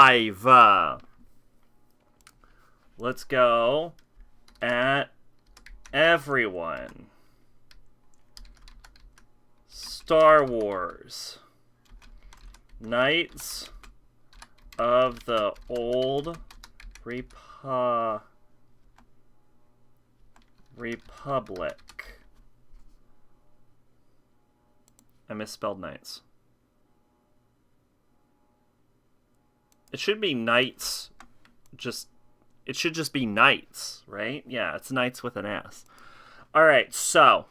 5. Let's go at everyone. Star Wars. Knights of the Old Republic. I misspelled knights. It should be knights. It should just be knights, right? Yeah, it's knights with an S. Alright, so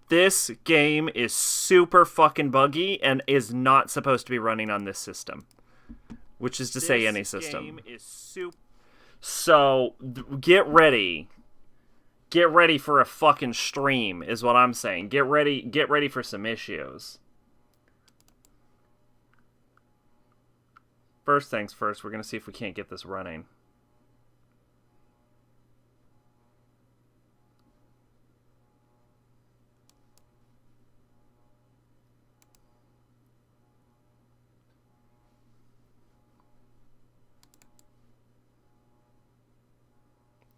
this game is super fucking buggy and is not supposed to be running on this system. Which is to say any system. So, get ready. Get ready for a fucking stream, is what I'm saying. Get ready for some issues. First things first, we're going to see if we can't get this running.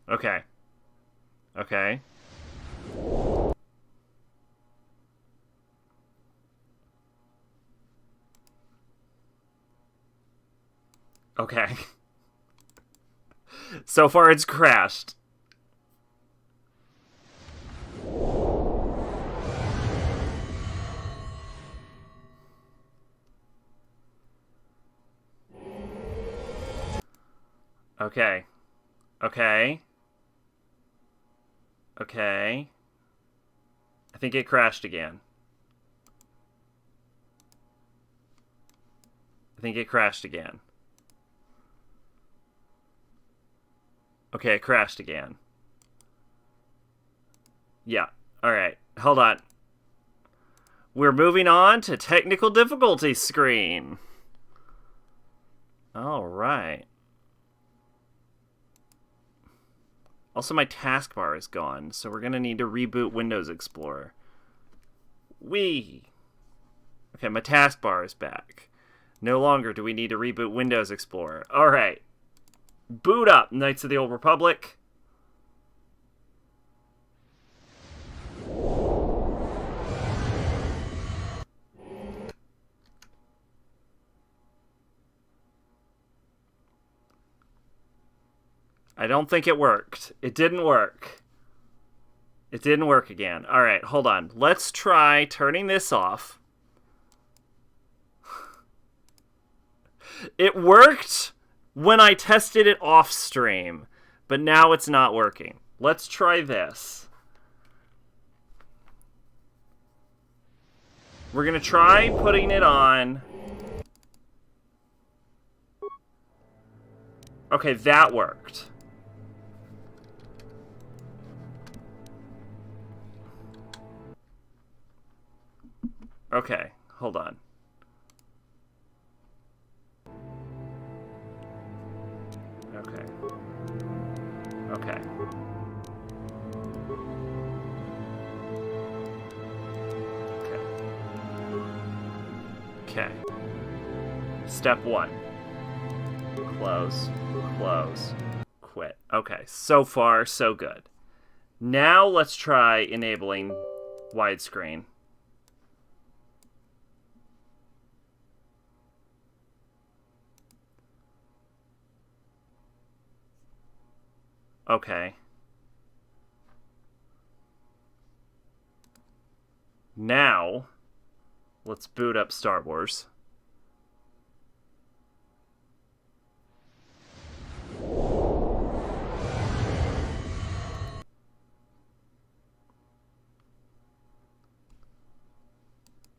Okay. Okay. Okay. So far it's crashed. Okay. Okay. Okay. I think it crashed again. I think it crashed again. Okay, it crashed again. Yeah. Alright. Hold on. We're moving on to technical difficulty screen. Alright. Also, my taskbar is gone, so we're going to need to reboot Windows Explorer. Okay, my taskbar is back. No longer do we need to reboot Windows Explorer. Alright. Boot up, Knights of the Old Republic. I don't think it worked. It didn't work. It didn't work again. Alright, hold on. Let's try turning this off. It worked when I tested it off stream, but now it's not working. Let's try this. We're going to try putting it on. Okay, that worked. Okay, hold on. Okay. Okay. Okay. Okay. Step 1. Close. Close. Quit. Okay, so far, so good. Now let's try enabling widescreen. Okay. Now, let's boot up Star Wars.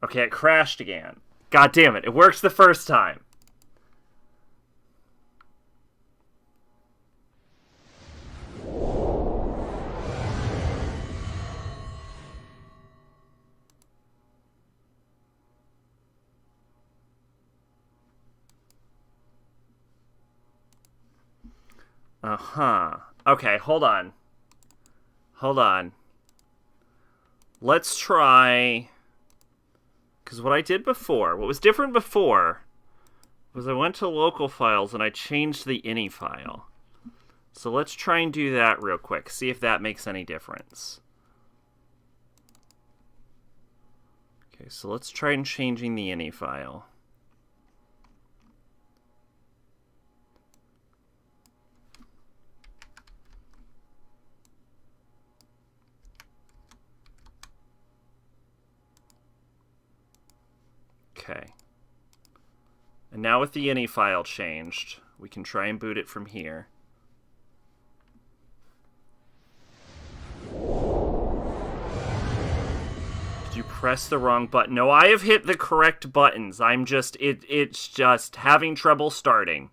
Okay, it crashed again. God damn it, it works the first time. Uh-huh. Okay, hold on. Hold on. Let's try... Because what I did before, what was different before, was I went to local files and I changed the ini file. So let's try and do that real quick. See if that makes any difference. Okay, so let's try and changing the ini file. Okay. And now with the ini file changed, we can try and boot it from here. Did you press the wrong button? No, I have hit the correct buttons. I'm just, it's just having trouble starting.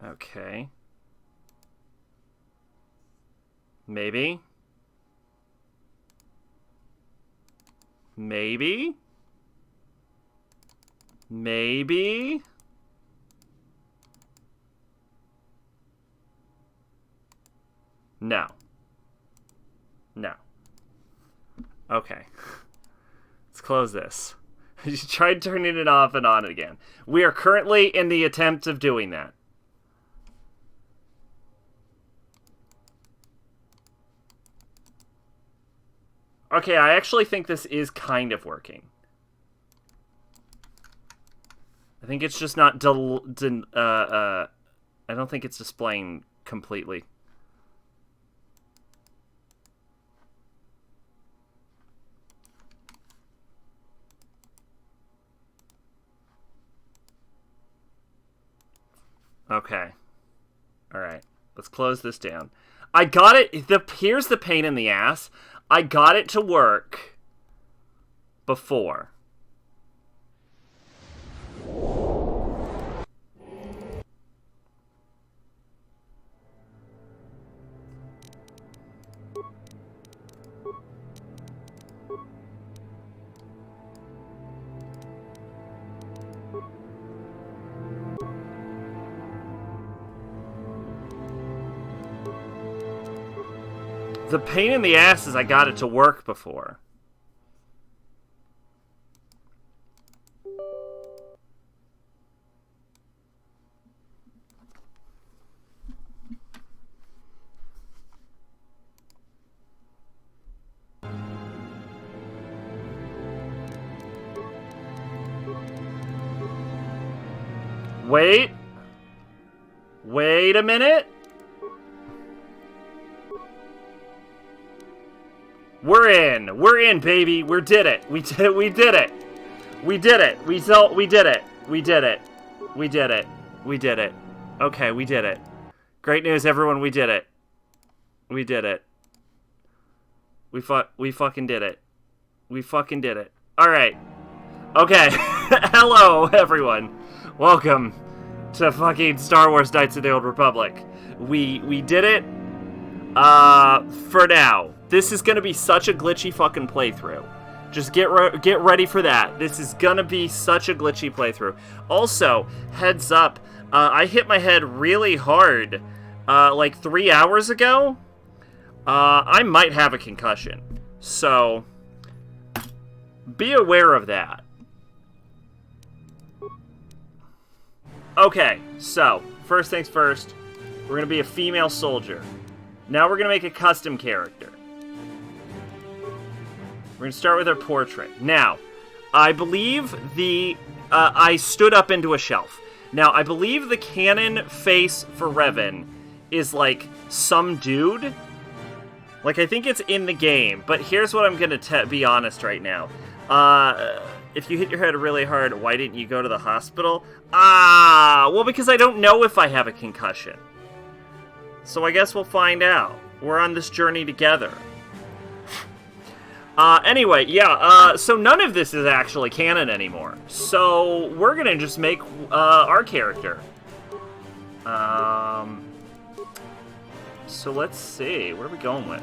Okay. Maybe. Maybe. Maybe. No. No. Okay. Let's close this. You tried turning it off and on again. We are currently in the attempt of doing that. Okay, I actually think this is kind of working. I think it's just not I don't think it's displaying completely. Okay. All right. Let's close this down. I got it. Here's the pain in the ass. I got it to work before. The pain in the ass is I got it to work before. Wait. Wait a minute. We're in, baby. We did it. We did it. We did it. We did it. We did it. We did it. We did it. We did it. Okay, we did it. Great news, everyone. We did it. We did it. We fucking did it. We fucking did it. All right. Okay. Hello, everyone. Welcome to fucking Star Wars Knights of the Old Republic. We did it. For now. This is gonna be such a glitchy fucking playthrough. Just get ready for that. This is gonna be such a glitchy playthrough. Also, heads up, I hit my head really hard, like 3 hours ago. I might have a concussion. So, be aware of that. Okay, so, first things first, we're gonna be a female soldier. Now we're gonna make a custom character. We're going to start with our portrait. Now, I believe I stood up into a shelf. Now, I believe the canon face for Revan is, like, some dude. Like, I think it's in the game. But here's what I'm going to be honest right now. If you hit your head really hard, why didn't you go to the hospital? Well, because I don't know if I have a concussion. So I guess we'll find out. We're on this journey together. Anyway, yeah, so none of this is actually canon anymore. So, we're gonna just make, our character. So let's see, what are we going with?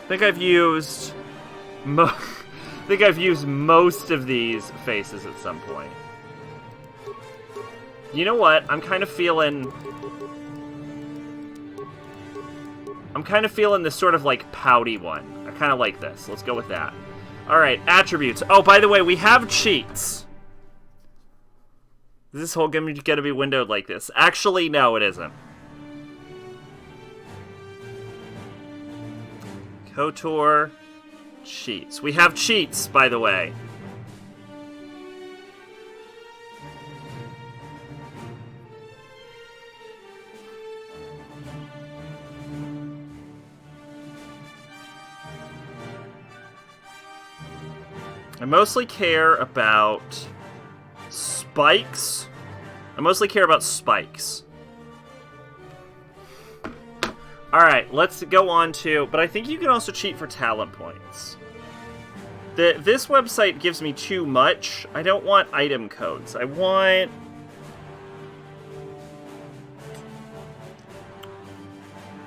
I think I've used most of these faces at some point. You know what? I'm kind of feeling this sort of, like, pouty one. I kind of like this. Let's go with that. Alright, attributes. Oh, by the way, we have cheats. Is this whole game gonna be windowed like this? Actually, no, it isn't. KOTOR cheats. We have cheats, by the way. I mostly care about spikes. Alright, let's go on to... But I think you can also cheat for talent points. This website gives me too much. I don't want item codes. I want...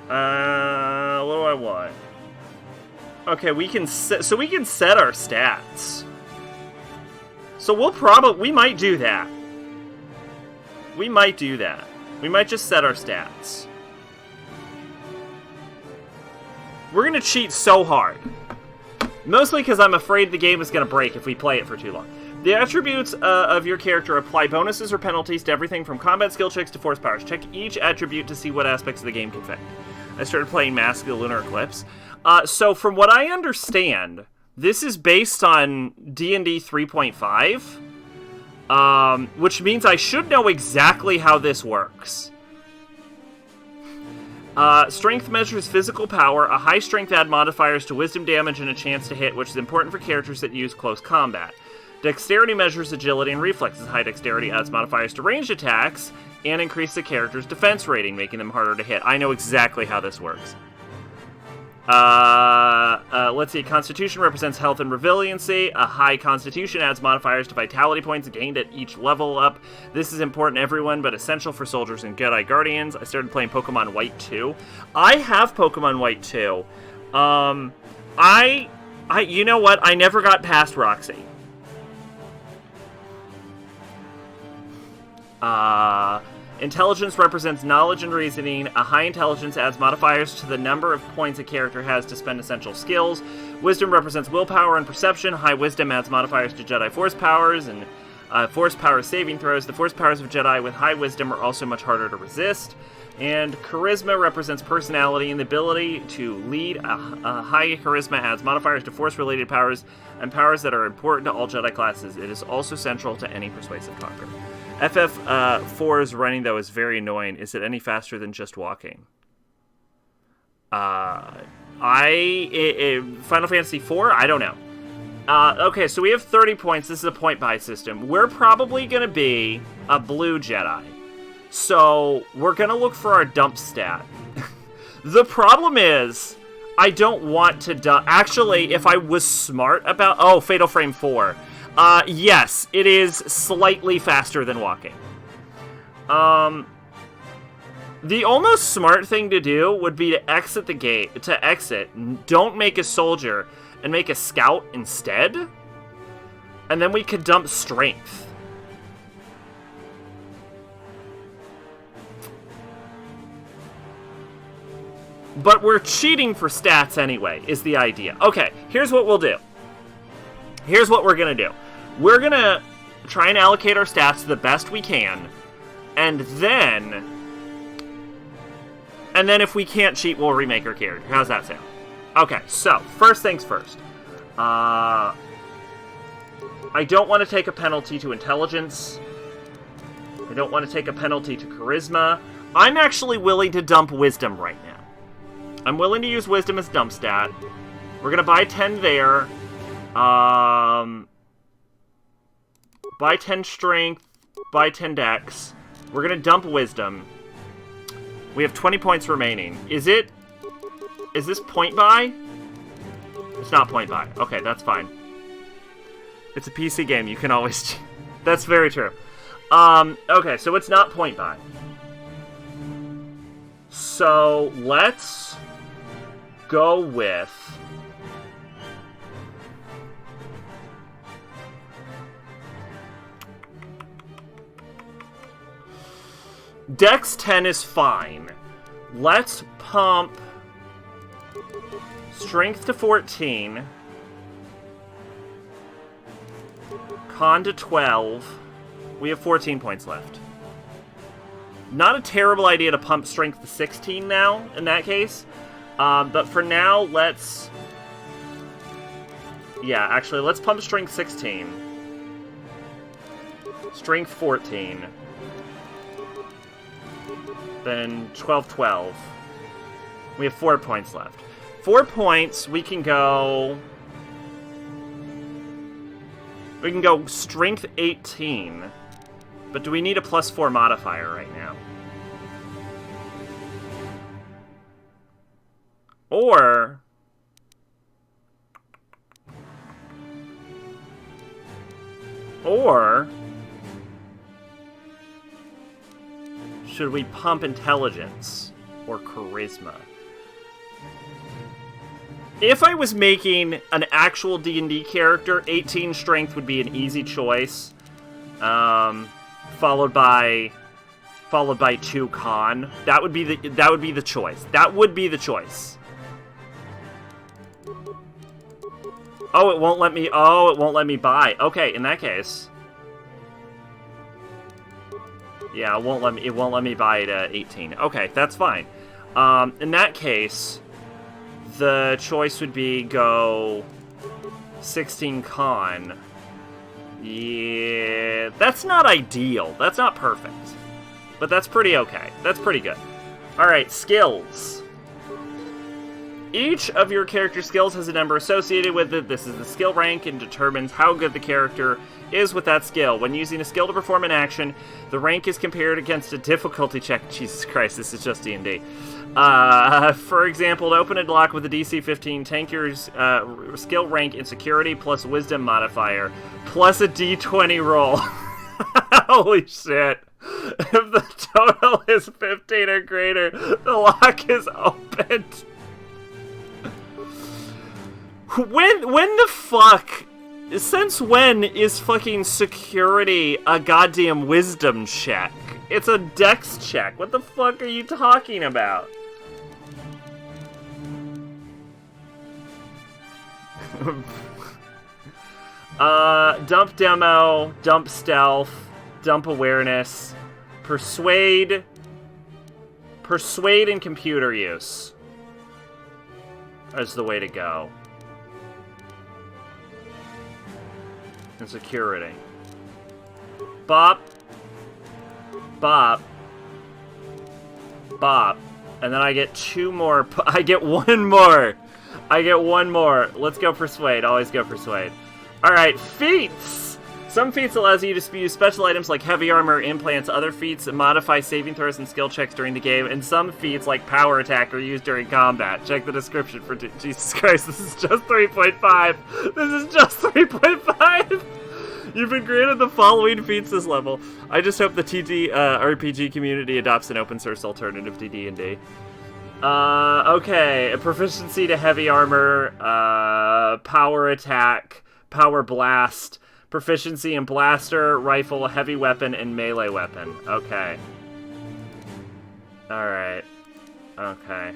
what do I want? Okay, we can set... So we can set our stats. So we might do that. We might just set our stats. We're gonna cheat so hard. Mostly because I'm afraid the game is gonna break if we play it for too long. The attributes of your character apply bonuses or penalties to everything from combat skill checks to force powers. Check each attribute to see what aspects of the game can affect. I started playing Mask of the Lunar Eclipse. So from what I understand, this is based on D&D 3.5, which means I should know exactly how this works. Strength measures physical power. A high strength add modifiers to wisdom damage and a chance to hit, which is important for characters that use close combat. Dexterity measures agility and reflexes. High dexterity adds modifiers to ranged attacks and increase the character's defense rating, making them harder to hit. I know exactly how this works. Let's see. Constitution represents health and resiliency. A high constitution adds modifiers to vitality points gained at each level up. This is important to everyone, but essential for soldiers and Jedi Guardians. I started playing Pokemon White 2. I have Pokemon White 2. You know what? I never got past Roxy. Intelligence represents knowledge and reasoning. A high intelligence adds modifiers to the number of points a character has to spend essential skills. Wisdom represents willpower and perception. High wisdom adds modifiers to Jedi force powers and force power saving throws. The force powers of Jedi with high wisdom are also much harder to resist. And charisma represents personality and the ability to lead. A high charisma adds modifiers to force-related powers and powers that are important to all Jedi classes. It is also central to any persuasive conquer. FF4's running, though, is very annoying. Is it any faster than just walking? Final Fantasy IV? I don't know. Okay, so we have 30 points. This is a point-buy system. We're probably going to be a blue Jedi. So we're going to look for our dump stat. The problem is, I don't want to dump... Actually, if I was smart about... Oh, Fatal Frame 4. Yes, it is slightly faster than walking. The almost smart thing to do would be to exit the gate, don't make a soldier, and make a scout instead. And then we could dump strength. But we're cheating for stats anyway, is the idea. Okay, here's what we'll do. Here's what we're going to do. We're going to try and allocate our stats the best we can. And then if we can't cheat, we'll remake our character. How's that sound? Okay, so, first things first. I don't want to take a penalty to intelligence. I don't want to take a penalty to charisma. I'm actually willing to dump wisdom right now. I'm willing to use wisdom as dump stat. We're going to buy 10 there. Buy 10 strength, buy 10 dex. We're gonna dump wisdom. We have 20 points remaining. Is this point buy? It's not point buy. Okay, that's fine. It's a PC game, you can always... That's very true. Okay, so it's not point buy. So, let's go with... Dex 10 is fine. Let's pump Strength to 14. Con to 12. We have 14 points left. Not a terrible idea to pump Strength to 16 now, in that case. But for now, let's... Yeah, actually, let's pump Strength 16. Strength 14. Then 12. We have 4 points left. 4 points, we can go... We can go Strength 18. But do we need a +4 modifier right now? Or... should we pump Intelligence or Charisma? If I was making an actual D&D character, 18 Strength would be an easy choice. Followed by 2 Con. That would be the choice. That would be the choice. Oh, it won't let me. Oh, it won't let me buy. Okay, in that case. Yeah, it won't let me buy it at 18. Okay, that's fine. In that case, the choice would be go 16 Con. Yeah, that's not ideal. That's not perfect. But that's pretty okay. That's pretty good. Alright, skills. Each of your character skills has a number associated with it. This is the skill rank and determines how good the character is with that skill. When using a skill to perform an action, the rank is compared against a difficulty check. Jesus Christ, this is just D&D. For example, to open a lock with a DC 15, tank your skill rank in security plus wisdom modifier plus a D20 roll. Holy shit. If the total is 15 or greater, the lock is opened. When the fuck... Since when is fucking security a goddamn wisdom check? It's a dex check. What the fuck are you talking about? Dump demo, dump stealth, dump awareness, persuade and computer use is the way to go. And security. Bop. Bop. Bop. And then I get 2 more. I get 1 more. I get 1 more. Let's go persuade. Always go persuade. Alright, feats! Some feats allows you to use special items like heavy armor, implants. Other feats modify saving throws and skill checks during the game. And some feats, like power attack, are used during combat. Check the description for... Jesus Christ, this is just 3.5. This is just 3.5! You've been granted the following feats this level. I just hope the TD RPG community adopts an open source alternative to D&D. Okay, a proficiency to heavy armor, power attack, power blast, proficiency in blaster, rifle, heavy weapon, and melee weapon. Okay. Alright. Okay.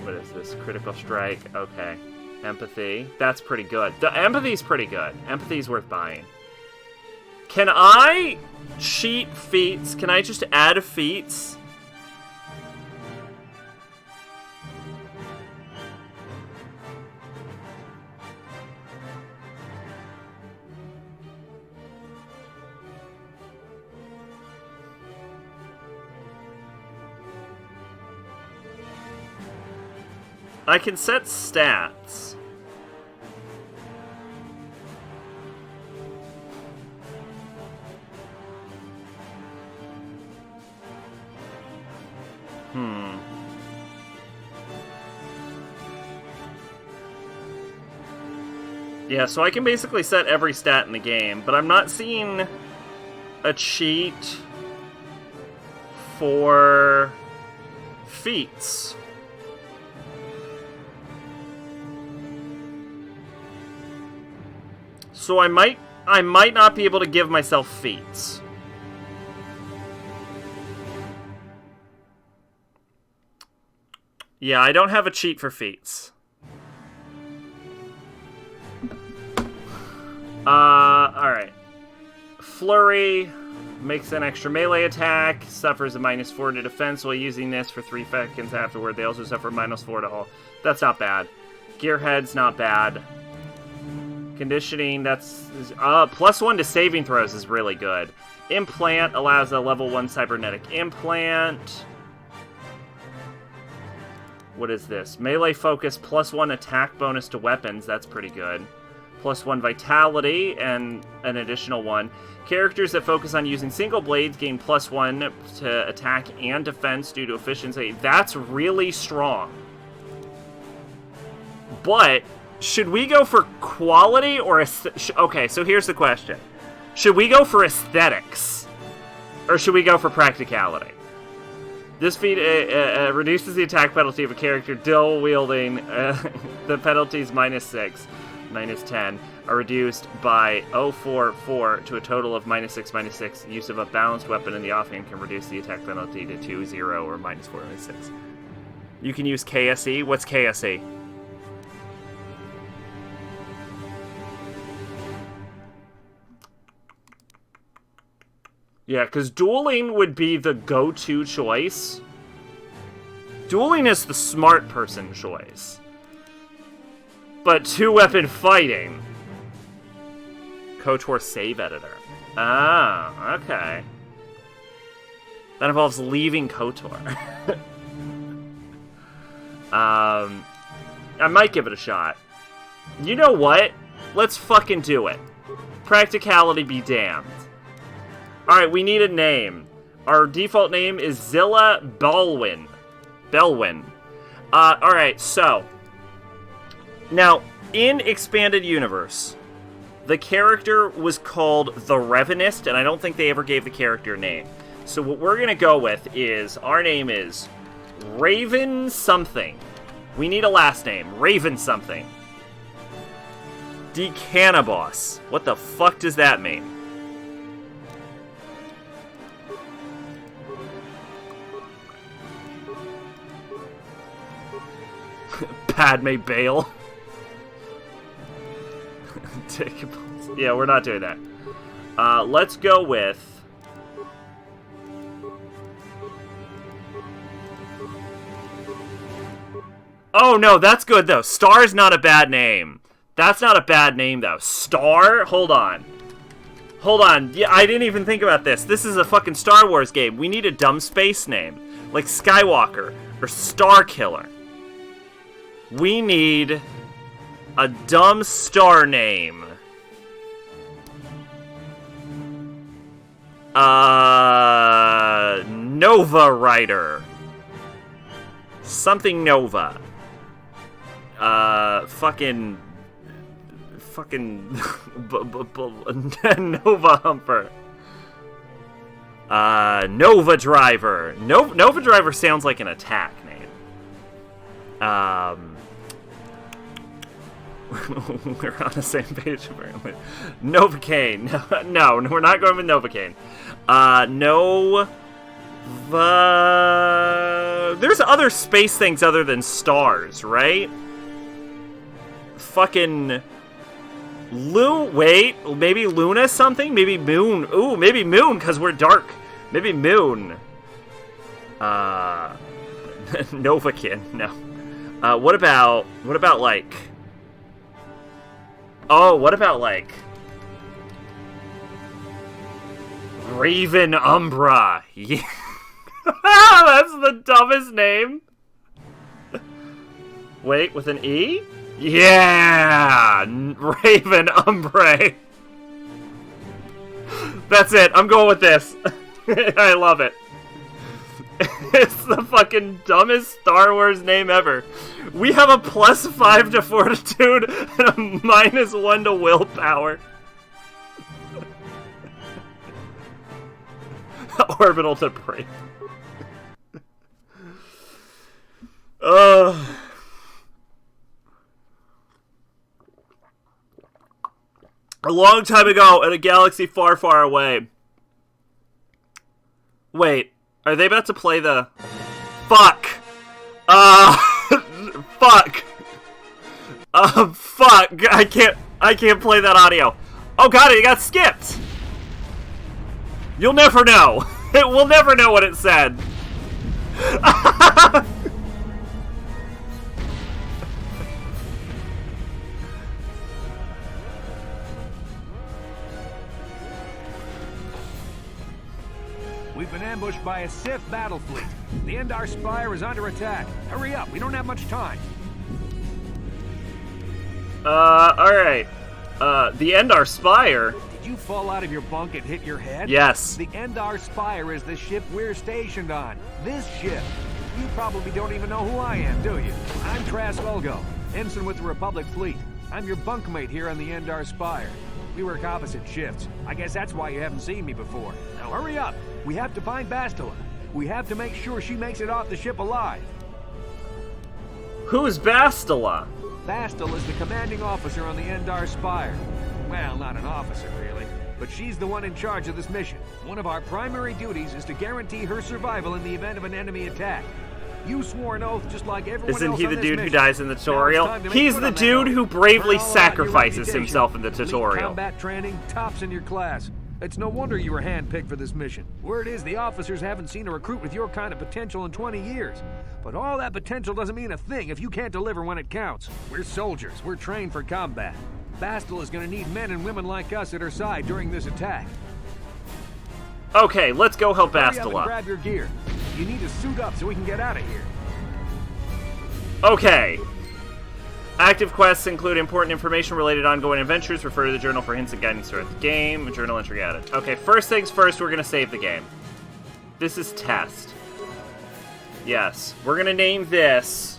What is this? Critical strike. Okay. Empathy. That's pretty good. The empathy's pretty good. Empathy's worth buying. Can I cheat feats? Can I just add feats? I can set stats. Yeah, so I can basically set every stat in the game, but I'm not seeing a cheat for feats. So I might not be able to give myself feats. Yeah, I don't have a cheat for feats. Alright. Flurry makes an extra melee attack, suffers a -4 to defense while using this for 3 seconds afterward. They also suffer -4 to all. That's not bad. Gearhead's not bad. Conditioning, that's... +1 to saving throws is really good. Implant allows a level 1 cybernetic implant. What is this? Melee focus, +1 attack bonus to weapons. That's pretty good. +1 vitality, and an additional 1. Characters that focus on using single blades gain +1 to attack and defense due to efficiency. That's really strong. But, should we go for quality or... Okay, so here's the question. Should we go for aesthetics? Or should we go for practicality? This feat reduces the attack penalty of a character dual wielding. The penalties -6, -10 are reduced by 0.44 to a total of -6, -6. Use of a balanced weapon in the offhand can reduce the attack penalty to 2, 0, or -4, -6. You can use KSE. What's KSE? Yeah, because dueling would be the go-to choice. Dueling is the smart person choice. But two-weapon fighting. KOTOR save editor. Ah, okay. That involves leaving KOTOR. I might give it a shot. You know what? Let's fucking do it. Practicality be damned. Alright, we need a name. Our default name is Zilla Belwyn. Alright, so. Now, in Expanded Universe, the character was called the Revenist, and I don't think they ever gave the character name. So what we're gonna go with is, our name is Raven something. We need a last name. Raven something. Decannabos. What the fuck does that mean? Padme Bale. Yeah, we're not doing that. Let's go with... Oh, no, that's good, though. Star's not a bad name. That's not a bad name, though. Star? Hold on. Hold on. Yeah, I didn't even think about this. This is a fucking Star Wars game. We need a dumb space name. Like Skywalker or Star Killer. We need a dumb star name. Nova Rider. Something Nova. Fucking Nova Humper. Nova Driver. Nova Driver sounds like an attack name. We're on the same page apparently. Novocaine. No, we're not going with Novocaine. There's other space things other than stars, right? Fucking wait, maybe Luna something? Maybe Moon. Ooh, maybe Moon, because we're dark. Maybe Moon. Novakin, no. What about like... Oh, what about like... Raven Umbra. Yeah. That's the dumbest name. Wait, with an E? Yeah! Raven Umbre. That's it. I'm going with this. I love it. It's the fucking dumbest Star Wars name ever. We have a +5 to fortitude and a -1 to willpower. Orbital debris. A long time ago, in a galaxy far, far away. Wait, are they about to play the... Fuck! Fuck. I can't play that audio. Oh god, it got skipped. You'll never know. We'll never know what it said. We've been ambushed by a Sith battle fleet. The Endar Spire is under attack. Hurry up, we don't have much time. Alright. The Endar Spire? Did you fall out of your bunk and hit your head? Yes. The Endar Spire is the ship we're stationed on. This ship. You probably don't even know who I am, do you? I'm Trask Olgo, ensign with the Republic Fleet. I'm your bunkmate here on the Endar Spire. We work opposite shifts. I guess that's why you haven't seen me before. Now hurry up. We have to find Bastila. We have to make sure she makes it off the ship alive. Who's Bastila? Bastila is the commanding officer on the Endar Spire. Well, not an officer, really. But she's the one in charge of this mission. One of our primary duties is to guarantee her survival in the event of an enemy attack. You swore an oath just like everyone else. Isn't he on the this dude who mission. dies in the tutorial? Now it's time to make He's good the on that dude oath. who bravely Burn all out your sacrifices reputation. himself in the Elite tutorial. combat training, tops in your class. It's no wonder you were handpicked for this mission. Word is the officers haven't seen a recruit with your kind of potential in 20 years. But all that potential doesn't mean a thing if you can't deliver when it counts. We're soldiers. We're trained for combat. Bastila is going to need men and women like us at her side during this attack. Okay, let's go help Hurry up and Bastila. grab your gear. You need to suit up so we can get out of here. Okay. Active quests include important information related to ongoing adventures. Refer to the journal for hints and guidance throughout the game. A journal entry added. Okay, first things first, we're going to save the game. This is test. Yes, we're going to name this.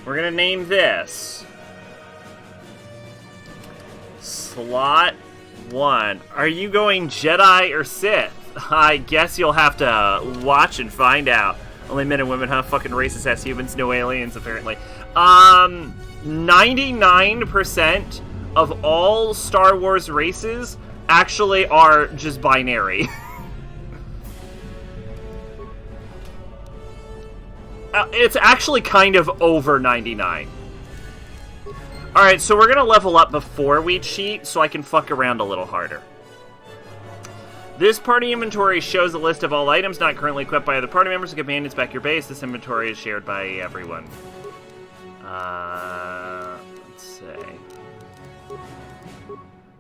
We're going to name this Slot 1. Are you going Jedi or Sith? I guess you'll have to watch and find out. Only men and women, huh? Fucking racist ass humans, no aliens, apparently. 99% of all Star Wars races actually are just binary. It's actually kind of over 99. Alright, so we're gonna level up before we cheat so I can fuck around a little harder. This party inventory shows a list of all items not currently equipped by other party members and companions back your base. This inventory is shared by everyone. Let's see.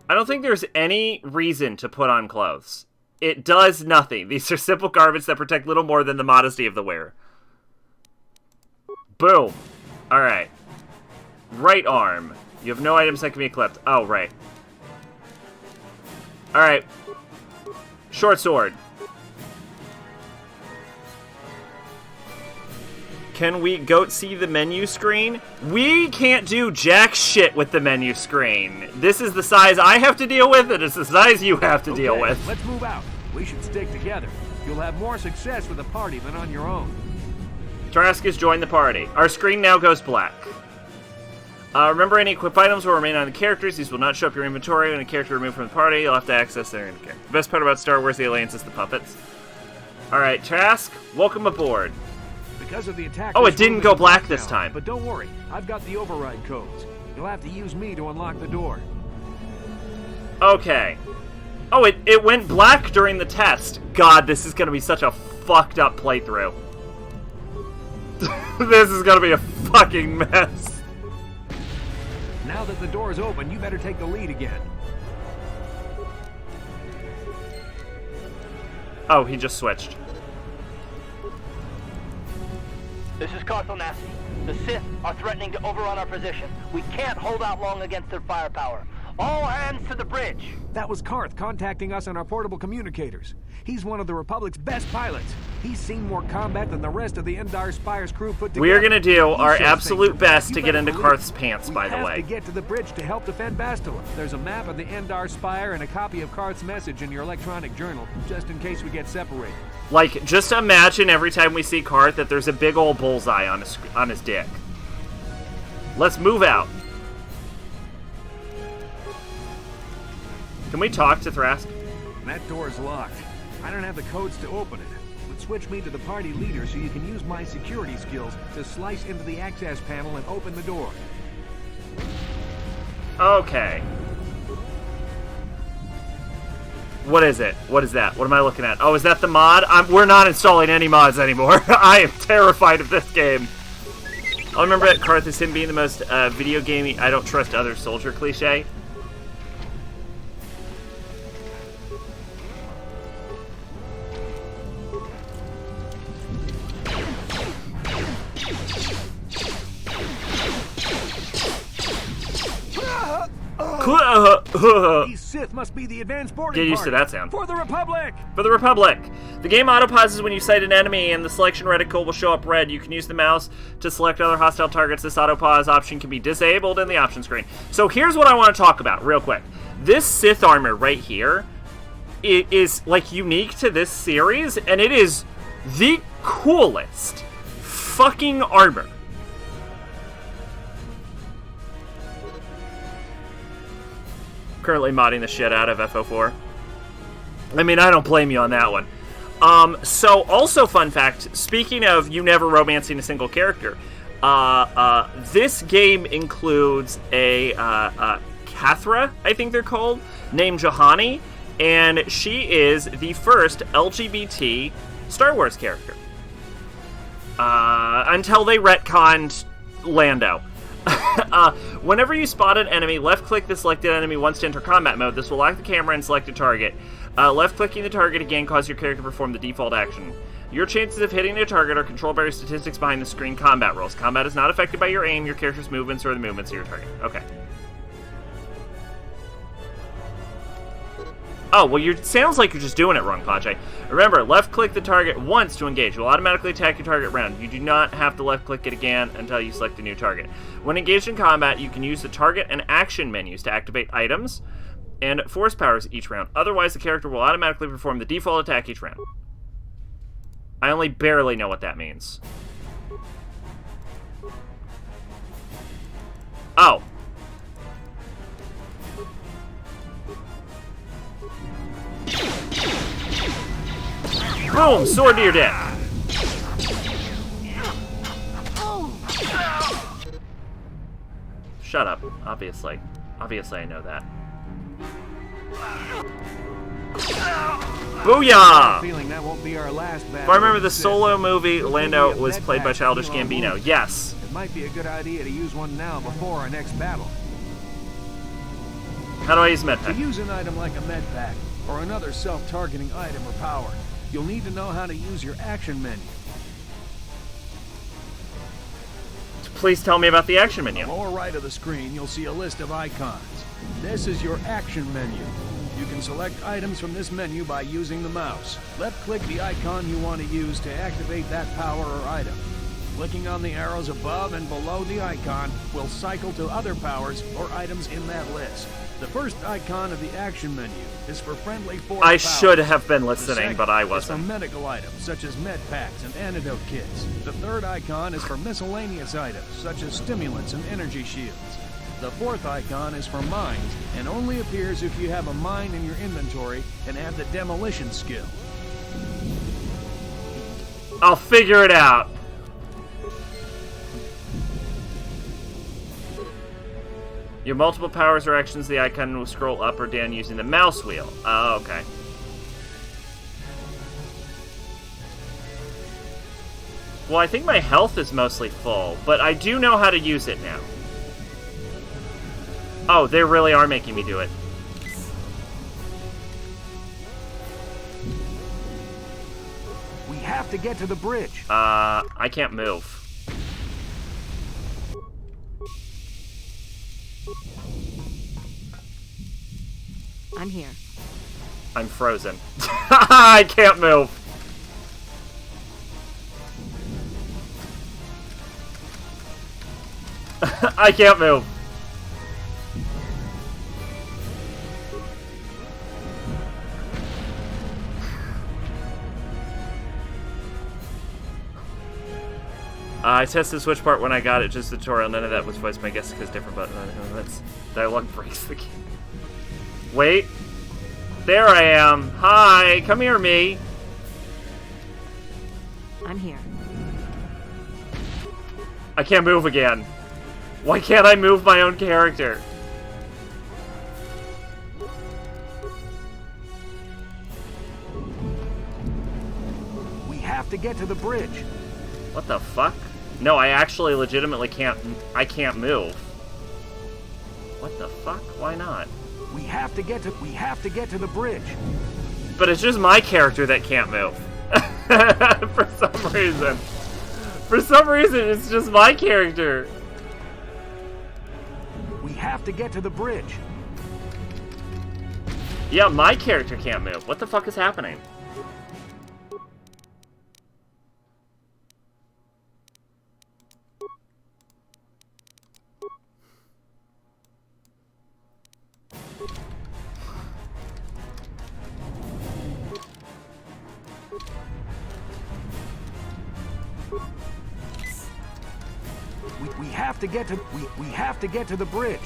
I don't think there's any reason to put on clothes. It does nothing. These are simple garments that protect little more than the modesty of the wearer. Boom. Alright. Right arm. You have no items that can be equipped. Oh, right. Alright. Short sword. Can we go see the menu screen? We can't do jack shit with the menu screen. This is the size I have to deal with, and it's the size you have to deal with. Let's move out. We should stick together. You'll have more success with a party than on your own. Trask has joined the party. Our screen now goes black. Remember, any equipped items will remain on the characters. These will not show up your inventory. When a character removed from the party, you'll have to access their inventory. The best part about Star Wars: The Alliance is the puppets. Alright, Trask, welcome aboard. Because of the attack. Oh, it didn't go black this time. But don't worry, I've got the override codes. You'll have to use me to unlock the door. Okay. Oh, it went black during the test. God, this is gonna be such a fucked up playthrough. This is gonna be a fucking mess. Now that the door is open, you better take the lead again. Oh, he just switched. This is Carthonasi. The Sith are threatening to overrun our position. We can't hold out long against their firepower. All hands to the bridge. That was Karth contacting us on our portable communicators. He's one of the Republic's best pilots. He's seen more combat than the rest of the Endar Spire's crew put together. We're gonna do our He shows absolute things. best You to get better into believe Karth's it. pants, by the We way. have to get to the bridge to help defend Bastila. There's a map of the Endar Spire and a copy of Karth's message in your electronic journal, just in case we get separated. Like, just imagine every time we see Karth that there's a big old bullseye on his dick. Let's move out. Can we talk to Thrask? That door's locked. I don't have the codes to open it. But switch me to the party leader so you can use my security skills to slice into the access panel and open the door. Okay. What is it? What is that? What am I looking at? Oh, is that the mod? We're not installing any mods anymore. I am terrified of this game. I'll remember at Karth is him being the most video gamey, I don't trust other soldier cliche. These Sith must be the advanced boarding Get used to party. that sound. For the Republic! For the Republic! The game auto-pauses when you sight an enemy, and the selection reticle will show up red. You can use the mouse to select other hostile targets. This auto-pause option can be disabled in the option screen. So here's what I want to talk about real quick. This Sith armor right here is like unique to this series, and it is the coolest fucking armor. Currently modding the shit out of FO4. I mean, I don't blame you on that one. So, also fun fact, speaking of you never romancing a single character, this game includes a Cathra, I think they're called, named Johanni, and she is the first LGBT Star Wars character. Until they retconned Lando. Whenever you spot an enemy, left-click the selected enemy once to enter combat mode. This will lock the camera and select a target. Left-clicking the target again causes your character to perform the default action. Your chances of hitting a target are controlled by your statistics behind the screen combat rolls. Combat is not affected by your aim, your character's movements, or the movements of your target. Okay. Oh, well, it sounds like you're just doing it wrong, Pache. Remember, left-click the target once to engage. It will automatically attack your target round. You do not have to left-click it again until you select a new target. When engaged in combat, you can use the target and action menus to activate items and force powers each round. Otherwise, the character will automatically perform the default attack each round. I only barely know what that means. Oh. Boom! Sword to your dick. Shut up. Obviously. Obviously I know that. Booyah! Feeling that won't be our last battle. If I remember the Solo movie, Lando was played by Childish Gambino. Yes. It might be a good idea to use one now before our next battle. How do I use med To pack? use an item like a med pack, or another self-targeting item or power, you'll need to know how to use your action menu. Please tell me about the action menu. Lower right of the screen, you'll see a list of icons. This is your action menu. You can select items from this menu by using the mouse. Left-click the icon you want to use to activate that power or item. Clicking on the arrows above and below the icon will cycle to other powers or items in that list. The first icon of the action menu is for friendly force I powers. should have been The listening, second but I is wasn't. for medical items, such as med packs and antidote kits. The third icon is for miscellaneous items, such as stimulants and energy shields. The fourth icon is for mines, and only appears if you have a mine in your inventory and have the demolition skill. I'll figure it out. Your multiple powers or actions, the icon will scroll up or down using the mouse wheel. Oh, okay. Well, I think my health is mostly full, but I do know how to use it now. Oh, they really are making me do it. We have to get to the bridge. I can't move. I'm here. I'm frozen. I can't move. I can't move. I tested the switch part when I got it, just the tutorial. None of that was voiced by guess because different button. That's dialogue breaks the game. Wait. There I am. Hi, come here, me. I'm here. I can't move again. Why can't I move my own character? get to the bridge. What the fuck? No, I actually legitimately can't. I can't move. What the fuck? Why not? We have to get to the bridge. But it's just my character that can't move. For some reason. For some reason, it's just my character. We have to get to the bridge. Yeah, my character can't move. What the fuck is happening? We have to get to the bridge.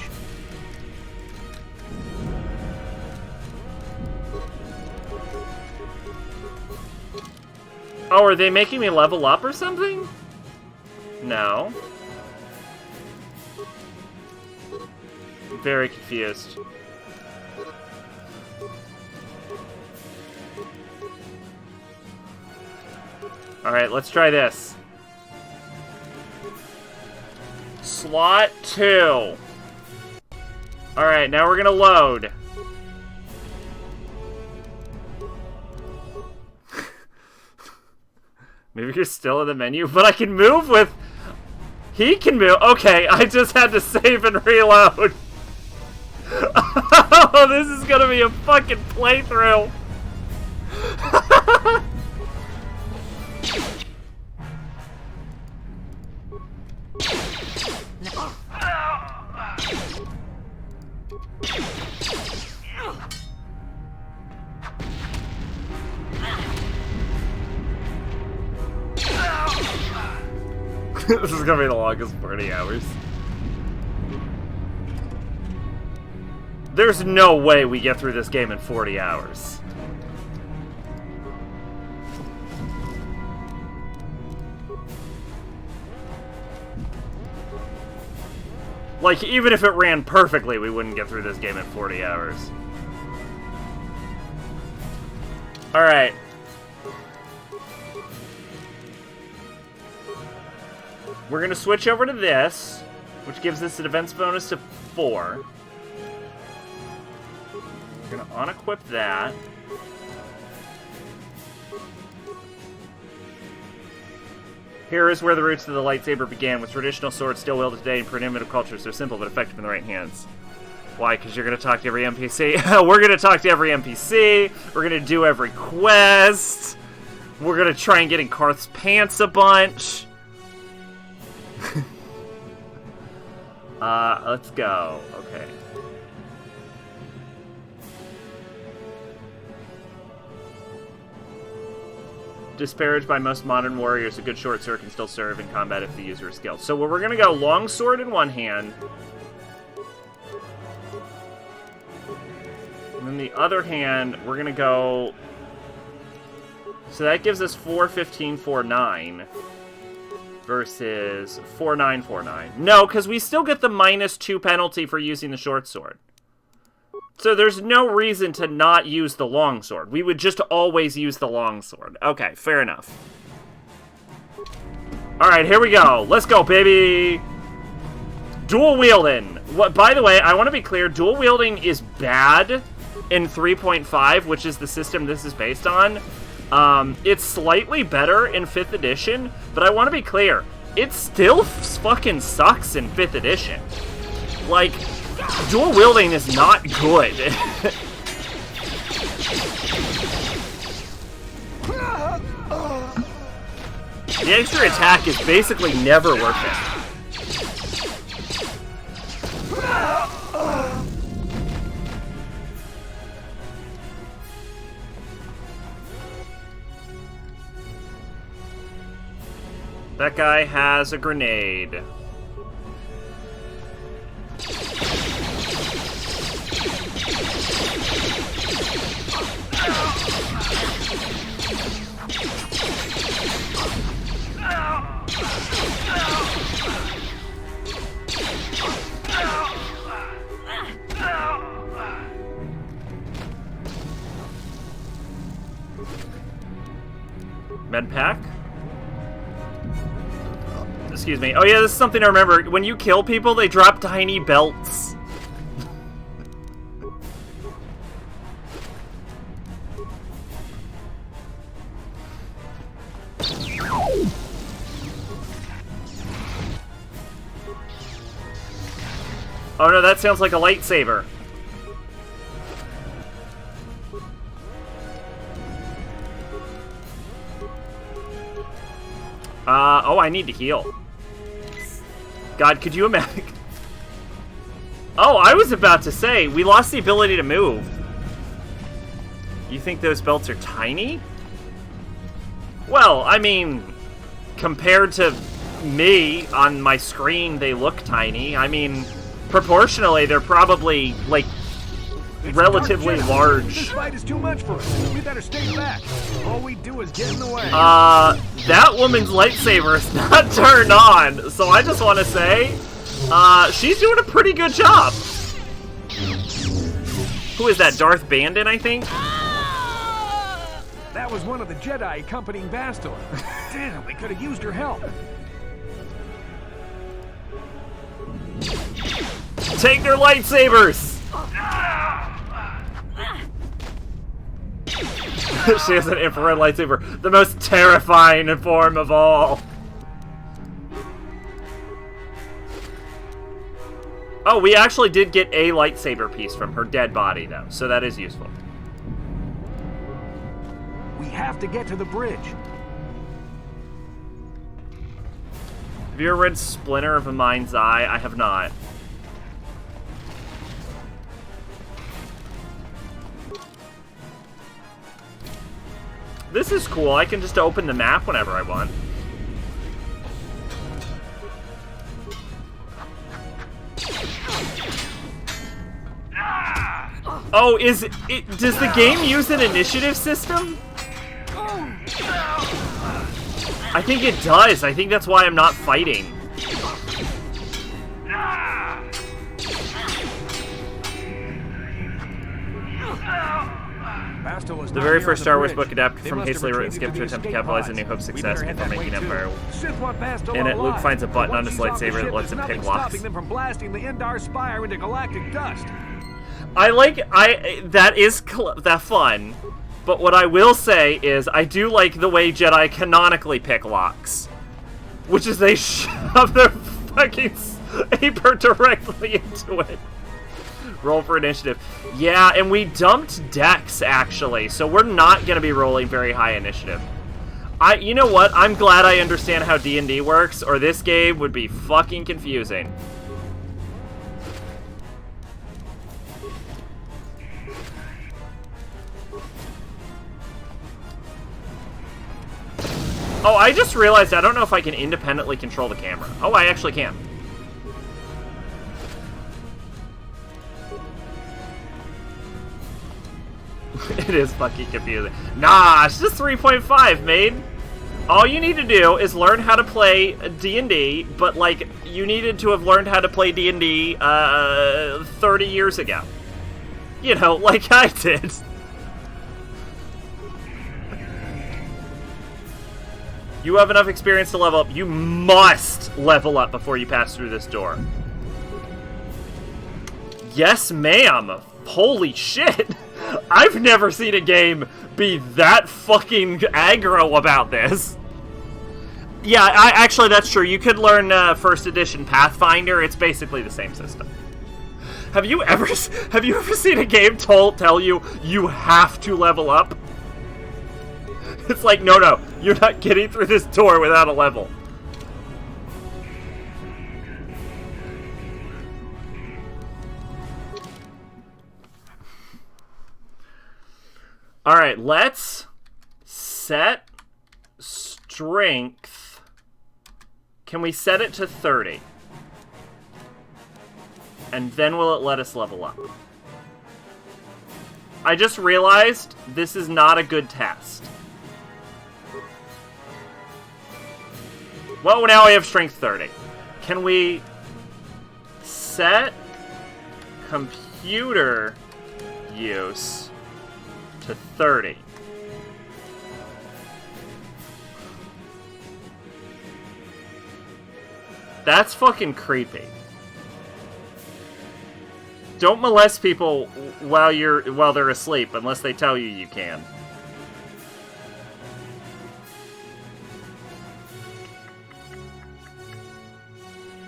Oh, are they making me level up or something? No. Very confused. Alright, let's try this. Slot 2. Alright, now we're gonna load. Maybe you're still in the menu, but I can move with... He can move. Okay, I just had to save and reload. Oh, this is gonna be a fucking playthrough. This is gonna be the longest 40 hours. There's no way we get through this game in 40 hours. Like, even if it ran perfectly, we wouldn't get through this game in 40 hours. Alright. We're gonna switch over to this, which gives us an events bonus to 4. We're gonna unequip that. Here is where the roots of the lightsaber began, with traditional swords still wielded today in primitive culture, so simple but effective in the right hands. Why? Because you're going to talk to every NPC? We're going to talk to every NPC. We're going to do every quest. We're going to try and get in Karth's pants a bunch. Let's go. Okay. Disparaged by most modern warriors, a good short sword can still serve in combat if the user is skilled. So we're going to go long sword in one hand. And then the other hand, we're going to go... So that gives us 4-15, 4-9 versus 4-9, 4-9. No, because we still get the -2 penalty for using the short sword. So there's no reason to not use the longsword. We would just always use the longsword. Okay, fair enough. Alright, here we go. Let's go, baby! Dual wielding. What? By the way, I want to be clear, dual wielding is bad in 3.5, which is the system this is based on. It's slightly better in 5th edition, but I want to be clear, it still fucking sucks in 5th edition. Like... dual wielding is not good. The extra attack is basically never worth it. That guy has a grenade. Med pack? Excuse me. Oh yeah, this is something I remember. When you kill people, they drop tiny belts. Oh no, that sounds like a lightsaber. Oh, I need to heal. God, could you imagine? Oh, I was about to say, we lost the ability to move. You think those belts are tiny? Well, I mean, compared to me on my screen, they look tiny. I mean, proportionally, they're probably, like, relatively large. This fight is too much for us. We better stay back. All we do is get in the way. That woman's lightsaber is not turned on, so I just want to say, she's doing a pretty good job. Who is that, Darth Bandit, I think? That was one of the Jedi accompanying Bastila. Damn, we could have used her help. Take their lightsabers! She has an infrared lightsaber, the most terrifying form of all. Oh, we actually did get a lightsaber piece from her dead body, though, so that is useful. We have to get to the bridge. Have you ever read Splinter of a Mind's Eye? I have not. This is cool. I can just open the map whenever I want. Oh, does the game use an initiative system? I think it does. I think that's why I'm not fighting. The very first Star Wars book adapted from hastily written script to attempt to capitalize on New Hope's success before making Empire. In it, Luke finds a button on his lightsaber that lets him pick locks. Them from blasting the Endar Spire into galactic dust. That fun, but what I will say is I do like the way Jedi canonically pick locks, which is they shove their fucking saber directly into it. Roll for initiative. Yeah, and we dumped Dex, actually, so we're not going to be rolling very high initiative. You know what? I'm glad I understand how D&D works, or this game would be fucking confusing. Oh, I just realized I don't know if I can independently control the camera. Oh, I actually can. It is fucking confusing. Nah, it's just 3.5, mate. All you need to do is learn how to play D&D, but, like, you needed to have learned how to play D&D 30 years ago. You know, like I did. You have enough experience to level up. You must level up before you pass through this door. Yes, ma'am. Holy shit. I've never seen a game be that fucking aggro about this. Yeah, actually, that's true. You could learn first edition Pathfinder. It's basically the same system. Have you ever seen a game tell you you have to level up? It's like, no, you're not getting through this door without a level. Alright, let's set strength. Can we set it to 30? And then will it let us level up? I just realized this is not a good test. Well, now we have strength 30. Can we set computer use to 30? That's fucking creepy. Don't molest people while they're asleep unless they tell you you can.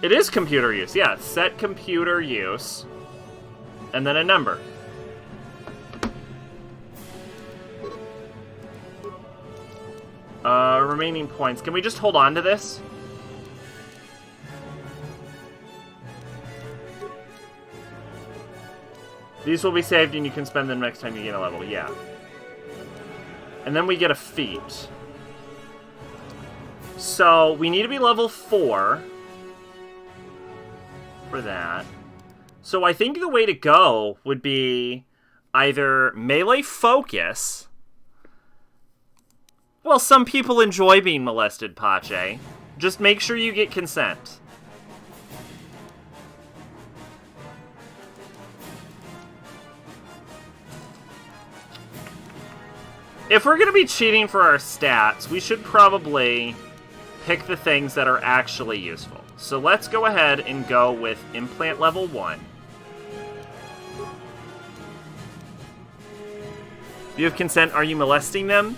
It is computer use, yeah. Set computer use. And then a number. Remaining points. Can we just hold on to this? These will be saved and you can spend them next time you gain a level, yeah. And then we get a feat. So, we need to be level 4 for that. So I think the way to go would be either melee focus. Well, some people enjoy being molested, Pache. Just make sure you get consent. If we're going to be cheating for our stats, we should probably pick the things that are actually useful. So let's go ahead and go with implant level 1. Do you have consent? Are you molesting them?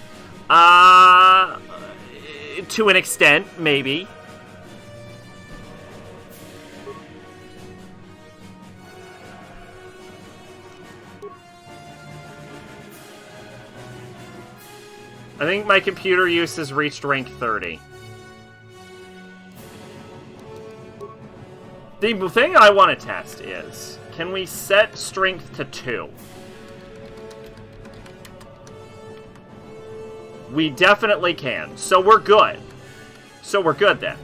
To an extent, maybe. I think my computer use has reached rank 30. The thing I want to test is, can we set strength to 2? We definitely can. So we're good. So we're good then.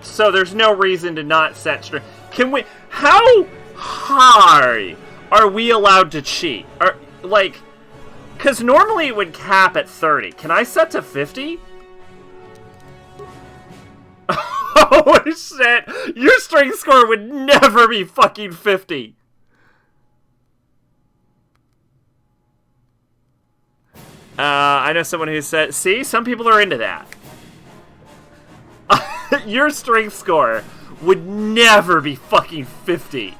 So there's no reason to not set strength. Can we... How high are we allowed to cheat? Like... Because normally it would cap at 30. Can I set to 50? Oh shit! Your strength score would never be fucking 50. I know someone who said, see, some people are into that. Your strength score would never be fucking 50.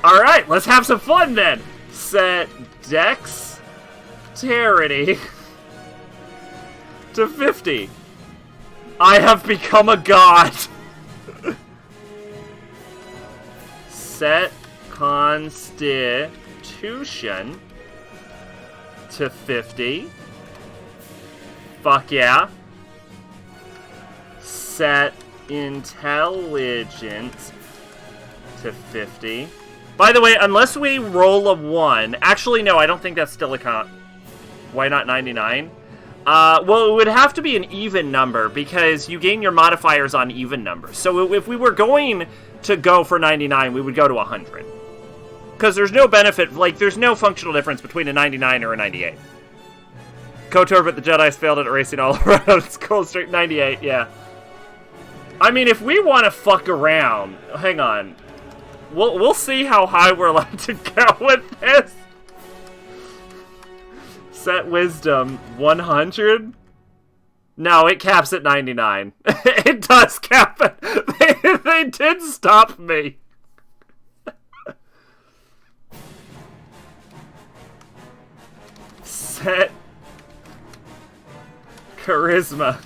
Alright, let's have some fun then. Set dexterity to 50. I have become a god. Set constitution to 50. Fuck yeah. Set intelligence to 50. By the way, unless we roll a 1... Actually, no, I don't think that's still a count. Why not 99? Well, it would have to be an even number, because you gain your modifiers on even numbers. So if we were going to go for 99, we would go to 100. Because there's no benefit, like, there's no functional difference between a 99 or a 98. KOTOR, but the Jedi's failed at erasing all around. It's cold straight 98, yeah. I mean, if we want to fuck around... Hang on. We'll see how high we're allowed to go with this. Set wisdom 100? No, it caps at 99. It does cap it. They did stop me. Set charisma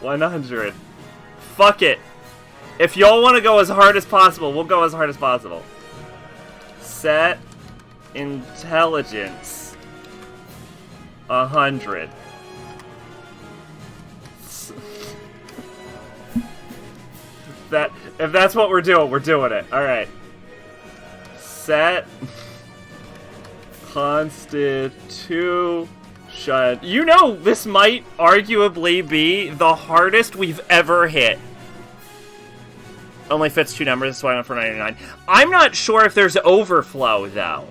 100. Fuck it. If y'all want to go as hard as possible, we'll go as hard as possible. Set intelligence 100. If that's what we're doing it. Alright. Set constitution. You know, this might arguably be the hardest we've ever hit. Only fits 2 numbers, so I went for 99. I'm not sure if there's overflow, though.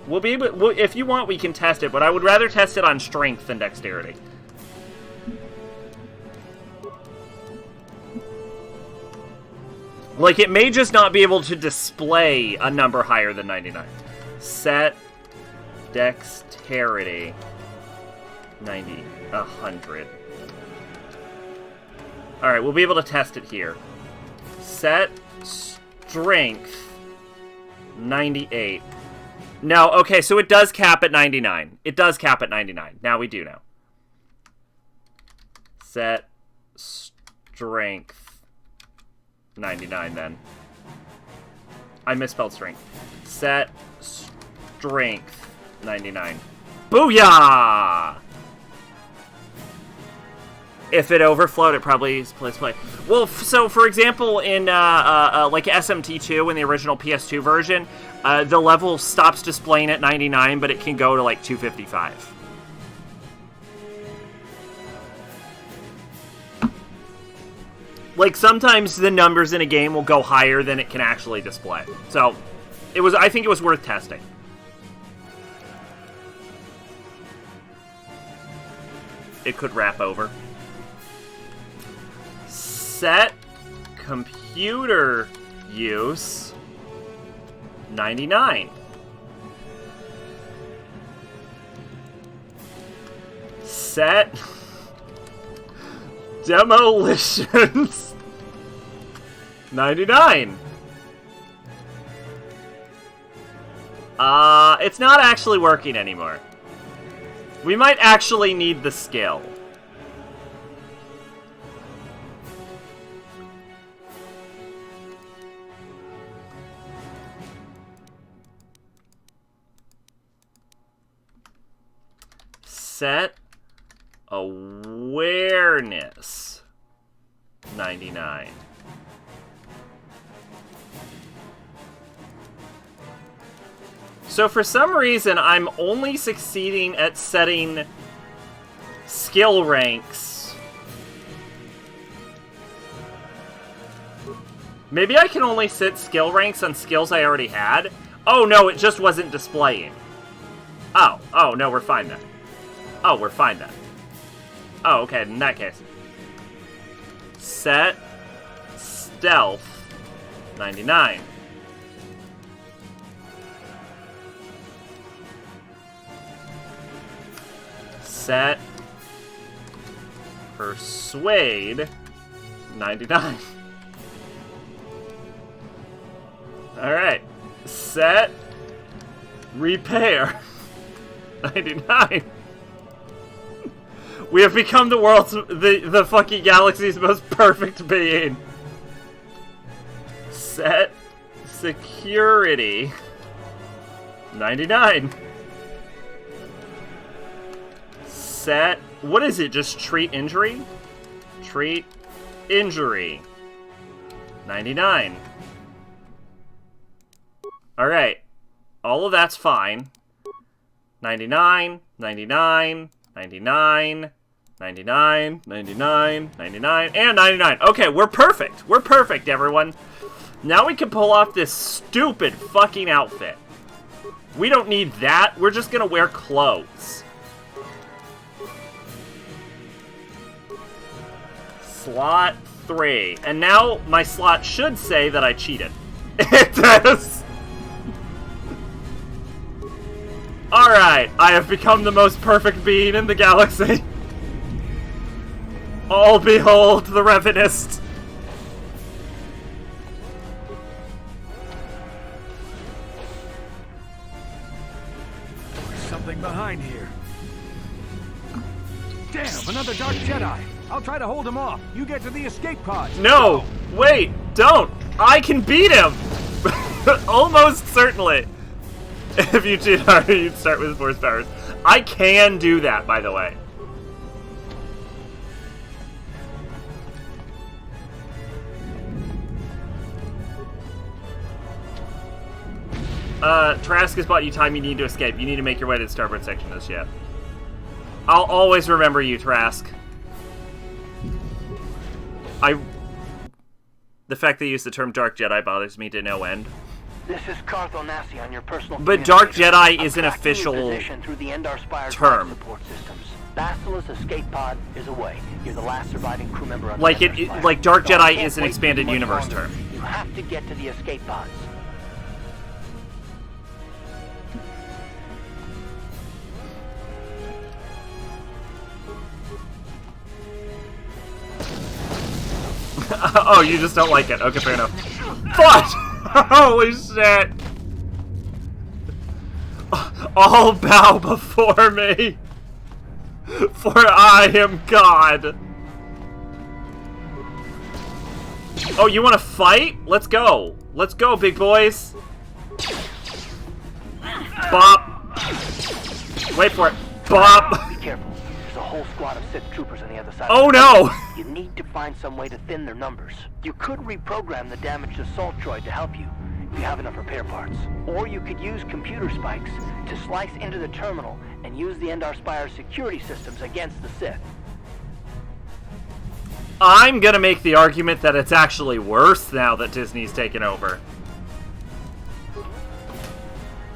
We'll be able... if you want, we can test it, but I would rather test it on strength than dexterity. Like, it may just not be able to display a number higher than 99. Set dexterity 90, 100. Alright, we'll be able to test it here. Set strength 98. No, okay, so it does cap at 99. It does cap at 99. Now we do know. Set strength 99 then. I misspelled strength. Set strength 99. Booyah! If it overflowed, it probably plays play. Well, so for example, in like SMT2 in the original PS2 version, the level stops displaying at 99, but it can go to like 255. Like sometimes the numbers in a game will go higher than it can actually display. So I think it was worth testing. It could wrap over. Set computer use 99. Set demolitions 99. It's not actually working anymore. We might actually need the skill. Set awareness 99. So for some reason, I'm only succeeding at setting skill ranks. Maybe I can only set skill ranks on skills I already had. Oh no, it just wasn't displaying. Oh, no, we're fine then. Oh, we're fine then. Oh, okay, in that case. Set stealth 99. Set persuade 99. Alright. Set repair 99. We have become the world's, the fucking galaxy's most perfect being. Set security 99. Set, what is it, just treat injury? Treat injury 99. Alright. All of that's fine. 99, 99, 99, 99, 99, 99, and 99. Okay, we're perfect. We're perfect, everyone. Now we can pull off this stupid fucking outfit. We don't need that. We're just gonna wear clothes. Slot 3. And now my slot should say that I cheated. It does. Alright, I have become the most perfect being in the galaxy. All behold the Revenist. There's something behind here. Damn, another Dark Jedi. I'll try to hold him off. You get to the escape pods. No! Wait, don't! I can beat him! Almost certainly. If you cheat harder, you'd start with force powers. I can do that, by the way. Trask has bought you time you need to escape. You need to make your way to the starboard section of the ship. I'll always remember you, Trask. The fact they use the term Dark Jedi bothers me to no end. This is Carthel Nassi on your personal. But Dark Jedi is an official through the Endar Spire term. Support systems. Basila's escape pod is away. You're the last surviving crew member on like the Endar like Dark so Jedi is an expanded universe longer. term. You have to get to the escape pods. Oh, you just don't like it. Okay, fair enough. What? Holy shit. All bow before me, for I am God. Oh, you want to fight? Let's go. Let's go, big boys. Bop. Wait for it. Bop. Be careful. There's a whole squad of Sith troopers on the other side. Oh no! You need to find some way to thin their numbers. You could reprogram the damaged assault droid to help you, if you have enough repair parts. Or you could use computer spikes to slice into the terminal and use the Endar Spire's security systems against the Sith. I'm gonna make the argument that it's actually worse now that Disney's taken over.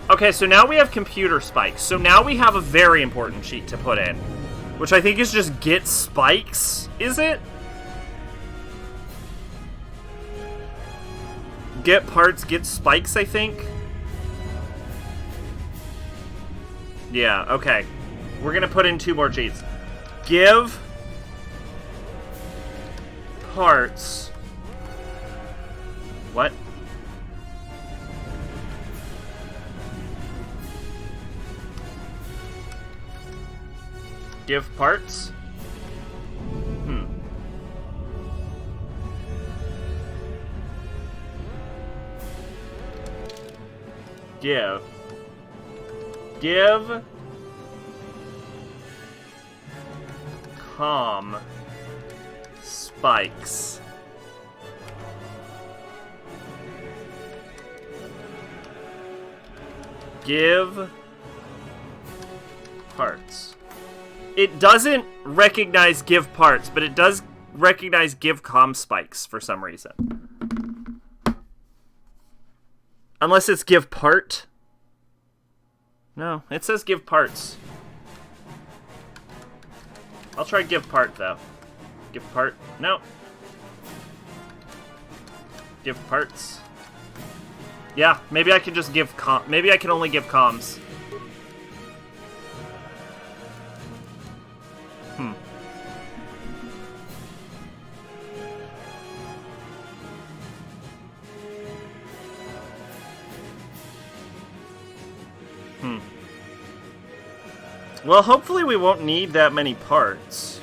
Okay, so now we have computer spikes. So now we have a very important cheat to put in, which I think is just get spikes, is it? Get parts, get spikes, I think. Yeah, okay. We're gonna put in 2 more cheats. Give parts. What? Give parts? Give com spikes. Give parts. It doesn't recognize give parts, but it does recognize give com spikes for some reason. Unless it's give part. No, it says give parts. I'll try give part, though. Give part. No. Give parts. Yeah, maybe I can just give com. Maybe I can only give comms. Well, hopefully we won't need that many parts.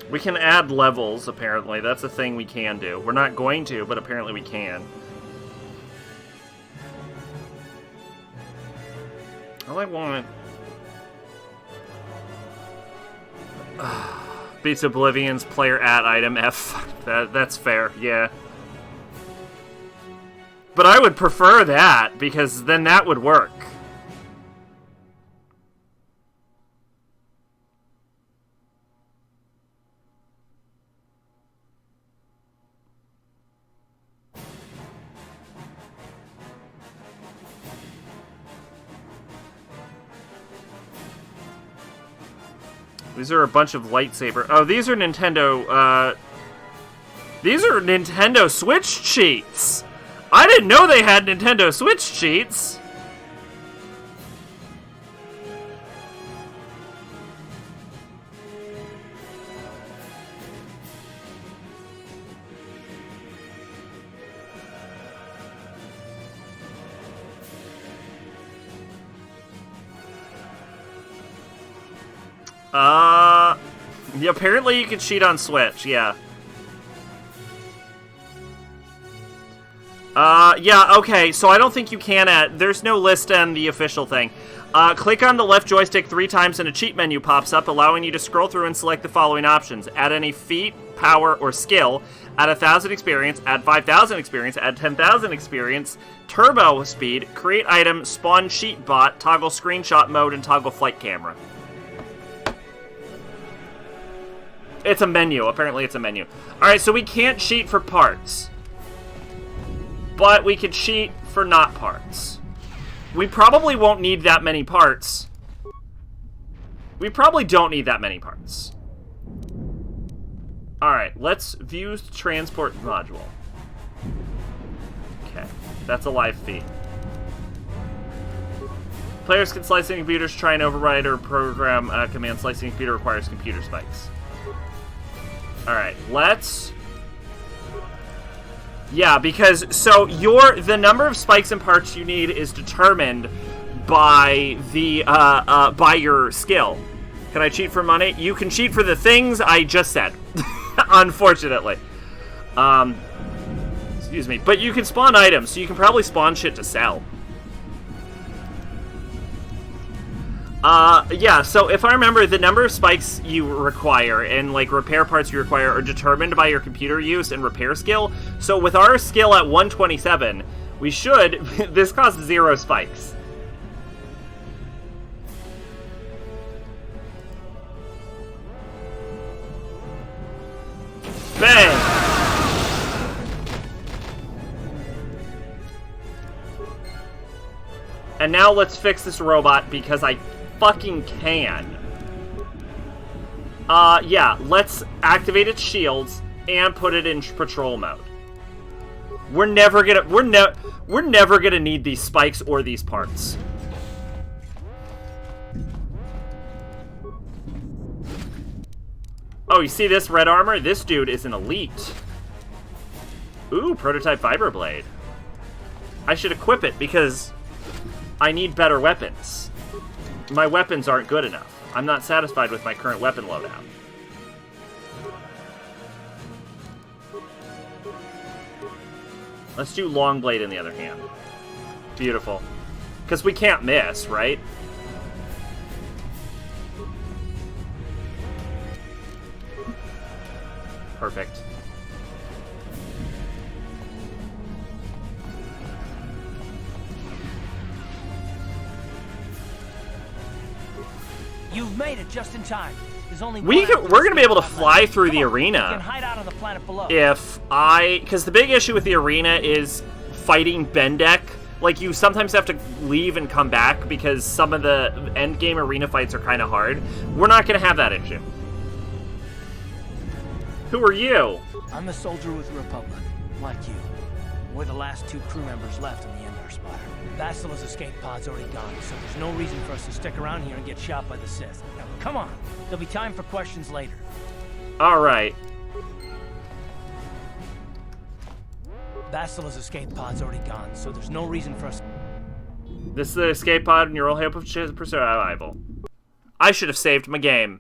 We can add levels, apparently. That's a thing we can do. We're not going to, but apparently we can. All I want... Beats Oblivion's player at item F. That's fair, yeah. But I would prefer that, because then that would work. These are a bunch of lightsaber. Oh, these are Nintendo, these are Nintendo Switch cheats! I didn't know they had Nintendo Switch cheats! Yeah, apparently you can cheat on Switch, yeah. Yeah, okay, so I don't think you can add... There's no list on the official thing. Click on the left joystick 3 times and a cheat menu pops up, allowing you to scroll through and select the following options. Add any feat, power, or skill. Add 1,000 experience. Add 5,000 experience. Add 10,000 experience. Turbo speed. Create item. Spawn cheat bot. Toggle screenshot mode and toggle flight camera. It's a menu. Apparently it's a menu. Alright, so we can't cheat for parts. But we can cheat for not parts. We probably won't need that many parts. We probably don't need that many parts. Alright, let's view transport module. Okay, that's a live feed. Players can slice in computers, try and override or program a command. Slicing a computer requires computer spikes. Alright, let's... Yeah, because, so the number of spikes and parts you need is determined by the, by your skill. Can I cheat for money? You can cheat for the things I just said. Unfortunately. Excuse me. But you can spawn items, so you can probably spawn shit to sell. Yeah, so if I remember, the number of spikes you require and, like, repair parts you require are determined by your computer use and repair skill. So with our skill at 127, we should... this costs 0 spikes. Bang! And now let's fix this robot because I fucking can. Yeah, let's activate its shields and put it in patrol mode. We're never gonna need these spikes or these parts. Oh, you see this red armor? This dude is an elite. Ooh, prototype fiber blade. I should equip it because I need better weapons. My weapons aren't good enough. I'm not satisfied with my current weapon loadout. Let's do long blade in the other hand. Beautiful. Because we can't miss, right? Perfect. You've made it just in time. There's only we're gonna be able to fly through the arena. You can hide out on the planet below. Because the big issue with the arena is fighting Bendek. Like, you sometimes have to leave and come back because some of the end game arena fights are kind of hard. We're not gonna have that issue. Who are you? I'm a soldier with the Republic, like you. We're the last 2 crew members left in the Endar Spire. Bastila's escape pod's already gone, so there's no reason for us to stick around here and get shot by the Sith. Now, come on. There'll be time for questions later. Alright. Bastila's escape pod's already gone, so there's no reason for us... This is the escape pod and your only hope of survival. I should have saved my game.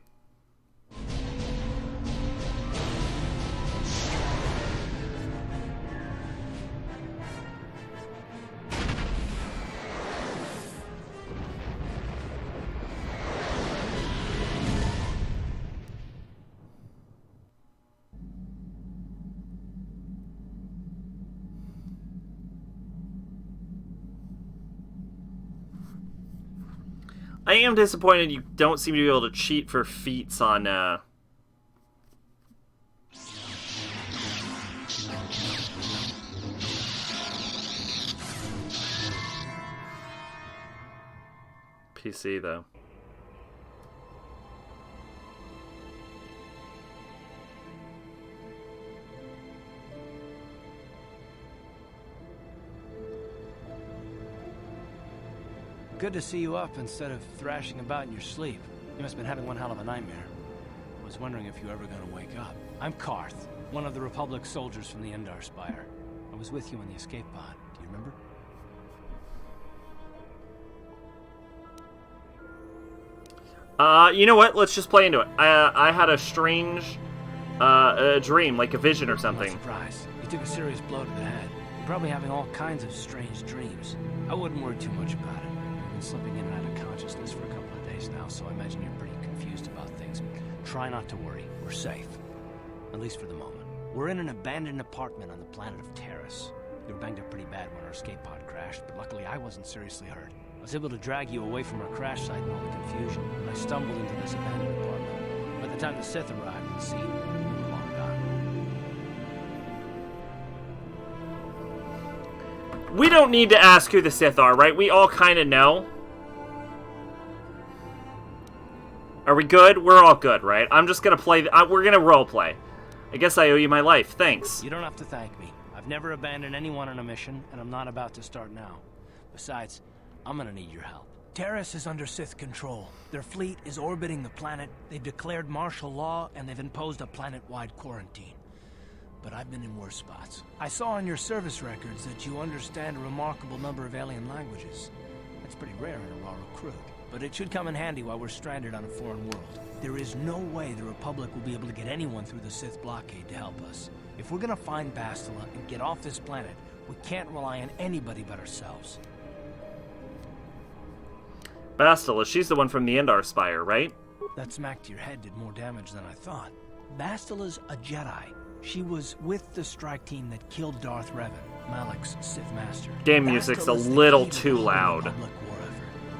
I am disappointed you don't seem to be able to cheat for feats on, PC, though. Good to see you up instead of thrashing about in your sleep. You must have been having one hell of a nightmare. I was wondering if you were ever going to wake up. I'm Karth, one of the Republic soldiers from the Endar Spire. I was with you in the escape pod. Do you remember? You know what? Let's just play into it. I had a strange dream, like a vision or something. I'm not surprised. You took a serious blow to the head. You're probably having all kinds of strange dreams. I wouldn't worry too much about it. You've been slipping in and out of consciousness for a couple of days now, so I imagine you're pretty confused about things. Try not to worry. We're safe. At least for the moment. We're in an abandoned apartment on the planet of Terrace. You were banged up pretty bad when our escape pod crashed, but luckily I wasn't seriously hurt. I was able to drag you away from our crash site in all the confusion, and I stumbled into this abandoned apartment. By the time the Sith arrived at the scene, we were long gone. We don't need to ask who the Sith are, right? We all kind of know. Are we good? We're all good, right? I'm just gonna play... we're gonna roleplay. I guess I owe you my life. Thanks. You don't have to thank me. I've never abandoned anyone on a mission, and I'm not about to start now. Besides, I'm gonna need your help. Terrace is under Sith control. Their fleet is orbiting the planet, they've declared martial law, and they've imposed a planet-wide quarantine. But I've been in worse spots. I saw on your service records that you understand a remarkable number of alien languages. That's pretty rare in a raw recruit. But it should come in handy while we're stranded on a foreign world. There is no way the Republic will be able to get anyone through the Sith blockade to help us. If we're gonna find Bastila and get off this planet, we can't rely on anybody but ourselves. Bastila, she's the one from the Endar Spire, right? That smack to your head did more damage than I thought. Bastila's a Jedi. She was with the strike team that killed Darth Revan, Malik's Sith Master. Game music's a little too loud.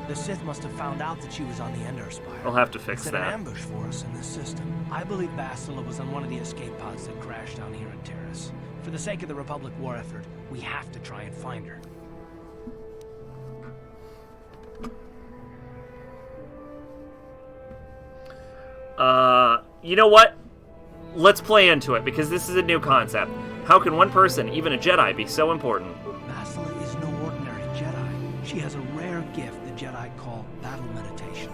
The Sith must have found out that she was on the Endar Spire. I'll have to fix Set that. an ambush for us in this system. I believe Bastila was on one of the escape pods that crashed down here in Terrace. For the sake of the Republic war effort, we have to try and find her. You know what? Let's play into it, because this is a new concept. How can one person, even a Jedi, be so important? Bastila is no ordinary Jedi. She has a rare gift the Jedi call battle meditation.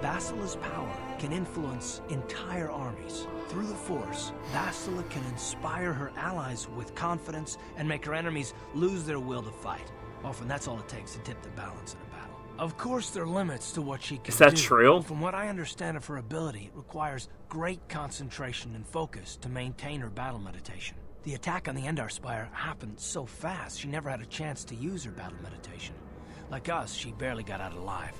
Bastila's power can influence entire armies. Through the Force, Bastila can inspire her allies with confidence and make her enemies lose their will to fight. Often that's all it takes to tip the balance in a battle. Of course, there are limits to what she can do. Is that true? From what I understand of her ability, it requires great concentration and focus to maintain her battle meditation. The attack on the Endar Spire happened so fast, she never had a chance to use her battle meditation. Like us, she barely got out alive.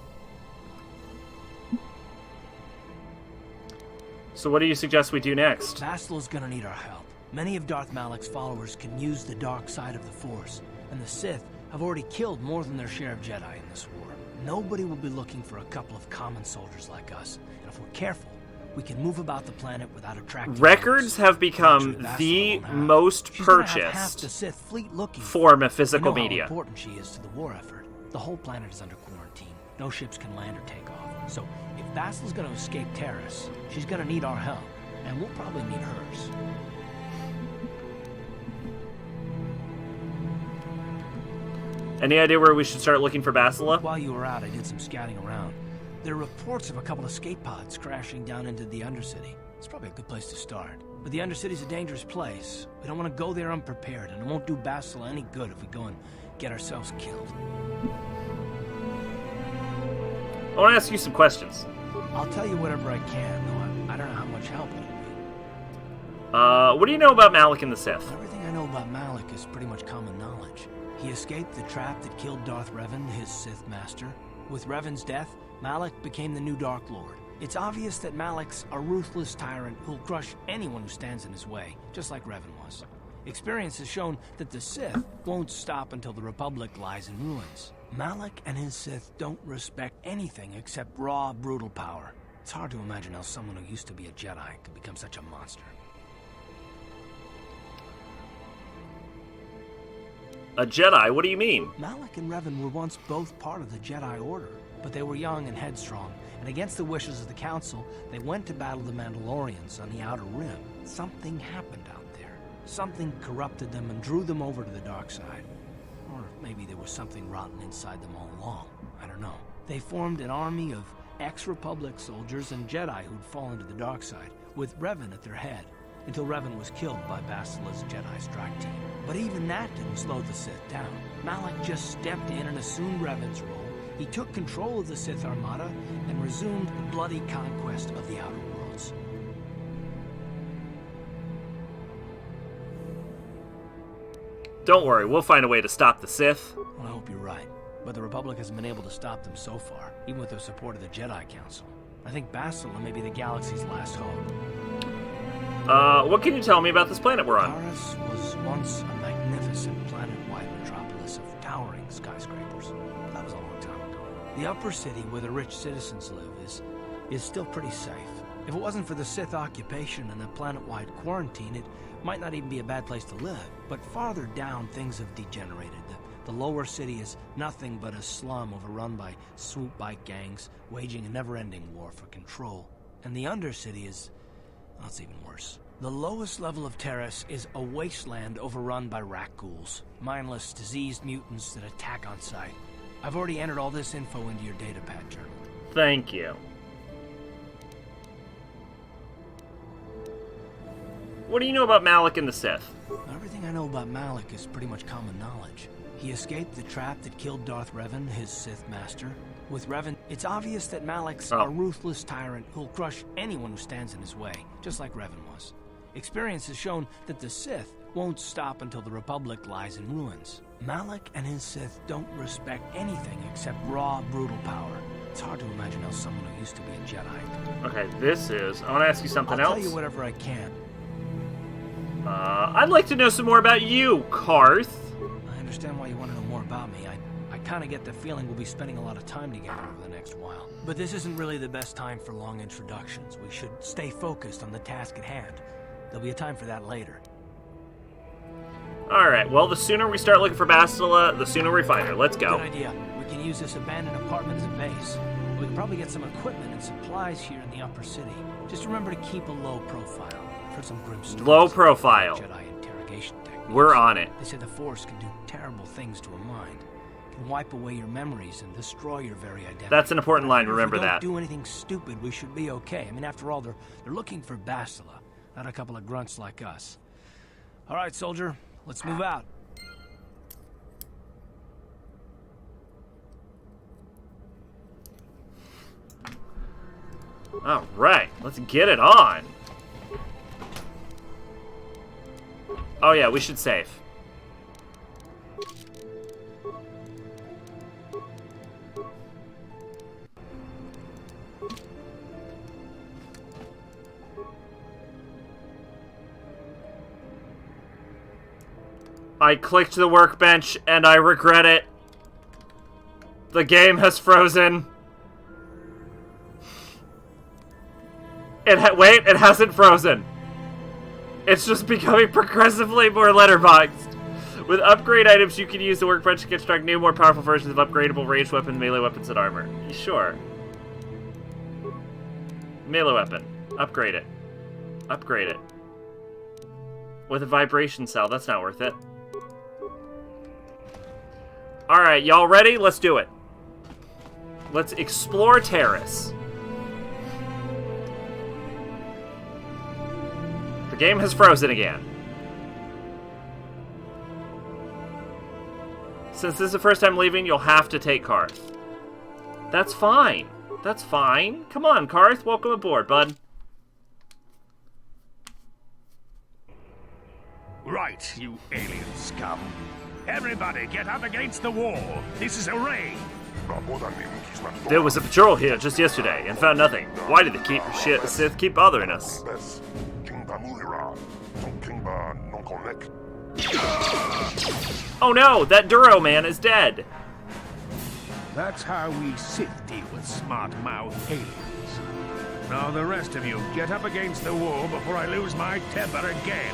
So what do you suggest we do next? Bastila's gonna need our help. Many of Darth Malik's followers can use the dark side of the Force, and the Sith have already killed more than their share of Jedi in this war. Nobody will be looking for a couple of common soldiers like us, and if we're careful, we can move about the planet without attracting Records have become the most purchased form of physical media. How important she is to the war effort. The whole planet is under quarantine. No ships can land or take off. So if Bastila's going to escape Terrace, she's going to need our help, and we'll probably need hers. Any idea where we should start looking for Bastila? While you were out, I did some scouting around. There are reports of a couple of escape pods crashing down into the Undercity. It's probably a good place to start. But the Undercity's a dangerous place. We don't want to go there unprepared, and it won't do Bastila any good if we go and get ourselves killed. I want to ask you some questions. I'll tell you whatever I can, though I don't know how much help it'll be. What do you know about Malik and the Sith? Everything I know about Malik is pretty much common knowledge. He escaped the trap that killed Darth Revan, his Sith master. With Revan's death, Malik became the new Dark Lord. It's obvious that Malik's a ruthless tyrant who'll crush anyone who stands in his way, just like Revan was. Experience has shown that the Sith won't stop until the Republic lies in ruins. Malik and his Sith don't respect anything except raw, brutal power. It's hard to imagine how someone who used to be a Jedi could become such a monster. A Jedi? What do you mean? Malik and Revan were once both part of the Jedi Order, but they were young and headstrong, and against the wishes of the Council, they went to battle the Mandalorians on the Outer Rim. Something happened out there. Something corrupted them and drew them over to the dark side. Or maybe there was something rotten inside them all along. I don't know. They formed an army of ex-Republic soldiers and Jedi who'd fallen to the dark side, with Revan at their head, until Revan was killed by Bastila's Jedi strike team. But even that didn't slow the Sith down. Malik just stepped in and assumed Revan's role. He took control of the Sith Armada and resumed the bloody conquest of the Outer Worlds. Don't worry, we'll find a way to stop the Sith. Well, I hope you're right. But the Republic hasn't been able to stop them so far, even with the support of the Jedi Council. I think Bastila may be the galaxy's last hope. What can you tell me about this planet we're on? Taurus was once a magnificent planet-wide metropolis of towering skyscrapers. But that was a long time ago. The upper city, where the rich citizens live, is still pretty safe. If it wasn't for the Sith occupation and the planet-wide quarantine, it might not even be a bad place to live. But farther down, things have degenerated. The The lower city is nothing but a slum overrun by swoop bike gangs, waging a never-ending war for control. And the undercity is... well, it's even worse. The lowest level of Terrace is a wasteland overrun by rat ghouls, mindless, diseased mutants that attack on sight. I've already entered all this info into your datapad journal. Thank you. What do you know about Malik and the Sith? Everything I know about Malik is pretty much common knowledge. He escaped the trap that killed Darth Revan, his Sith master. With Revan, it's obvious that Malik's a ruthless tyrant who'll crush anyone who stands in his way, just like Revan was. Experience has shown that the Sith won't stop until the Republic lies in ruins. Malik and his Sith don't respect anything except raw, brutal power. It's hard to imagine how someone who used to be a Jedi... Okay, this is... I want to ask you something else. I'll tell you whatever I can. I'd like to know some more about you, Karth. I understand why you want to know more about me. I kind of get the feeling we'll be spending a lot of time together over the next while. But this isn't really the best time for long introductions. We should stay focused on the task at hand. There'll be a time for that later. Alright, well, the sooner we start looking for Bastila, the sooner we find her. Let's go. Good idea. We can use this abandoned apartment as a base. We can probably get some equipment and supplies here in the upper city. Just remember to keep a low profile. For some grim stories. Low profile. Jedi interrogation techniques. We're on it. They say the Force can do terrible things to a mind. It can wipe away your memories and destroy your very identity. That's an important line. Remember that. If we don't do anything stupid, we should be okay. I mean, after all, they're looking for Bastila, not a couple of grunts like us. All right, soldier, let's move out. All right, let's get it on. Oh yeah, we should save. I clicked the workbench and I regret it. The game has frozen. Wait, it hasn't frozen. It's just becoming progressively more letterboxed. With upgrade items, you can use the workbench to construct new, more powerful versions of upgradable ranged weapons, melee weapons, and armor. Sure. Melee weapon. Upgrade it. Upgrade it. With a vibration cell, that's not worth it. Alright, y'all ready? Let's do it. Let's explore Terrace. The game has frozen again. Since this is the first time leaving, you'll have to take Karth. That's fine. That's fine. Come on, Karth. Welcome aboard, bud. Right, you alien scum. Everybody get up against the wall. This is a raid. There was a patrol here just yesterday and found nothing. Why did the Sith keep bothering us? Oh no, that Duro man is dead. That's how we Sith deal with smart-mouthed aliens. Now the rest of you, get up against the wall before I lose my temper again.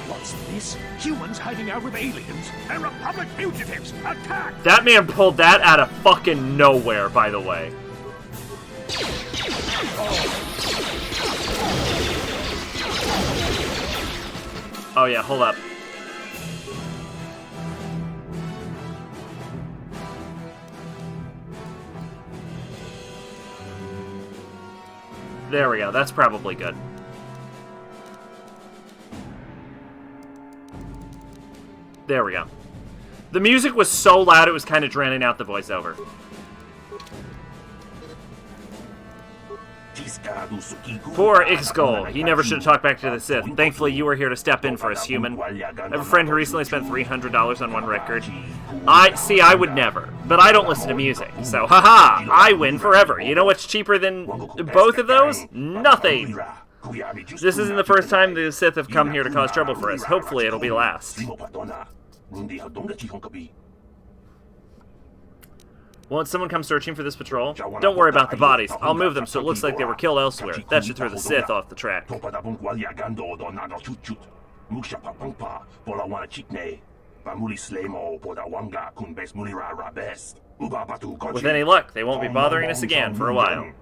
What's this? Humans hiding out with aliens? And Republic fugitives! Attack! That man pulled that out of fucking nowhere, by the way. Oh yeah, hold up. There we go, that's probably good. There we go. The music was so loud it was kind of drowning out the voiceover. Poor Ixgol. He never should have talked back to the Sith. Thankfully, you were here to step in for us, human. I have a friend who recently spent $300 on one record. I would never. But I don't listen to music. So, haha, I win forever. You know what's cheaper than both of those? Nothing. This isn't the first time the Sith have come here to cause trouble for us. Hopefully, it'll be last. Won't someone come searching for this patrol? Don't worry about the bodies. I'll move them so it looks like they were killed elsewhere. That should throw the Sith off the track. With any luck, they won't be bothering us again for a while.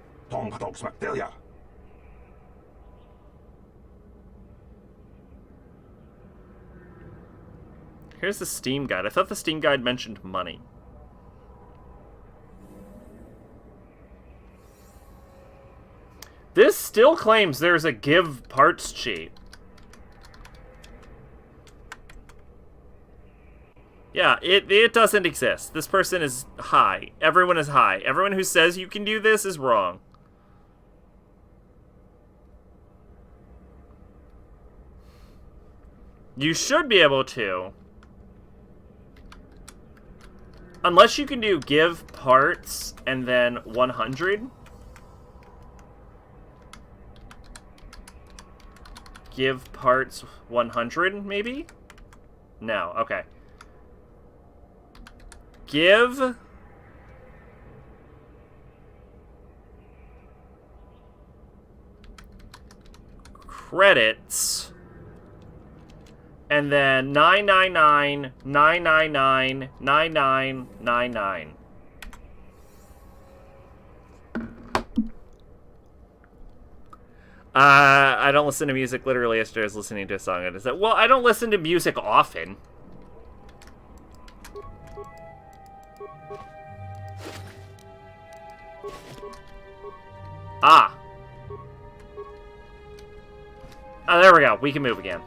Here's the Steam guide. I thought the Steam guide mentioned money. This still claims there's a give parts cheat. Yeah, it doesn't exist. This person is high. Everyone is high. Everyone who says you can do this is wrong. You should be able to. Unless you can do give parts and then 100. Give parts 100, maybe? No, okay. Give credits and then 999 999 9999. I don't listen to music. Literally yesterday I was listening to a song and I said, well, I don't listen to music often. Ah. Oh, there we go. We can move again.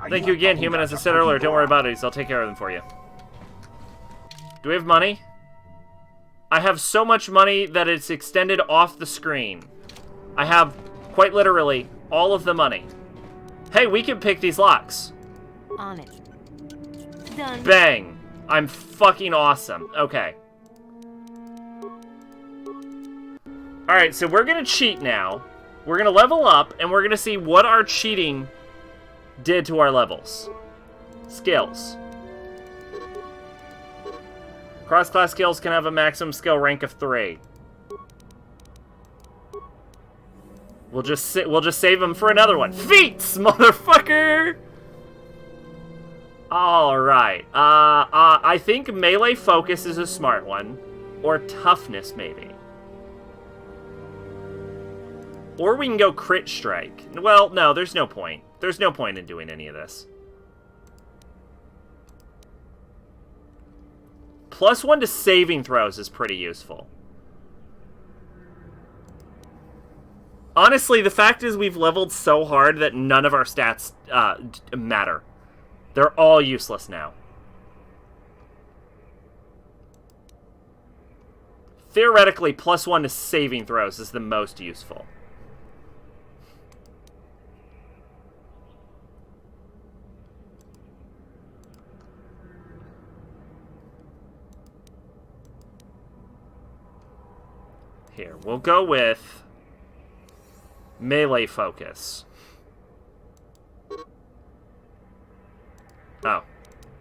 Thank you again, human. As I said earlier, don't worry about it. I'll take care of them for you. Do we have money? I have so much money that it's extended off the screen. I have, quite literally, all of the money. Hey, we can pick these locks. On it. Done. Bang. I'm fucking awesome. Okay. Alright, so we're gonna cheat now. We're gonna level up, and we're gonna see what our cheating did to our levels. Skills. Cross-class skills can have a maximum skill rank of 3. We'll just save them for another one. Feats, motherfucker! Alright. I think melee focus is a smart one. Or toughness, maybe. Or we can go crit strike. Well, no, there's no point. There's no point in doing any of this. +1 to saving throws is pretty useful. Honestly, the fact is we've leveled so hard that none of our stats matter. They're all useless now. Theoretically, +1 to saving throws is the most useful. Here, we'll go with melee focus. Oh,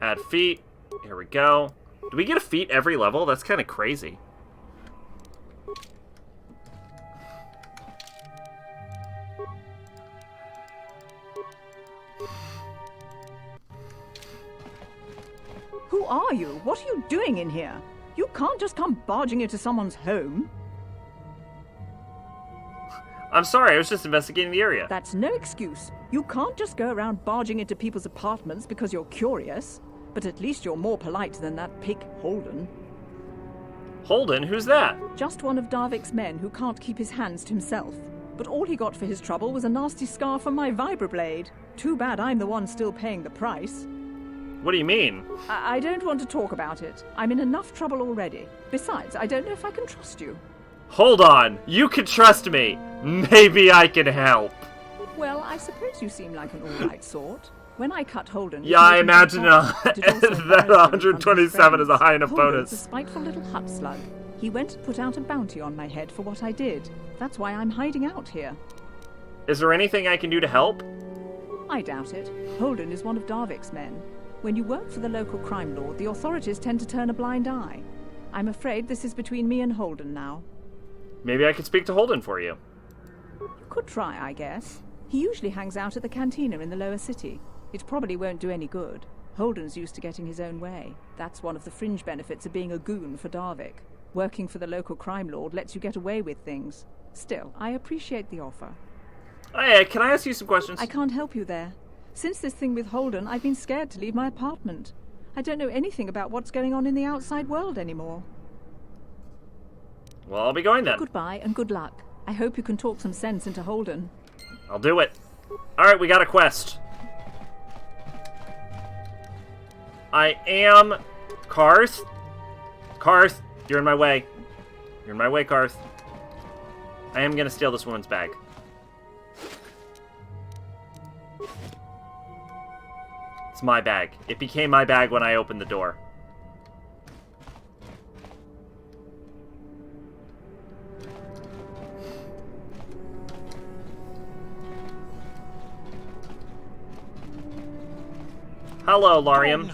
add feat. Here we go. Do we get a feat every level? That's kind of crazy. Who are you? What are you doing in here? You can't just come barging into someone's home. I'm sorry, I was just investigating the area. That's no excuse. You can't just go around barging into people's apartments because you're curious. But at least you're more polite than that pig Holden. Holden? Who's that? Just one of Darvik's men who can't keep his hands to himself. But all he got for his trouble was a nasty scar from my vibroblade. Too bad I'm the one still paying the price. What do you mean? I don't want to talk about it. I'm in enough trouble already. Besides, I don't know if I can trust you. Hold on. You can trust me. Maybe I can help. Well, I suppose you seem like an all-right sort. When I cut Holden... Yeah, I imagine that 127 is a high enough bonus. Holden's a spiteful little hut slug. He went and put out a bounty on my head for what I did. That's why I'm hiding out here. Is there anything I can do to help? I doubt it. Holden is one of Darvik's men. When you work for the local crime lord, the authorities tend to turn a blind eye. I'm afraid this is between me and Holden now. Maybe I could speak to Holden for you. You could try, I guess. He usually hangs out at the cantina in the lower city. It probably won't do any good. Holden's used to getting his own way. That's one of the fringe benefits of being a goon for Darvik. Working for the local crime lord lets you get away with things. Still, I appreciate the offer. Hey, can I ask you some questions? I can't help you there. Since this thing with Holden, I've been scared to leave my apartment. I don't know anything about what's going on in the outside world anymore. Well, I'll be going then. Goodbye and good luck. I hope you can talk some sense into Holden. I'll do it. Alright, we got a quest. I am... Karth? Karth, you're in my way. You're in my way, Karth. I am gonna steal this woman's bag. It's my bag. It became my bag when I opened the door. Hello, Larium.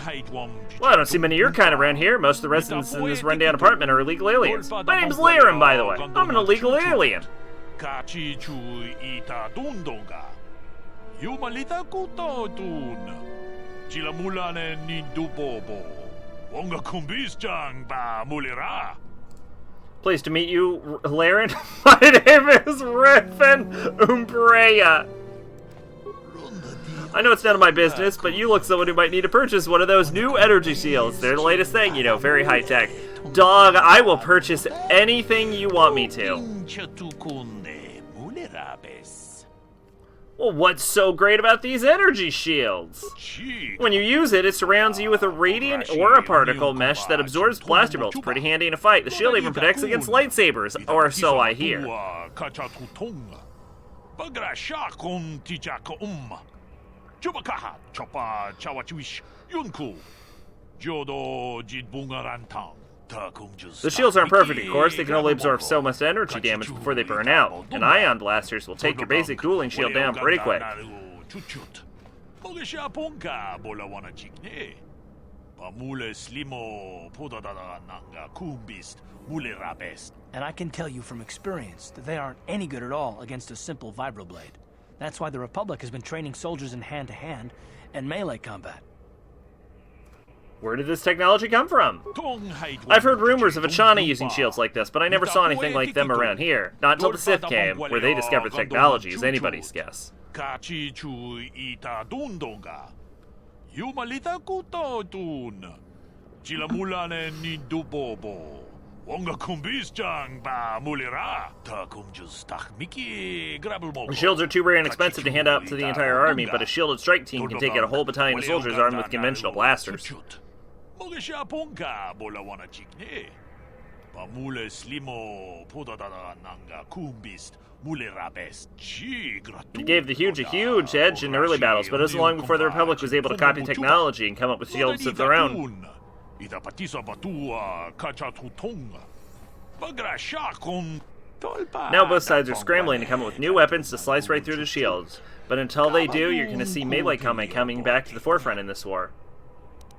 Well, I don't see many of your kind around here. Most of the residents in this rundown apartment are illegal aliens. My name's Larium, by the way. I'm an illegal alien. Pleased to meet you, Larian. My name is Riffin Umbrea. I know it's none of my business, but you look someone who might need to purchase one of those new energy shields. They're the latest thing, you know, very high-tech. Dog, I will purchase anything you want me to. Well, what's so great about these energy shields? When you use it, it surrounds you with a radiant aura particle mesh that absorbs blaster bolts. Pretty handy in a fight. The shield even protects against lightsabers, or so I hear. The shields aren't perfect, of course. They can only absorb so much energy damage before they burn out. And ion blasters will take your basic dueling shield down pretty quick. And I can tell you from experience that they aren't any good at all against a simple vibroblade. That's why the Republic has been training soldiers in hand-to-hand and melee combat. Where did this technology come from? I've heard rumors of Achana using shields like this, but I never saw anything like them around here. Not until the Sith came, where they discovered the technology is anybody's guess. The shields are too rare and expensive to hand out to the entire army, but a shielded strike team can take out a whole battalion of soldiers armed with conventional blasters. It gave the huge a huge edge in early battles, but it wasn't long before the Republic was able to copy technology and come up with shields of their own. Now both sides are scrambling to come up with new weapons to slice right through the shields. But until they do, you're going to see melee combat coming back to the forefront in this war.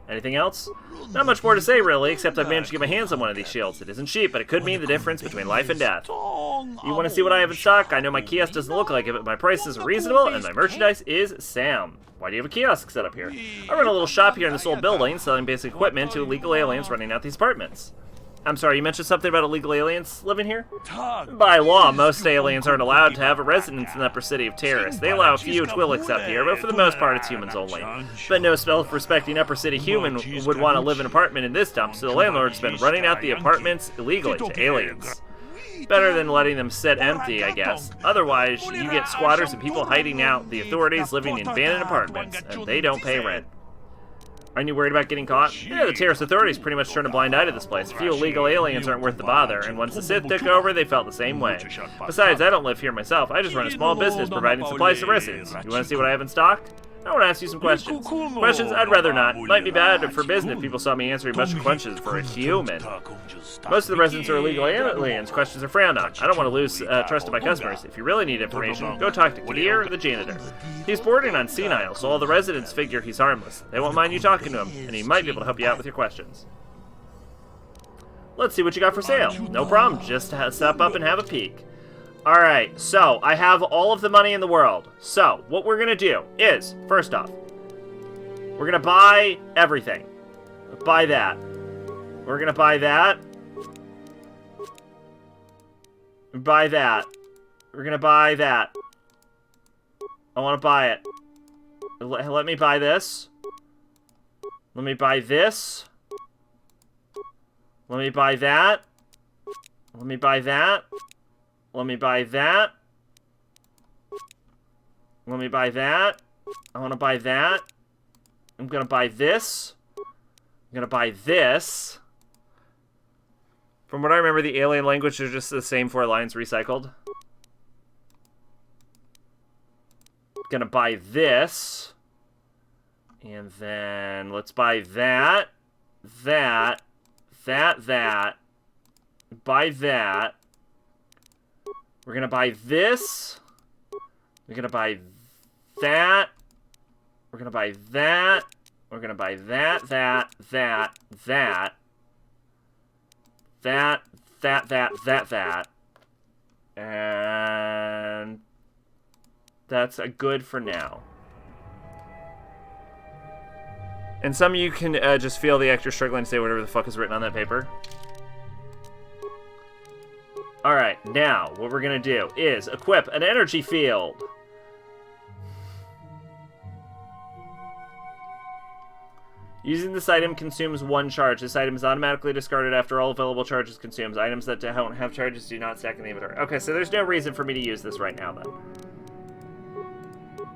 Anything else? Not much more to say, really, except I've managed to get my hands on one of these shields. It isn't cheap, but it could mean the difference between life and death. You want to see what I have in stock? I know my kiosk doesn't look like it, but my prices are reasonable, and my merchandise is sound. Why do you have a kiosk set up here? I run a little shop here in this old building, selling basic equipment to illegal aliens running out these apartments. I'm sorry, you mentioned something about illegal aliens living here? By law, most aliens aren't allowed to have a residence in the upper city of Terrace. They allow a few Twi'leks up here, but for the most part it's humans only. But no self-respecting upper city human would want to live in an apartment in this dump, so the landlord's been running out the apartments illegally to aliens. Better than letting them sit empty, I guess. Otherwise, you get squatters and people hiding out, the authorities living in abandoned apartments, and they don't pay rent. Aren't you worried about getting caught? Yeah, the Terrace authorities pretty much turned a blind eye to this place. A few illegal aliens aren't worth the bother, and once the Sith took over, they felt the same way. Besides, I don't live here myself. I just run a small business providing supplies to residents. You want to see what I have in stock? I want to ask you some questions. Questions? I'd rather not. Might be bad for business if people saw me answering a bunch of questions for a human. Most of the residents are illegal aliens. Questions are frowned on. I don't want to lose trust of my customers. If you really need information, go talk to Kadir, the janitor. He's bordering on senile, so all the residents figure he's harmless. They won't mind you talking to him, and he might be able to help you out with your questions. Let's see what you got for sale. No problem. Just step up and have a peek. Alright, so I have all of the money in the world. So, what we're going to do is, first off, We're gonna buy everything. Buy that. We're gonna buy that. Buy that. We're gonna buy that. I want to buy it. Let me buy this. Let me buy this. Let me buy that. Let me buy that. Let me buy that. Let me buy that. I want to buy that. I'm gonna buy this. I'm gonna buy this. From what I remember, the alien language is just the same 4 lines recycled. Gonna buy this. And then let's buy that. That. That. Buy that. We're gonna buy this. We're gonna buy that. We're gonna buy that. We're gonna buy that. And that's a good for now. And some of you can just feel the actor struggling to say whatever the fuck is written on that paper. Alright, now what we're gonna do is equip an energy field. Using this item consumes 1 charge. This item is automatically discarded after all available charges consumed. Items that don't have charges do not stack in the inventory. Okay, so there's no reason for me to use this right now, then.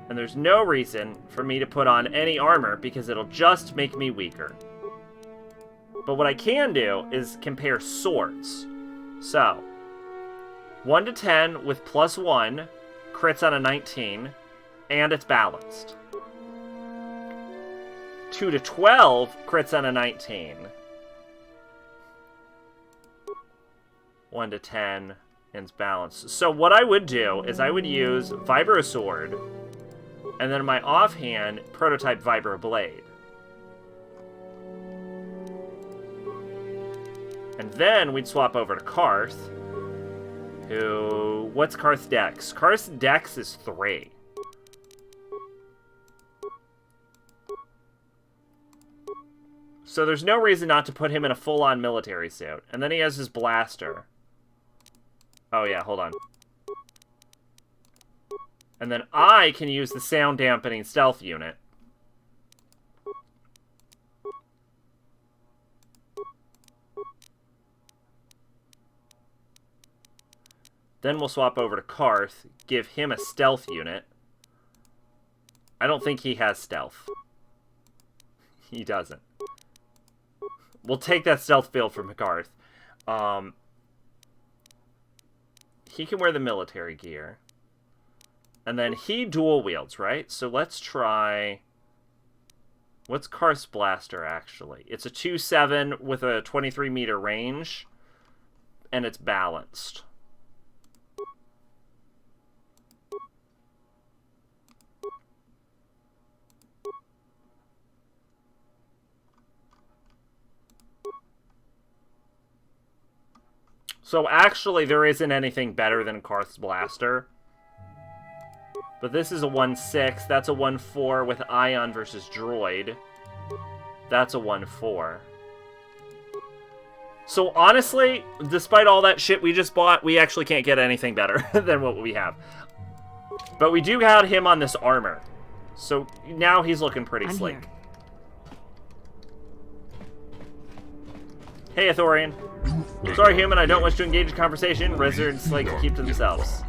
And there's no reason for me to put on any armor, because it'll just make me weaker. But what I can do is compare swords. So, 1 to 10 with +1, crits on a 19, and it's balanced. 2 to 12, crits on a 19. 1 to 10, and it's balanced. So what I would do is I would use Vibro Sword, and then my offhand, Prototype Vibro Blade. And then we'd swap over to Karth, who... What's Karth's dex? Karth's dex is 3. So there's no reason not to put him in a full-on military suit. And then he has his blaster. Oh yeah, hold on. And then I can use the sound dampening stealth unit. Then we'll swap over to Karth, give him a stealth unit. I don't think he has stealth. He doesn't. We'll take that stealth build from Karth. He can wear the military gear. And then he dual wields, right? So let's try... What's Karth's blaster, actually? It's a 2.7 with a 23-meter range. And it's balanced. So actually, there isn't anything better than Karth's blaster. But this is a 1.6. That's a 1.4 with Ion versus Droid. That's a 1.4. So honestly, despite all that shit we just bought, we actually can't get anything better than what we have. But we do have him on this armor. So now he's looking pretty sleek. Here. Hey, Athorian. Sorry, human, I don't wish to engage in conversation. Residents like to keep to themselves.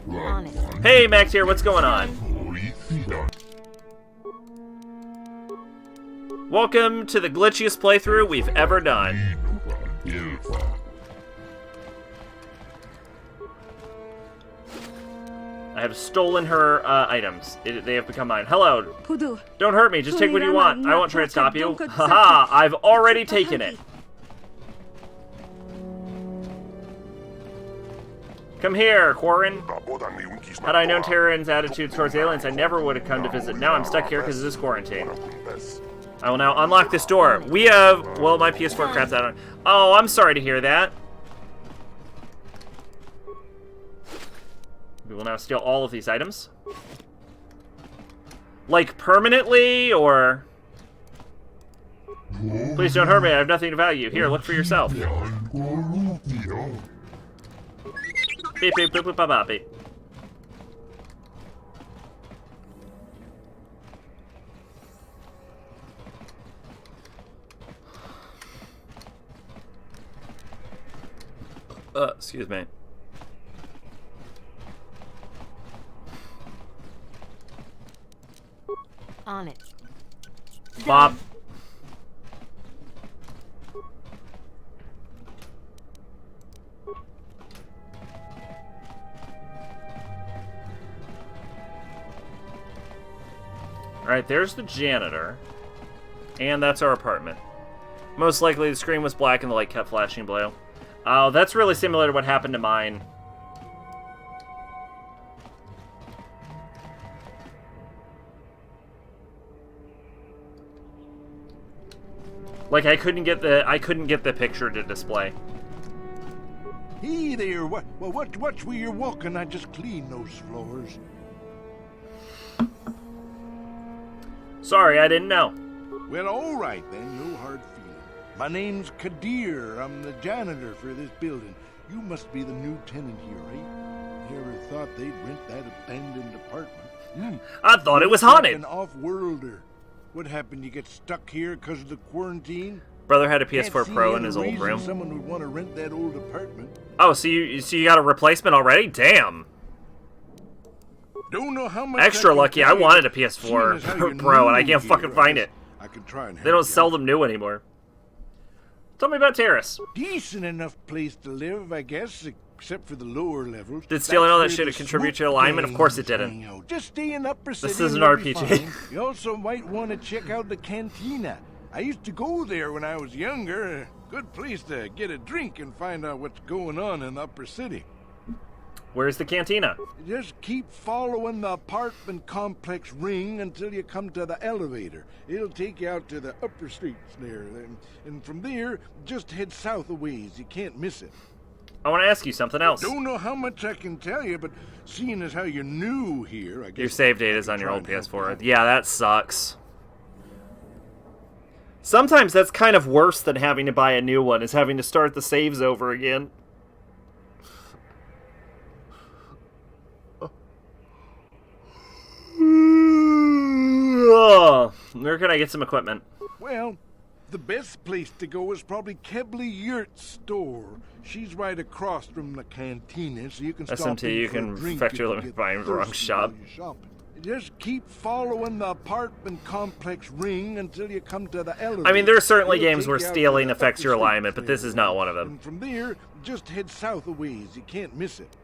On it. Hey, Max here, what's going on? Welcome to the glitchiest playthrough we've ever done. I have stolen her items. They have become mine. Hello. Don't hurt me. Just take what you want. I won't try to stop you. Haha, I've already taken it. Come here, Quarren. Had I known Terran's attitude towards aliens, I never would have come to visit. Now I'm stuck here because of this quarantine. I will now unlock this door. We have... Well, my PS4 craps out on... Oh, I'm sorry to hear that. We will now steal all of these items. Like, permanently, or... Please don't hurt me, I have nothing to value. Here, look for yourself. Beep, beep, boop, boop, bop, bop, beep. Excuse me. On it. Bob. Alright, there's the janitor. And that's our apartment. Most likely the screen was black and the light kept flashing blue. Oh, that's really similar to what happened to mine. Like, I couldn't get the picture to display. Hey there, watch where you're walking. I just cleaned those floors. Sorry, I didn't know. Well, all right then, no hard feelings. My name's Kadir. I'm the janitor for this building. You must be the new tenant here, eh? Never thought they'd rent that abandoned apartment. I thought it was haunted. An off-worlder. What happened? You get stuck here because of the quarantine? Brother had a PS4 Can't see Pro in any his old reason room. Someone would want to rent that old apartment. Oh, so you got a replacement already? Damn. Don't know how much Extra I can lucky. I tell you, wanted a seeing as how PS4 you're Pro, and I new can't here, fucking find it. I can try and They help don't you sell out. them new anymore. Tell me about Terrace. Decent enough place to live, I guess, except for the lower levels. Did stealing all that That's shit where the contribute to smoke alignment? Of course it gangs didn't. hang out. Just stay in Upper City. This is and an you'll be RPG. fine. You also might want to check out the cantina. I used to go there when I was younger. Good place to get a drink and find out what's going on in the Upper City. Where's the cantina? Just keep following the apartment complex ring until you come to the elevator. It'll take you out to the upper streets there. And from there, just head south a ways. You can't miss it. I want to ask you something else. Don't know how much I can tell you, but seeing as how you're new here, I guess... Your save data is on your old PS4. Yeah, that sucks. Sometimes that's kind of worse than having to buy a new one, is having to start the saves over again. Where can I get some equipment? Well, the best place to go is probably Kebley Yurt's store. She's right across from the cantina, so you can stop SMT, in you for a can drink affect if your you limit get by the wrong thirsty shop. while you're shopping. Just keep following the apartment complex ring until you come to the elevator. I mean, there are certainly It'll games take where you out to stealing the affects upper your streets alignment, but this there. is not one of them. And from there, just head south a ways. You can't miss it.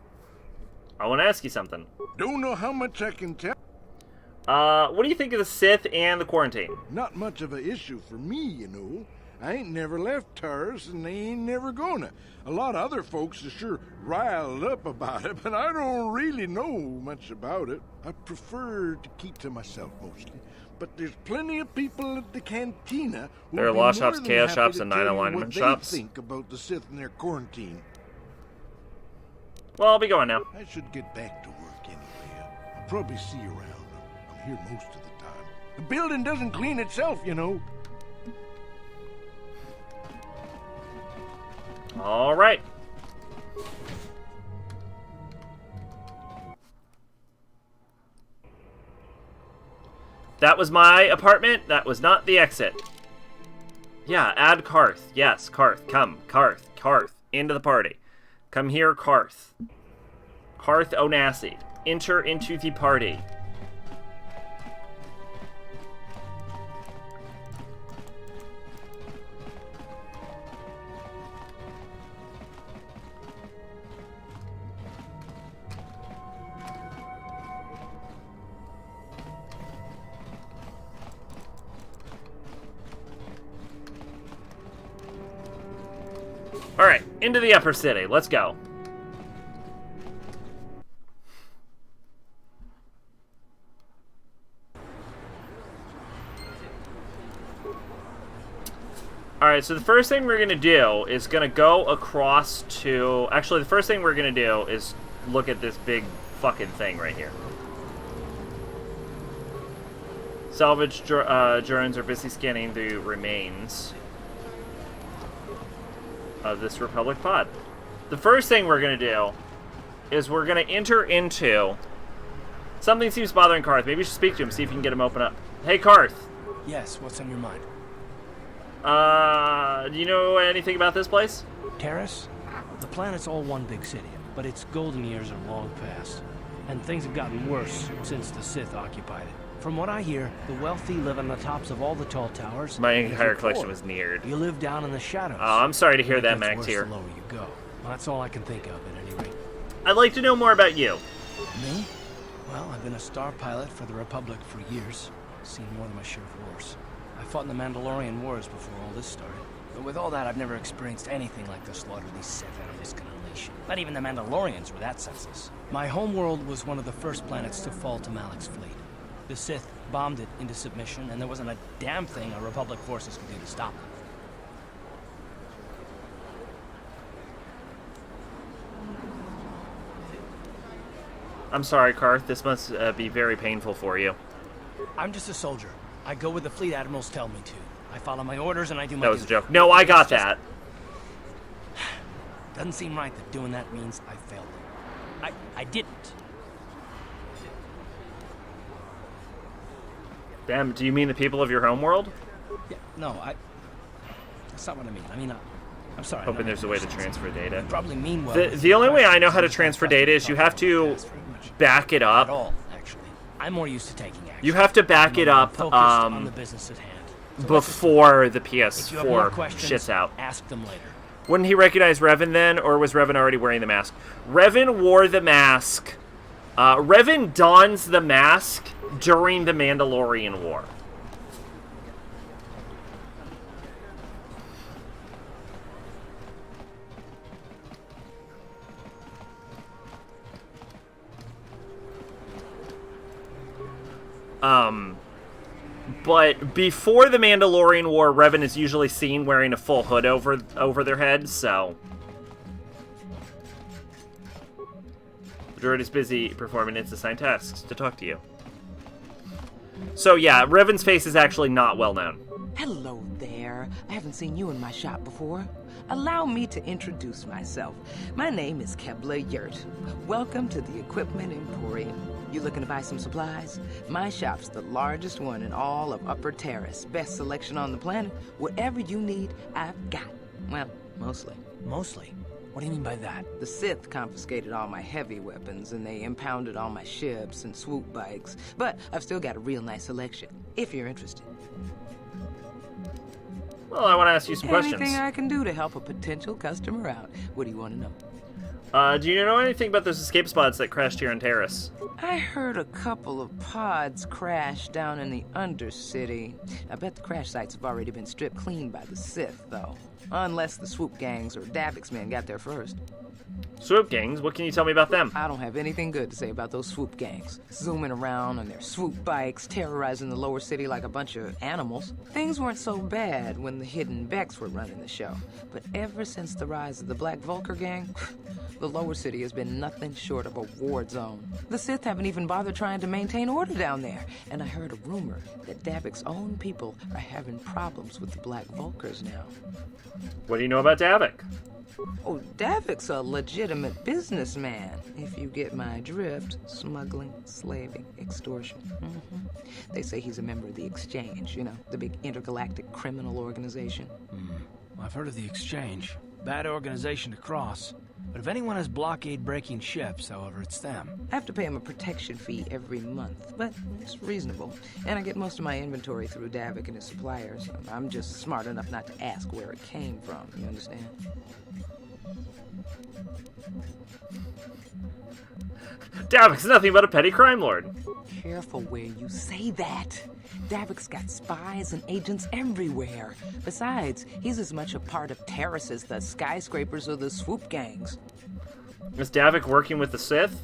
I want to ask you something. Don't know how much I can tell. What do you think of the Sith and the quarantine? Not much of a issue for me, you know. I ain't never left Taurus, and they ain't never gonna. A lot of other folks are sure riled up about it, but I don't really know much about it. I prefer to keep to myself mostly. But there's plenty of people at the cantina who There are law shops, chaos shops, and 9 alignment shops. They think about the Sith and their quarantine. Well, I'll be going now. I should get back to work anyway. I'll probably see you around. I'm here most of the time. The building doesn't clean itself, you know. All right. That was my apartment. That was not the exit. Yeah, add Karth. Yes, Karth. Come. Karth. Into the party. Come here, Karth. Karth Onassi. Enter into the party. Alright, into the upper city. Let's go. Alright, so the first thing we're going to do is going to go across to... Actually, the first thing we're going to do is look at this big fucking thing right here. Salvage drones are busy scanning the remains of this Republic pod. The first thing we're going to do is we're going to enter into... Something seems bothering Karth. Maybe you should speak to him, see if you can get him open up. Hey, Karth. Yes, what's on your mind? Do you know anything about this place? Terrace? The planet's all one big city, but its golden years are long past. And things have gotten worse since the Sith occupied it. From what I hear, the wealthy live on the tops of all the tall towers. My entire collection was neared. You live down in the shadows. Oh, I'm sorry to hear that, Mac Tier. The lower you go. Well, that's all I can think of, at any rate. I'd like to know more about you. Me? Well, I've been a star pilot for the Republic for years. Seen more than my share of wars. I fought in the Mandalorian Wars before all this started. But with all that, I've never experienced anything like the slaughter these Sith animals can unleash. Not even the Mandalorians were that senseless. My homeworld was one of the first planets to fall to Malic's fleet. The Sith bombed it into submission, and there wasn't a damn thing our Republic forces could do to stop them. I'm sorry, Karth. This must be very painful for you. I'm just a soldier. I go where the fleet admirals tell me to. I follow my orders and I do my That was a duty. joke. No, I got that. Doesn't seem right that doing that means I failed them. I didn't. Damn, do you mean the people of your homeworld? Yeah, no, that's not what I mean. I mean, I'm sorry. Hoping there's a way to transfer data. You probably mean well. The only way I know how to transfer data is you have to back it At up. all, actually. I'm more used to taking action. You have to back it up Focused on the business at hand. So before the if you have more PS4 questions, shits out. ask them later. Wouldn't he recognize Revan then, or was Revan already wearing the mask? Revan wore the mask. Revan dons the mask during the Mandalorian War. But before the Mandalorian War, Revan is usually seen wearing a full hood over their heads, so... The droid is busy performing its assigned tasks to talk to you. So yeah, Revan's face is actually not well known. Hello there. I haven't seen you in my shop before. Allow me to introduce myself. My name is Kebla Yurt. Welcome to the Equipment Emporium. You looking to buy some supplies? My shop's the largest one in all of Upper Terrace. Best selection on the planet. Whatever you need, I've got. Well, mostly. Mostly? What do you mean by that? The Sith confiscated all my heavy weapons, and they impounded all my ships and swoop bikes. But I've still got a real nice selection, if you're interested. Well, I want to ask you some questions. Anything I can do to help a potential customer out. What do you want to know? Do you know anything about those escape pods that crashed here on Terrace? I heard a couple of pods crash down in the Undercity. I bet the crash sites have already been stripped clean by the Sith, though. Unless the swoop gangs or Davik's men got there first. Swoop gangs? What can you tell me about them? I don't have anything good to say about those swoop gangs. Zooming around on their swoop bikes, terrorizing the lower city like a bunch of animals. Things weren't so bad when the hidden Becks were running the show. But ever since the rise of the Black Vulcar gang, the lower city has been nothing short of a war zone. The Sith haven't even bothered trying to maintain order down there. And I heard a rumor that Davik's own people are having problems with the Black Vulcars now. What do you know about Davik? Oh, Davik's a legitimate businessman, if you get my drift. Smuggling, slaving, extortion. They say he's a member of the Exchange, you know, the big intergalactic criminal organization. I've heard of the Exchange. Bad organization to cross. But if anyone has blockade-breaking ships, however, it's them. I have to pay him a protection fee every month, but it's reasonable. And I get most of my inventory through Davik and his suppliers. I'm just smart enough not to ask where it came from, you understand? Davik's nothing but a petty crime lord. Careful where you say that. Davik's got spies and agents everywhere. Besides, he's as much a part of Terrace as the skyscrapers or the swoop gangs. Is Davik working with the Sith?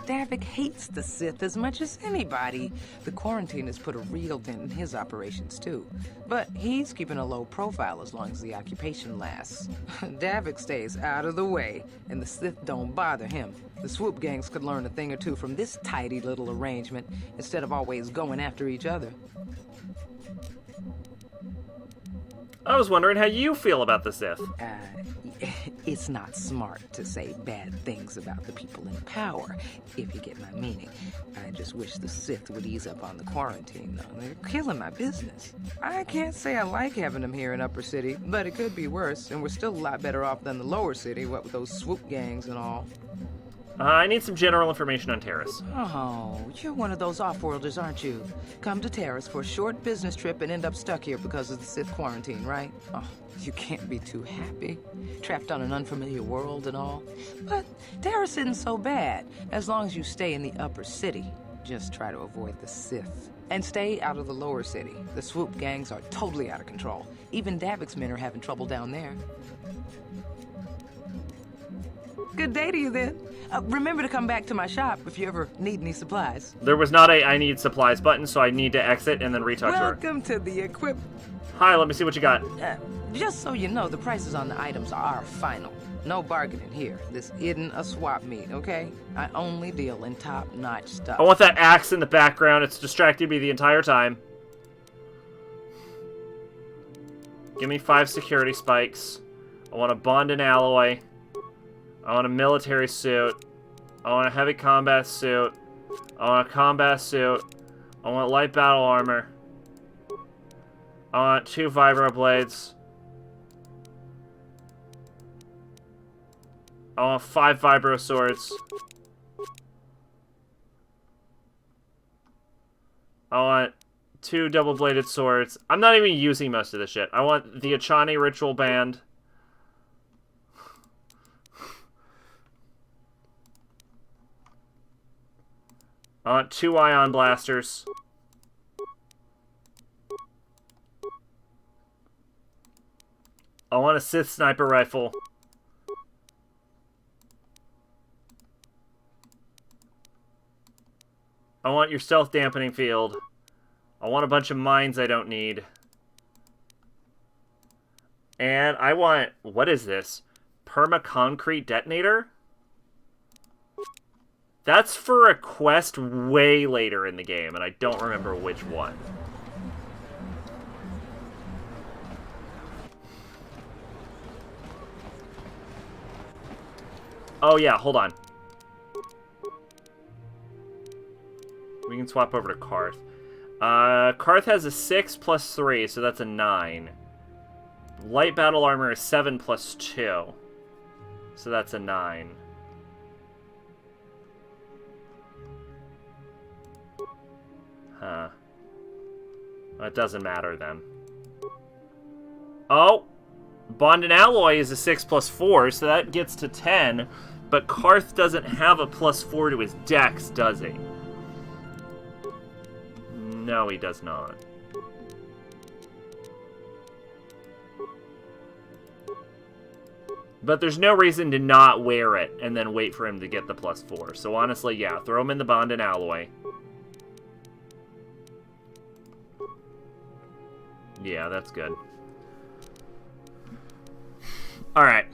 Davik hates the Sith as much as anybody. The quarantine has put a real dent in his operations, too. But he's keeping a low profile as long as the occupation lasts. Davik stays out of the way, and the Sith don't bother him. The swoop gangs could learn a thing or two from this tidy little arrangement, instead of always going after each other. I was wondering how you feel about the Sith. It's not smart to say bad things about the people in power, if you get my meaning. I just wish the Sith would ease up on the quarantine, though. They're killing my business. I can't say I like having them here in Upper City, but it could be worse, and we're still a lot better off than the Lower City, what with those swoop gangs and all. I need some general information on Terrace. Oh, you're one of those off-worlders, aren't you? Come to Terrace for a short business trip and end up stuck here because of the Sith quarantine, right? Oh, you can't be too happy. Trapped on an unfamiliar world and all. But Terrace isn't so bad, as long as you stay in the Upper City. Just try to avoid the Sith. And stay out of the Lower City. The swoop gangs are totally out of control. Even Davik's men are having trouble down there. Good day to you, then. Remember to come back to my shop if you ever need any supplies. There was not a I need supplies button, so I need to exit and then retouch her. Welcome to the equip. Hi, let me see what you got. Just so you know, the prices on the items are final. No bargaining here. This isn't a swap meet, okay? I only deal in top-notch stuff. I want that axe in the background. It's distracted me the entire time. Give me 5 security spikes. I want a bond and alloy. I want a military suit. I want a heavy combat suit. I want a combat suit. I want light battle armor. I want 2 vibro blades. I want 5 vibro swords. I want 2 double-bladed swords. I'm not even using most of this shit. I want the Achani ritual band. I want 2 ion blasters. I want a Sith sniper rifle. I want your stealth dampening field. I want a bunch of mines I don't need. And I want... What is this? Perma-concrete detonator? That's for a quest way later in the game, and I don't remember which one. Oh yeah, hold on. We can swap over to Karth. Karth has a 6 plus 3, so that's a 9. Light battle armor is 7 plus 2. So that's a 9. Huh. Well, it doesn't matter then. Oh! Bond and Alloy is a 6 plus 4, so that gets to 10. But Karth doesn't have a plus 4 to his dex, does he? No, he does not. But there's no reason to not wear it and then wait for him to get the plus 4. So honestly, yeah, throw him in the Bond and Alloy. Yeah, that's good. Alright.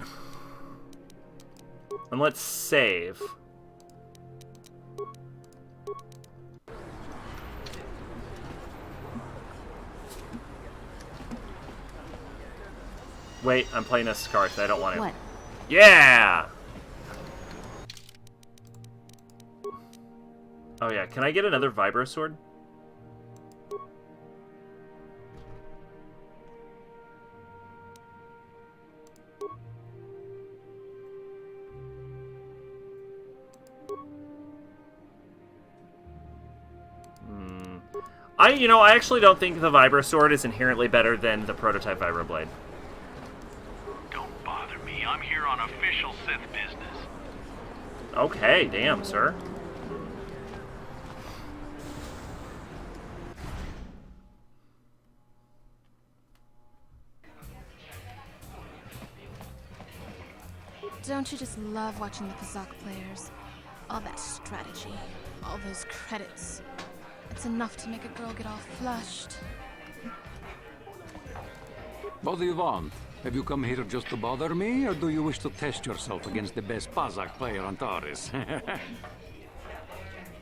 And let's save. Wait, I'm playing as Karth. I don't want to. What? Yeah! Oh yeah, can I get another Vibro Sword? I actually don't think the Vibro Sword is inherently better than the prototype Vibro Blade. Don't bother me. I'm here on official Sith business. Okay, damn, sir. Don't you just love watching the Kazakh players? All that strategy, all those credits. It's enough to make a girl get all flushed. What do you want? Have you come here just to bother me, or do you wish to test yourself against the best Pazak player on Taurus?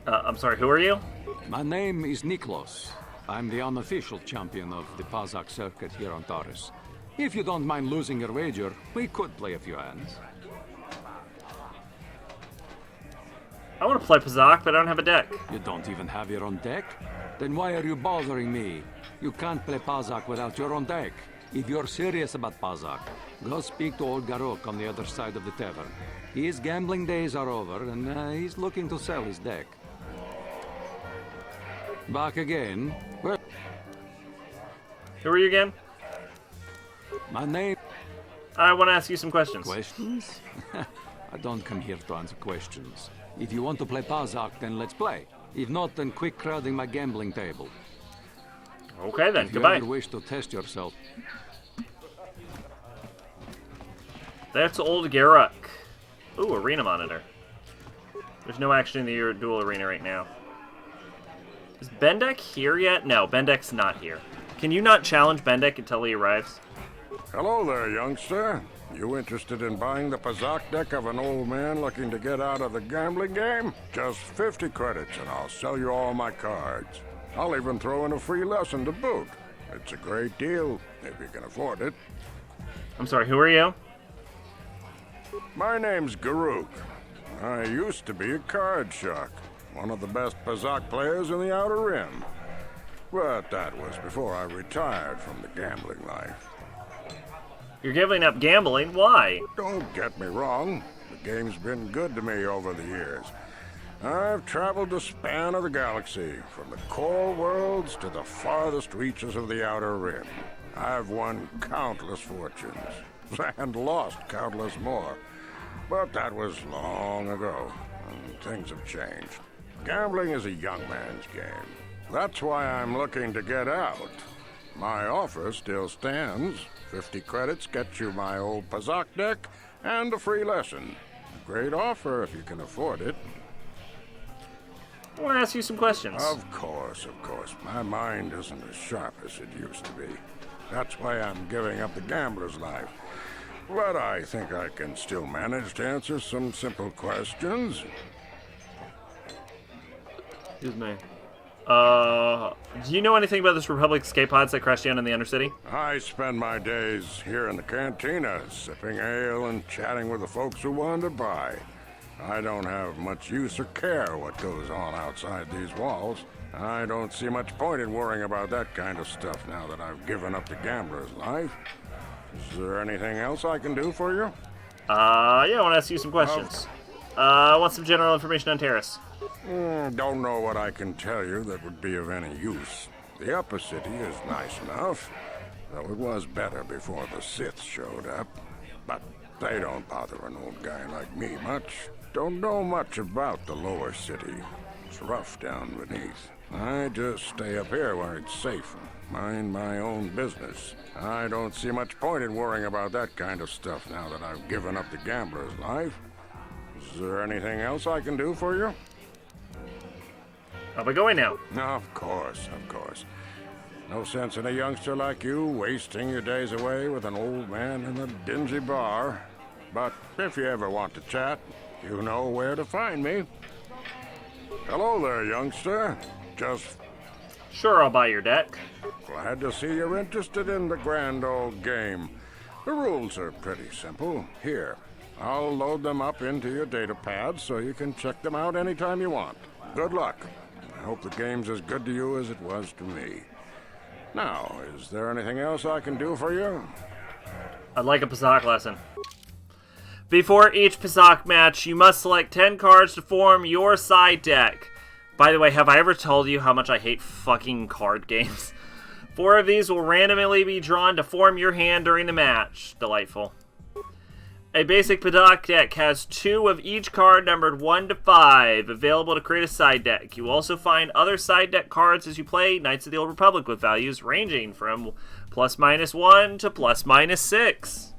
I'm sorry, who are you? My name is Niklos. I'm the unofficial champion of the Pazak circuit here on Taurus. If you don't mind losing your wager, we could play a few hands. I want to play Pazak, but I don't have a deck. You don't even have your own deck? Then why are you bothering me? You can't play Pazak without your own deck. If you're serious about Pazak, go speak to old Garok on the other side of the tavern. His gambling days are over, and he's looking to sell his deck. Back again? Well, who are you again? My name... I want to ask you some questions. Questions? I don't come here to answer questions. If you want to play Pazak, then let's play. If not, then quit crowding my gambling table. Okay then, if goodbye. If you ever wish to test yourself... That's old Garok. Ooh, arena monitor. There's no action in the dual arena right now. Is Bendek here yet? No, Bendek's not here. Can you not challenge Bendek until he arrives? Hello there, youngster. You interested in buying the Pazak deck of an old man looking to get out of the gambling game? Just 50 credits and I'll sell you all my cards. I'll even throw in a free lesson to boot. It's a great deal, if you can afford it. I'm sorry, who are you? My name's Garuk. I used to be a card shark, one of the best Pazak players in the Outer Rim. But that was before I retired from the gambling life. You're giving up gambling? Why? Don't get me wrong. The game's been good to me over the years. I've traveled the span of the galaxy, from the core worlds to the farthest reaches of the Outer Rim. I've won countless fortunes, and lost countless more. But that was long ago, and things have changed. Gambling is a young man's game. That's why I'm looking to get out. My offer still stands. 50 credits gets you my old Pazak deck and a free lesson. Great offer if you can afford it. I want to ask you some questions. Of course. My mind isn't as sharp as it used to be. That's why I'm giving up the gambler's life. But I think I can still manage to answer some simple questions. Excuse me. Do you know anything about this Republic escape pods that crashed down in the Undercity? I spend my days here in the cantina, sipping ale and chatting with the folks who wander by. I don't have much use or care what goes on outside these walls. I don't see much point in worrying about that kind of stuff now that I've given up the gambler's life. Is there anything else I can do for you? Yeah, I want to ask you some questions. I want some general information on Terrace. Don't know what I can tell you that would be of any use. The upper city is nice enough, though it was better before the Sith showed up. But they don't bother an old guy like me much. Don't know much about the lower city. It's rough down beneath. I just stay up here where it's safe and mind my own business. I don't see much point in worrying about that kind of stuff now that I've given up the gambler's life. Is there anything else I can do for you? I'll be going now. Of course. No sense in a youngster like you wasting your days away with an old man in a dingy bar. But if you ever want to chat, you know where to find me. Hello there, youngster. Just... Sure, I'll buy your deck. Glad to see you're interested in the grand old game. The rules are pretty simple. Here, I'll load them up into your data pad so you can check them out anytime you want. Good luck. I hope the game's as good to you as it was to me. Now, is there anything else I can do for you? I'd like a Pazak lesson. Before each Pazak match, you must select 10 cards to form your side deck. By the way, have I ever told you how much I hate fucking card games? 4 of these will randomly be drawn to form your hand during the match. Delightful. A basic Pazak deck has 2 of each card numbered 1 to 5 available to create a side deck. You will also find other side deck cards as you play Knights of the Old Republic with values ranging from ±1 to ±6.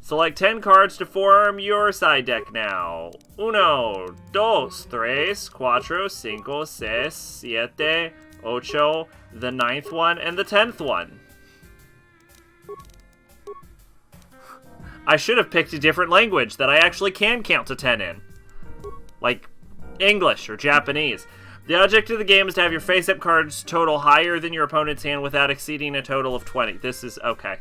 Select 10 cards to form your side deck now. 1, 2, 3, 4, 5, 6, 7, 8, the 9th one, and the 10th one. I should have picked a different language that I actually can count to 10 in. Like English or Japanese. The object of the game is to have your face-up cards total higher than your opponent's hand without exceeding a total of 20. This is okay.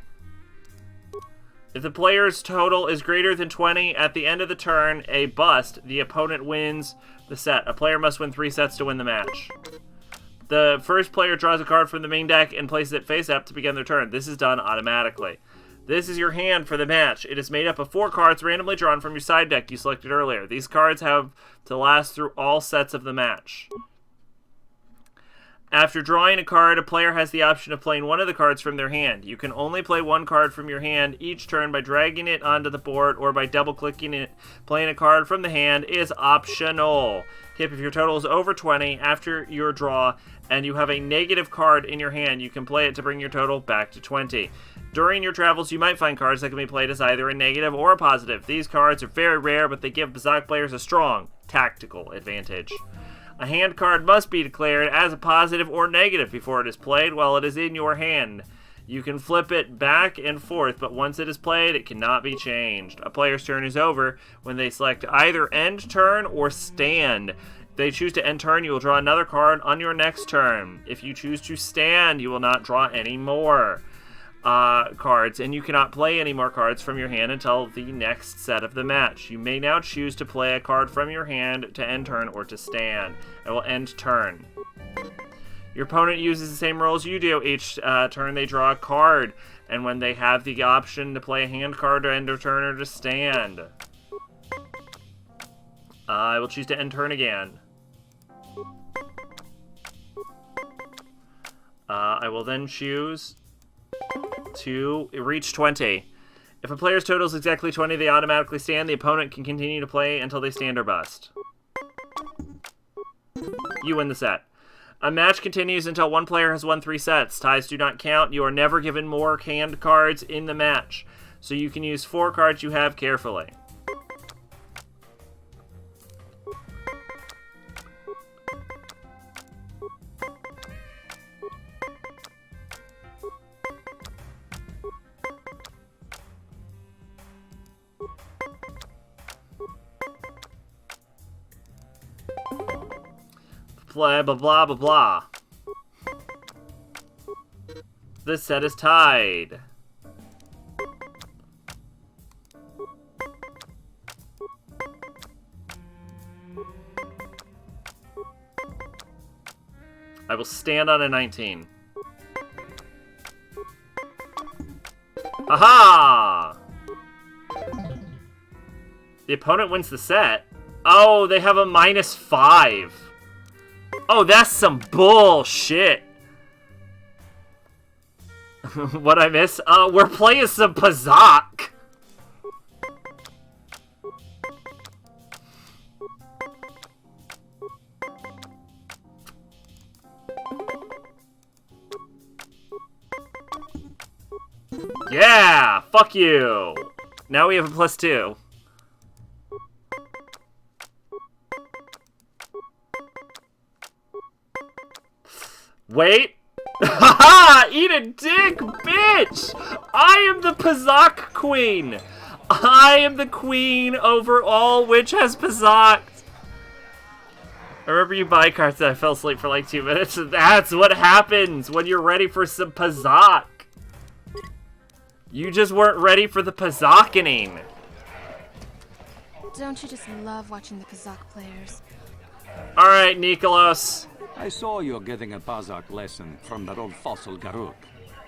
If the player's total is greater than 20 at the end of the turn, a bust, the opponent wins the set. A player must win 3 sets to win the match. The first player draws a card from the main deck and places it face up to begin their turn. This is done automatically. This is your hand for the match. It is made up of 4 cards randomly drawn from your side deck you selected earlier. These cards have to last through all sets of the match. After drawing a card, a player has the option of playing one of the cards from their hand. You can only play one card from your hand each turn by dragging it onto the board or by double-clicking it. Playing a card from the hand is optional. Tip: if your total is over 20 after your draw and you have a negative card in your hand, you can play it to bring your total back to 20. During your travels, you might find cards that can be played as either a negative or a positive. These cards are very rare, but they give Bazak players a strong tactical advantage. A hand card must be declared as a positive or negative before it is played while it is in your hand. You can flip it back and forth, but once it is played, it cannot be changed. A player's turn is over when they select either end turn or stand. If they choose to end turn, you will draw another card on your next turn. If you choose to stand, you will not draw any more cards, and you cannot play any more cards from your hand until the next set of the match. You may now choose to play a card from your hand to end turn or to stand. I will end turn. Your opponent uses the same rules you do. Each turn they draw a card, and when they have the option to play a hand card to end a turn or to stand. I will choose to end turn again. I will then choose to reach 20. If a player's total is exactly 20, they automatically stand. The opponent can continue to play until they stand or bust. You win the set. A match continues until one player has won 3 sets. Ties do not count. You are never given more hand cards in the match, so you can use 4 cards you have carefully. Blah, blah, blah, blah, blah. This set is tied. I will stand on a 19. Aha! The opponent wins the set. Oh, they have a -5. Oh, that's some bullshit. What'd I miss? We're playing some Bazak. Yeah, fuck you. Now we have a +2. Wait. Haha! Eat a dick, bitch! I am the Bazak queen! I am the queen over all which has Bazaked. I remember you buy cards that I fell asleep for like 2 minutes, and that's what happens when you're ready for some Bazak. You just weren't ready for the Bazakening. Don't you just love watching the Kazakh players? Alright, Nikolos. I saw you getting a Bazak lesson from that old fossil Garuk.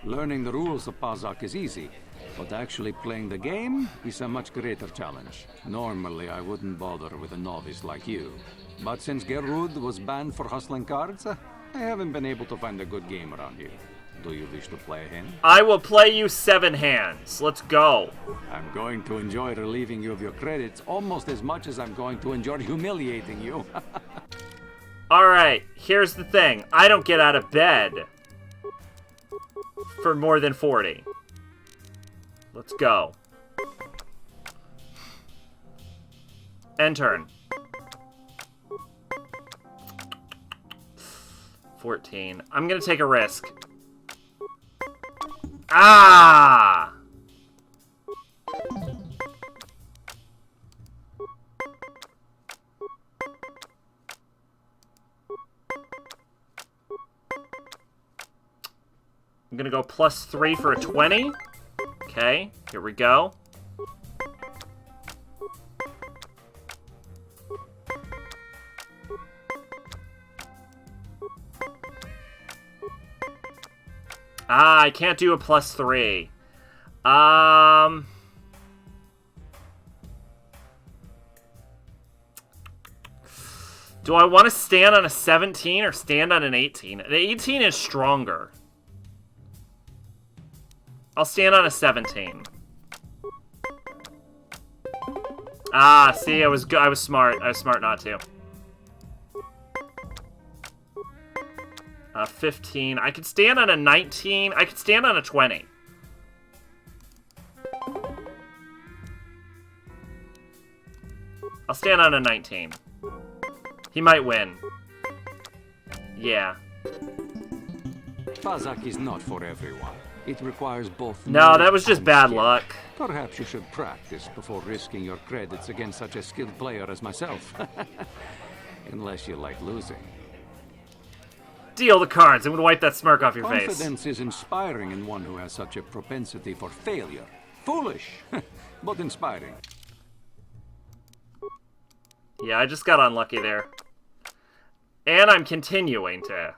Learning the rules of Bazak is easy, but actually playing the game is a much greater challenge. Normally, I wouldn't bother with a novice like you. But since Gerud was banned for hustling cards, I haven't been able to find a good game around here. Do you wish to play a hand? I will play you 7 hands. Let's go. I'm going to enjoy relieving you of your credits almost as much as I'm going to enjoy humiliating you. Alright, here's the thing. I don't get out of bed for more than 40. Let's go. End turn. 14. I'm gonna take a risk. Ah! I'm gonna go +3 for a 20. Okay, here we go. Ah, I can't do a +3. Do I want to stand on a 17 or stand on an 18? An 18 is stronger. I'll stand on a 17. Ah, see, I was smart. I was smart not to. 15. I could stand on a 19. I could stand on a 20. I'll stand on a 19. He might win. Yeah. Pazak is not for everyone. It requires both. No, that was just bad luck. Perhaps you should practice before risking your credits against such a skilled player as myself. Unless you like losing. Deal the cards. I'm gonna wipe that smirk off your face. Confidence is inspiring in one who has such a propensity for failure. Foolish, but inspiring. Yeah, I just got unlucky there. And I'm continuing to.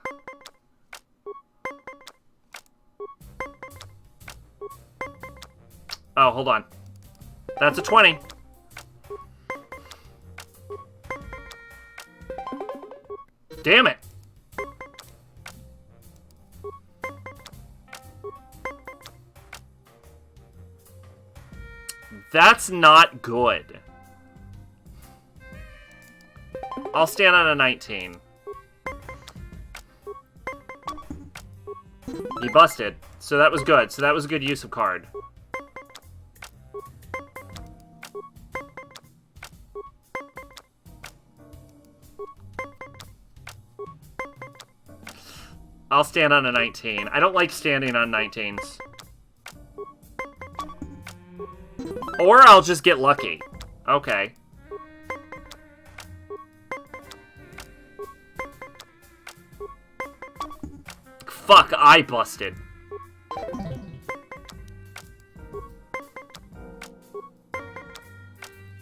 Oh, hold on. That's a 20. Damn it. That's not good. I'll stand on a 19. He busted. So that was good. So that was a good use of card. I'll stand on a 19. I don't like standing on 19s. Or I'll just get lucky. Okay. Fuck, I busted.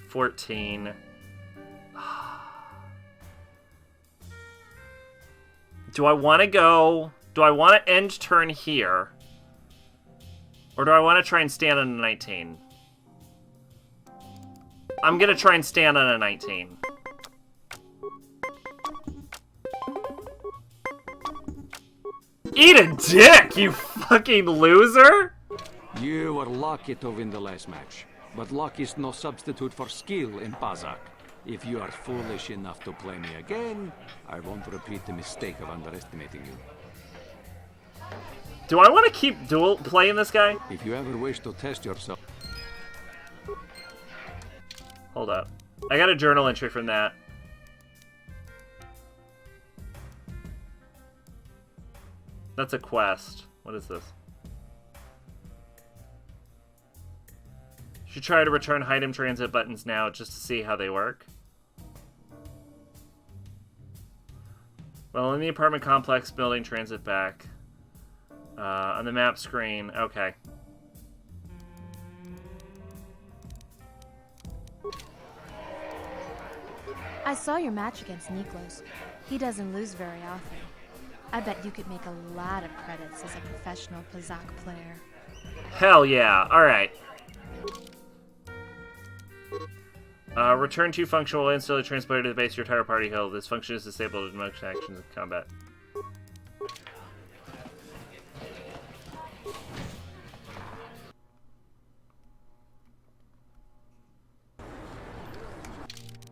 $14. Do I want to go... Do I want to end turn here? Or do I want to try and stand on a 19? I'm going to try and stand on a 19. Eat a dick, you fucking loser! You were lucky to win the last match. But luck is no substitute for skill in Pazak. If you are foolish enough to play me again, I won't repeat the mistake of underestimating you. Do I want to keep playing this guy? If you ever wish to test yourself... Hold up. I got a journal entry from that. That's a quest. What is this? You should try to return item transit buttons now just to see how they work. Well, in the apartment complex building, transit back. On the map screen. Okay. I saw your match against Niklos. He doesn't lose very often. I bet you could make a lot of credits as a professional Pazak player. Hell yeah. Alright. Return to function will instantly transport to the base of your entire party hill. This function is disabled in most actions in combat.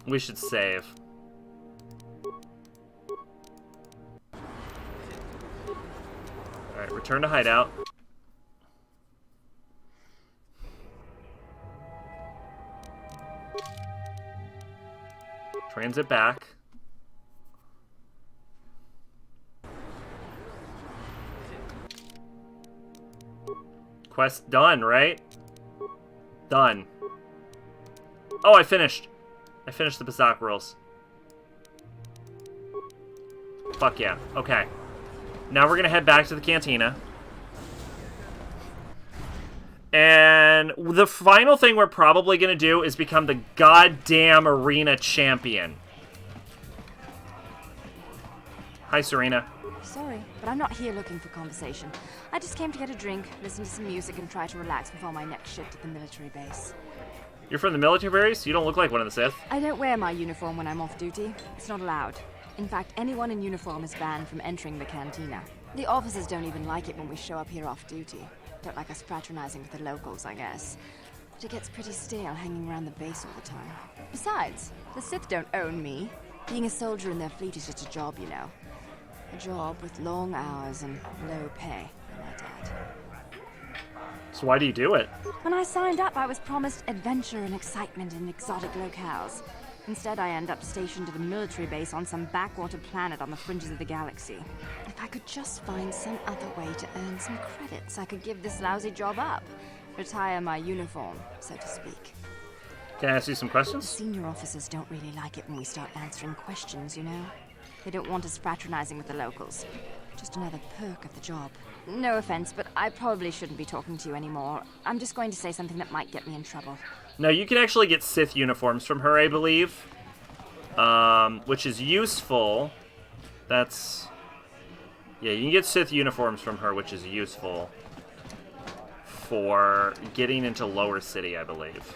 We should save. Alright, return to hideout. Transit back. Quest done, right? Done. Oh, I finished. I finished the Bazak rules. Fuck yeah. Okay. Now we're gonna head back to the cantina. And the final thing we're probably gonna do is become the goddamn arena champion. Hi, Serena. Sorry, but I'm not here looking for conversation. I just came to get a drink, listen to some music, and try to relax before my next shift at the military base. You're from the military base? You don't look like one of the Sith. I don't wear my uniform when I'm off duty. It's not allowed. In fact, anyone in uniform is banned from entering the cantina. The officers don't even like it when we show up here off duty. Don't like us fraternizing with the locals, I guess. But it gets pretty stale hanging around the base all the time. Besides, the Sith don't own me. Being a soldier in their fleet is just a job, you know. A job with long hours and low pay, I might add. So why do you do it? When I signed up, I was promised adventure and excitement in exotic locales. Instead, I end up stationed at a military base on some backwater planet on the fringes of the galaxy. If I could just find some other way to earn some credits, I could give this lousy job up. Retire my uniform, so to speak. Can I ask you some questions? The senior officers don't really like it when we start answering questions, you know? They don't want us fraternizing with the locals. Just another perk of the job. No offense, but I probably shouldn't be talking to you anymore. I'm just going to say something that might get me in trouble. No, you can actually get Sith uniforms from her, I believe. Which is useful. That's... Yeah, you can get Sith uniforms from her, which is useful for getting into Lower City, I believe.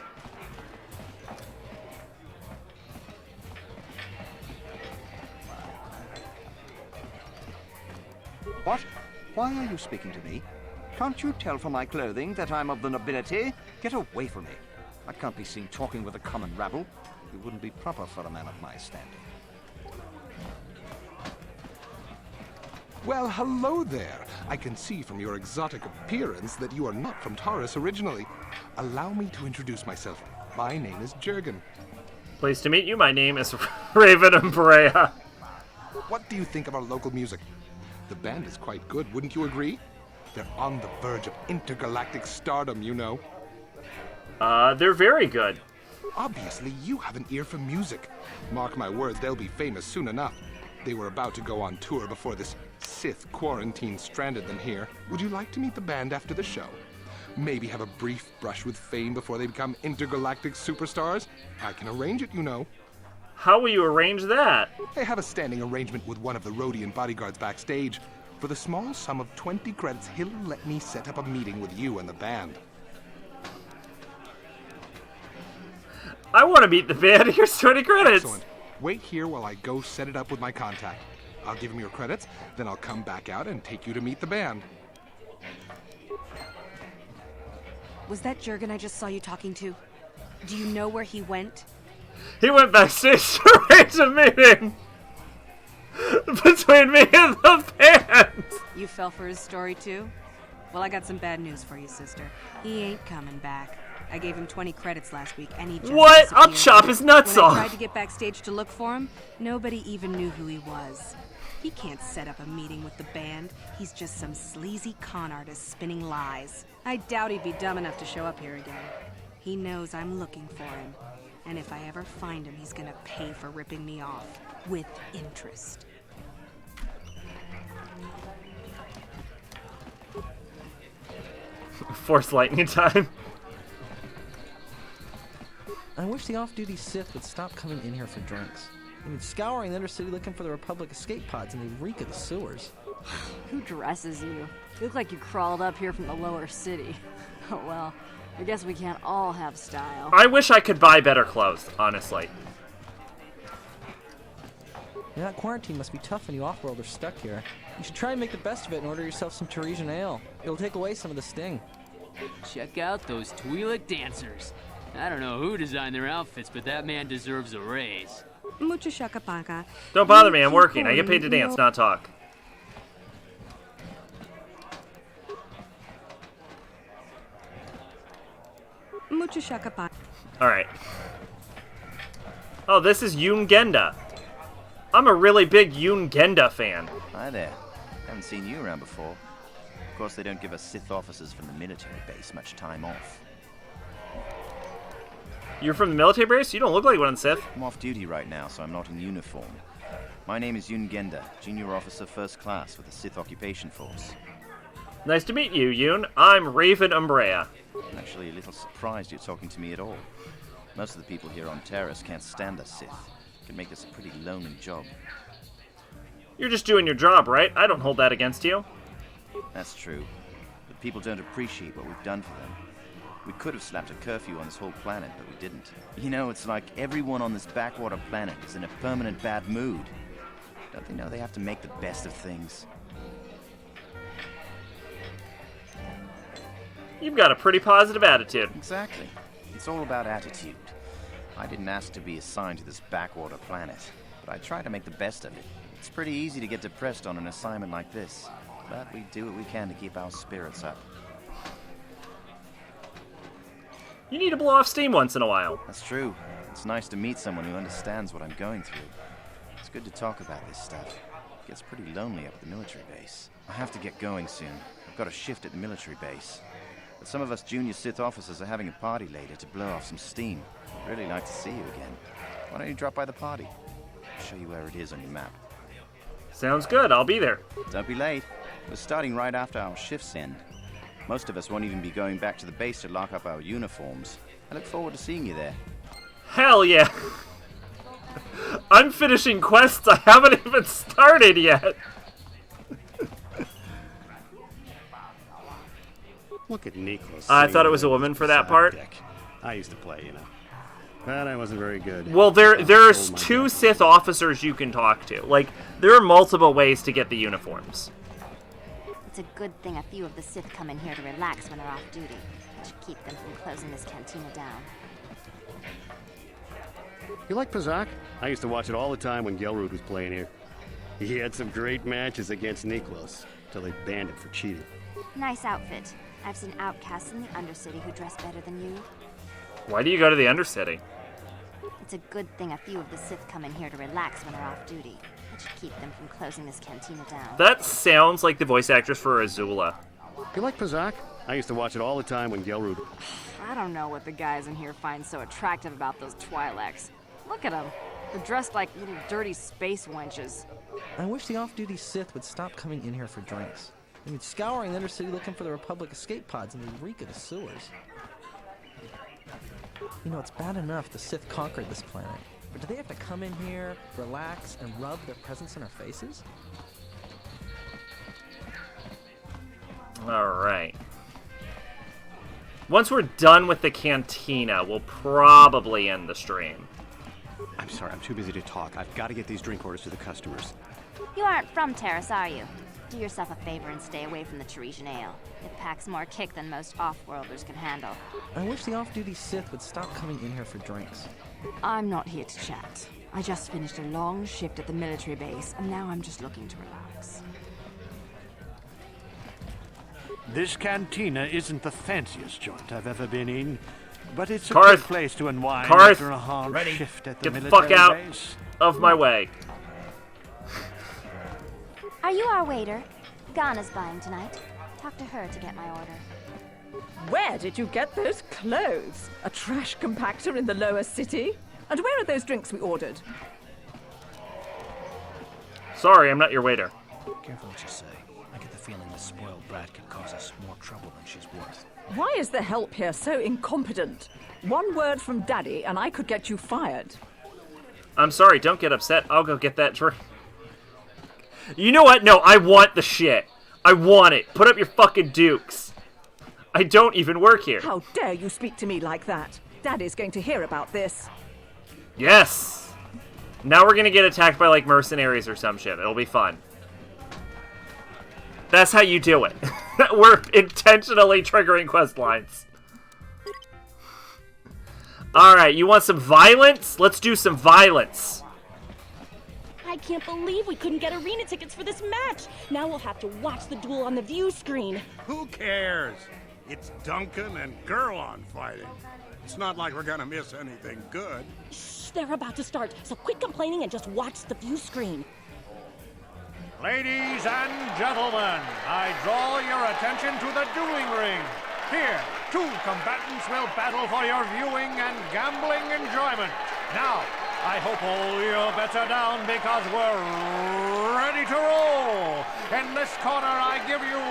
What? Why are you speaking to me? Can't you tell from my clothing that I'm of the nobility? Get away from me. I can't be seen talking with a common rabble. It wouldn't be proper for a man of my standing. Well, hello there. I can see from your exotic appearance that you are not from Taurus originally. Allow me to introduce myself. My name is Jurgen. Pleased to meet you. My name is Raven and Brea. What do you think of our local music? The band is quite good, wouldn't you agree? They're on the verge of intergalactic stardom, you know. They're very good. Obviously, you have an ear for music. Mark my words, they'll be famous soon enough. They were about to go on tour before this Sith quarantine stranded them here. Would you like to meet the band after the show? Maybe have a brief brush with fame before they become intergalactic superstars? I can arrange it, you know. How will you arrange that? I have a standing arrangement with one of the Rhodian bodyguards backstage. For the small sum of 20 credits, he'll let me set up a meeting with you and the band. I want to meet the band. Here's 20 credits. Excellent. Wait here while I go set it up with my contact. I'll give him your credits, then I'll come back out and take you to meet the band. Was that Jurgen I just saw you talking to? Do you know where he went? He went backstage to arrange a meeting between me and the band. You fell for his story too? Well, I got some bad news for you, sister. He ain't coming back. I gave him 20 credits last week, and he just What? disappeared. I'll chop his nuts when off. I tried to get backstage to look for him, nobody even knew who he was. He can't set up a meeting with the band. He's just some sleazy con artist spinning lies. I doubt he'd be dumb enough to show up here again. He knows I'm looking for him. And if I ever find him, he's gonna pay for ripping me off. With interest. Force lightning time. I wish the off-duty Sith would stop coming in here for drinks. I mean, scouring the Undercity looking for the Republic escape pods, and they reek of the sewers. Who dresses you? You look like you crawled up here from the lower city. Oh well, I guess we can't all have style. I wish I could buy better clothes, honestly. Yeah, that quarantine must be tough when you off-world are stuck here. You should try and make the best of it and order yourself some Teresian ale. It'll take away some of the sting. Check out those Twi'lek dancers. I don't know who designed their outfits, but that man deserves a raise. Mucha shakapaka. Don't bother me, I'm working. I get paid to dance, not talk. Mucha shakapaka. Alright. Oh, this is Yoon Genda. I'm a really big Yoon Genda fan. Hi there. Haven't seen you around before. Of course, they don't give us Sith officers from the military base much time off. You're from the military base? You don't look like one, Sith. I'm off duty right now, so I'm not in uniform. My name is Yoon Genda, Junior Officer First Class with the Sith Occupation Force. Nice to meet you, Yoon. I'm Raven Umbrea. I'm actually a little surprised you're talking to me at all. Most of the people here on Terrace can't stand the Sith. It can make this a pretty lonely job. You're just doing your job, right? I don't hold that against you. That's true. But people don't appreciate what we've done for them. We could have slapped a curfew on this whole planet, but we didn't. You know, it's like everyone on this backwater planet is in a permanent bad mood. Don't they know they have to make the best of things? You've got a pretty positive attitude. Exactly. It's all about attitude. I didn't ask to be assigned to this backwater planet, but I try to make the best of it. It's pretty easy to get depressed on an assignment like this, but we do what we can to keep our spirits up. You need to blow off steam once in a while. That's true. It's nice to meet someone who understands what I'm going through. It's good to talk about this stuff. It gets pretty lonely up at the military base. I have to get going soon. I've got a shift at the military base. But some of us junior Sith officers are having a party later to blow off some steam. I'd really like to see you again. Why don't you drop by the party? I'll show you where it is on your map. Sounds good. I'll be there. Don't be late. We're starting right after our shifts end. Most of us won't even be going back to the base to lock up our uniforms. I look forward to seeing you there. Hell yeah. I'm finishing quests I haven't even started yet. Look at Niklas. I thought it was a woman for that part. I used to play, you know. But I wasn't very good. Well, there's two Sith officers you can talk to. Like, there are multiple ways to get the uniforms. It's a good thing a few of the Sith come in here to relax when they're off duty. It should keep them from closing this cantina down. You like Pazak? I used to watch it all the time when Gelrud was playing here. He had some great matches against Niklos, till they banned him for cheating. Nice outfit. I've seen outcasts in the Undercity who dress better than you. Why do you go to the Undercity? It's a good thing a few of the Sith come in here to relax when they're off duty. It should keep them from closing this cantina down. That sounds like the voice actress for Azula. You like Pazak? I used to watch it all the time when Gelrud... I don't know what the guys in here find so attractive about those Twi'leks. Look at them. They're dressed like little dirty space wenches. I wish the off-duty Sith would stop coming in here for drinks. I mean, scouring the Undercity looking for the Republic escape pods and they reek of the sewers. You know, it's bad enough the Sith conquered this planet, but do they have to come in here, relax, and rub their presence in our faces? Alright. Once we're done with the cantina, we'll probably end the stream. I'm sorry, I'm too busy to talk. I've got to get these drink orders to the customers. You aren't from Terrace, are you? Do yourself a favor and stay away from the Teresian ale. It packs more kick than most off-worlders can handle. I wish the off-duty Sith would stop coming in here for drinks. I'm not here to chat. I just finished a long shift at the military base, and now I'm just looking to relax. This cantina isn't the fanciest joint I've ever been in, but it's a Karth, good place to unwind Karth, after a hard shift at the get the military fuck out base. of my way. Are you our waiter? Ghana's buying tonight. Talk to her to get my order. Where did you get those clothes? A trash compactor in the lower city? And where are those drinks we ordered? Sorry, I'm not your waiter. Careful what you say. I get the feeling this spoiled brat could cause us more trouble than she's worth. Why is the help here so incompetent? One word from Daddy and I could get you fired. I'm sorry, don't get upset. I'll go get that drink. You know what? No, I want the shit. I want it. Put up your fucking dukes. I don't even work here. How dare you speak to me like that? Daddy's going to hear about this. Yes! Now we're gonna get attacked by, like, mercenaries or some shit. It'll be fun. That's how you do it. We're intentionally triggering quest lines. Alright, you want some violence? Let's do some violence. I can't believe we couldn't get arena tickets for this match. Now we'll have to watch the duel on the view screen. Who cares? It's Duncan and Gurlon fighting. It's not like we're gonna miss anything good. Shh, they're about to start, so quit complaining and just watch the view screen. Ladies and gentlemen, I draw your attention to the dueling ring. Here, two combatants will battle for your viewing and gambling enjoyment. Now, I hope all your bets are down because we're ready to roll. In this corner, I give you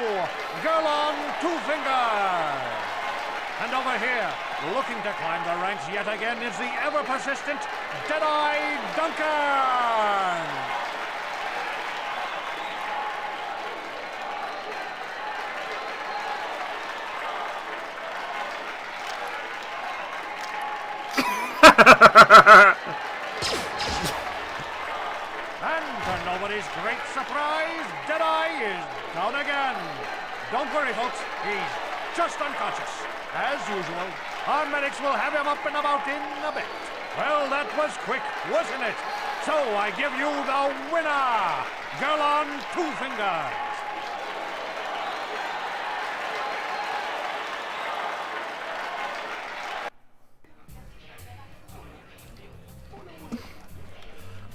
Gurlon Two Fingers. And over here, looking to climb the ranks yet again, is the ever-persistent Deadeye Duncan. And to nobody's great surprise, Deadeye is down again. Don't worry, folks. He's just unconscious. As usual, our medics will have him up and about in a bit. Well, that was quick, wasn't it? So I give you the winner, Gurlon Two Fingers.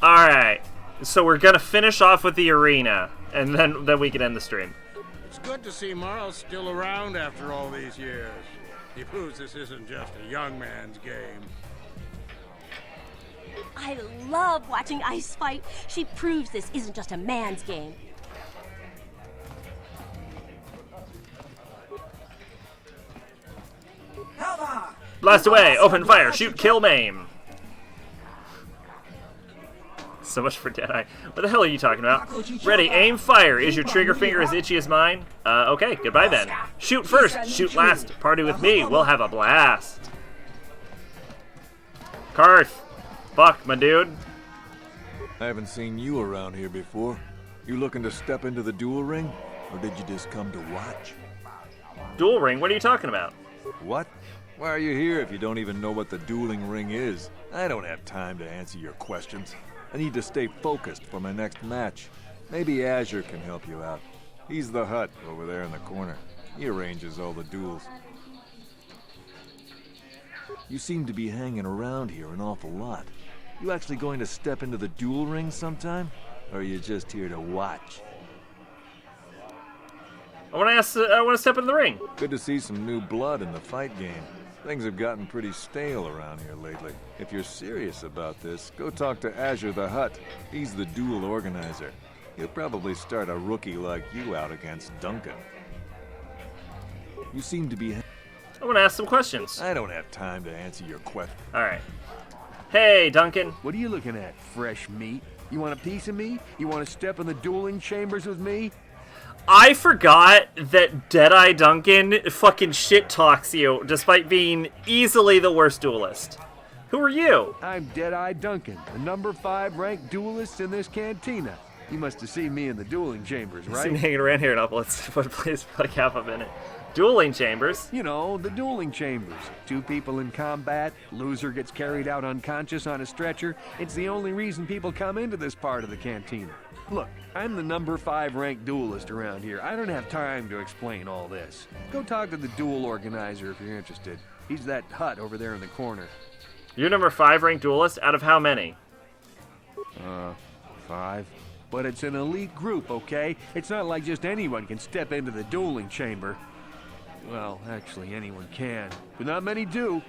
Alright, so we're gonna finish off with the arena, and then we can end the stream. It's good to see Marl's still around after all these years. He proves this isn't just a young man's game. I love watching Ice fight. She proves this isn't just a man's game. Blast away, open fire, shoot, kill, maim. So much for Deadeye. What the hell are you talking about? Ready, aim, fire. Is your trigger finger as itchy as mine? Okay, goodbye then. Shoot first, shoot last. Party with me, we'll have a blast. Karth. Fuck, my dude. I haven't seen you around here before. You looking to step into the duel ring? Or did you just come to watch? Duel ring? What are you talking about? What? Why are you here if you don't even know what the dueling ring is? I don't have time to answer your questions. I need to stay focused for my next match. Maybe Azure can help you out. He's the Hut over there in the corner. He arranges all the duels. You seem to be hanging around here an awful lot. You actually going to step into the duel ring sometime? Or are you just here to watch? I want to step in the ring. Good to see some new blood in the fight game. Things have gotten pretty stale around here lately. If you're serious about this, go talk to Azure the Hut. He's the duel organizer. He'll probably start a rookie like you out against Duncan. You seem to be... I want to ask some questions. I don't have time to answer your question. Alright. Hey, Duncan. What are you looking at, fresh meat? You want a piece of me? You want to step in the dueling chambers with me? I forgot that Deadeye Duncan fucking shit talks you, despite being easily the worst duelist. Who are you? I'm Deadeye Duncan, the number 5 ranked duelist in this cantina. You must have seen me in the dueling chambers, right? Been hanging around here enough. Let's please for like half a minute. Dueling chambers? You know, the dueling chambers. 2 people in combat, loser gets carried out unconscious on a stretcher. It's the only reason people come into this part of the cantina. Look, I'm the number 5 ranked duelist around here. I don't have time to explain all this. Go talk to the duel organizer if you're interested. He's that Hut over there in the corner. You're number 5 ranked duelist out of how many? 5. But it's an elite group, okay? It's not like just anyone can step into the dueling chamber. Well, actually, anyone can, but not many do.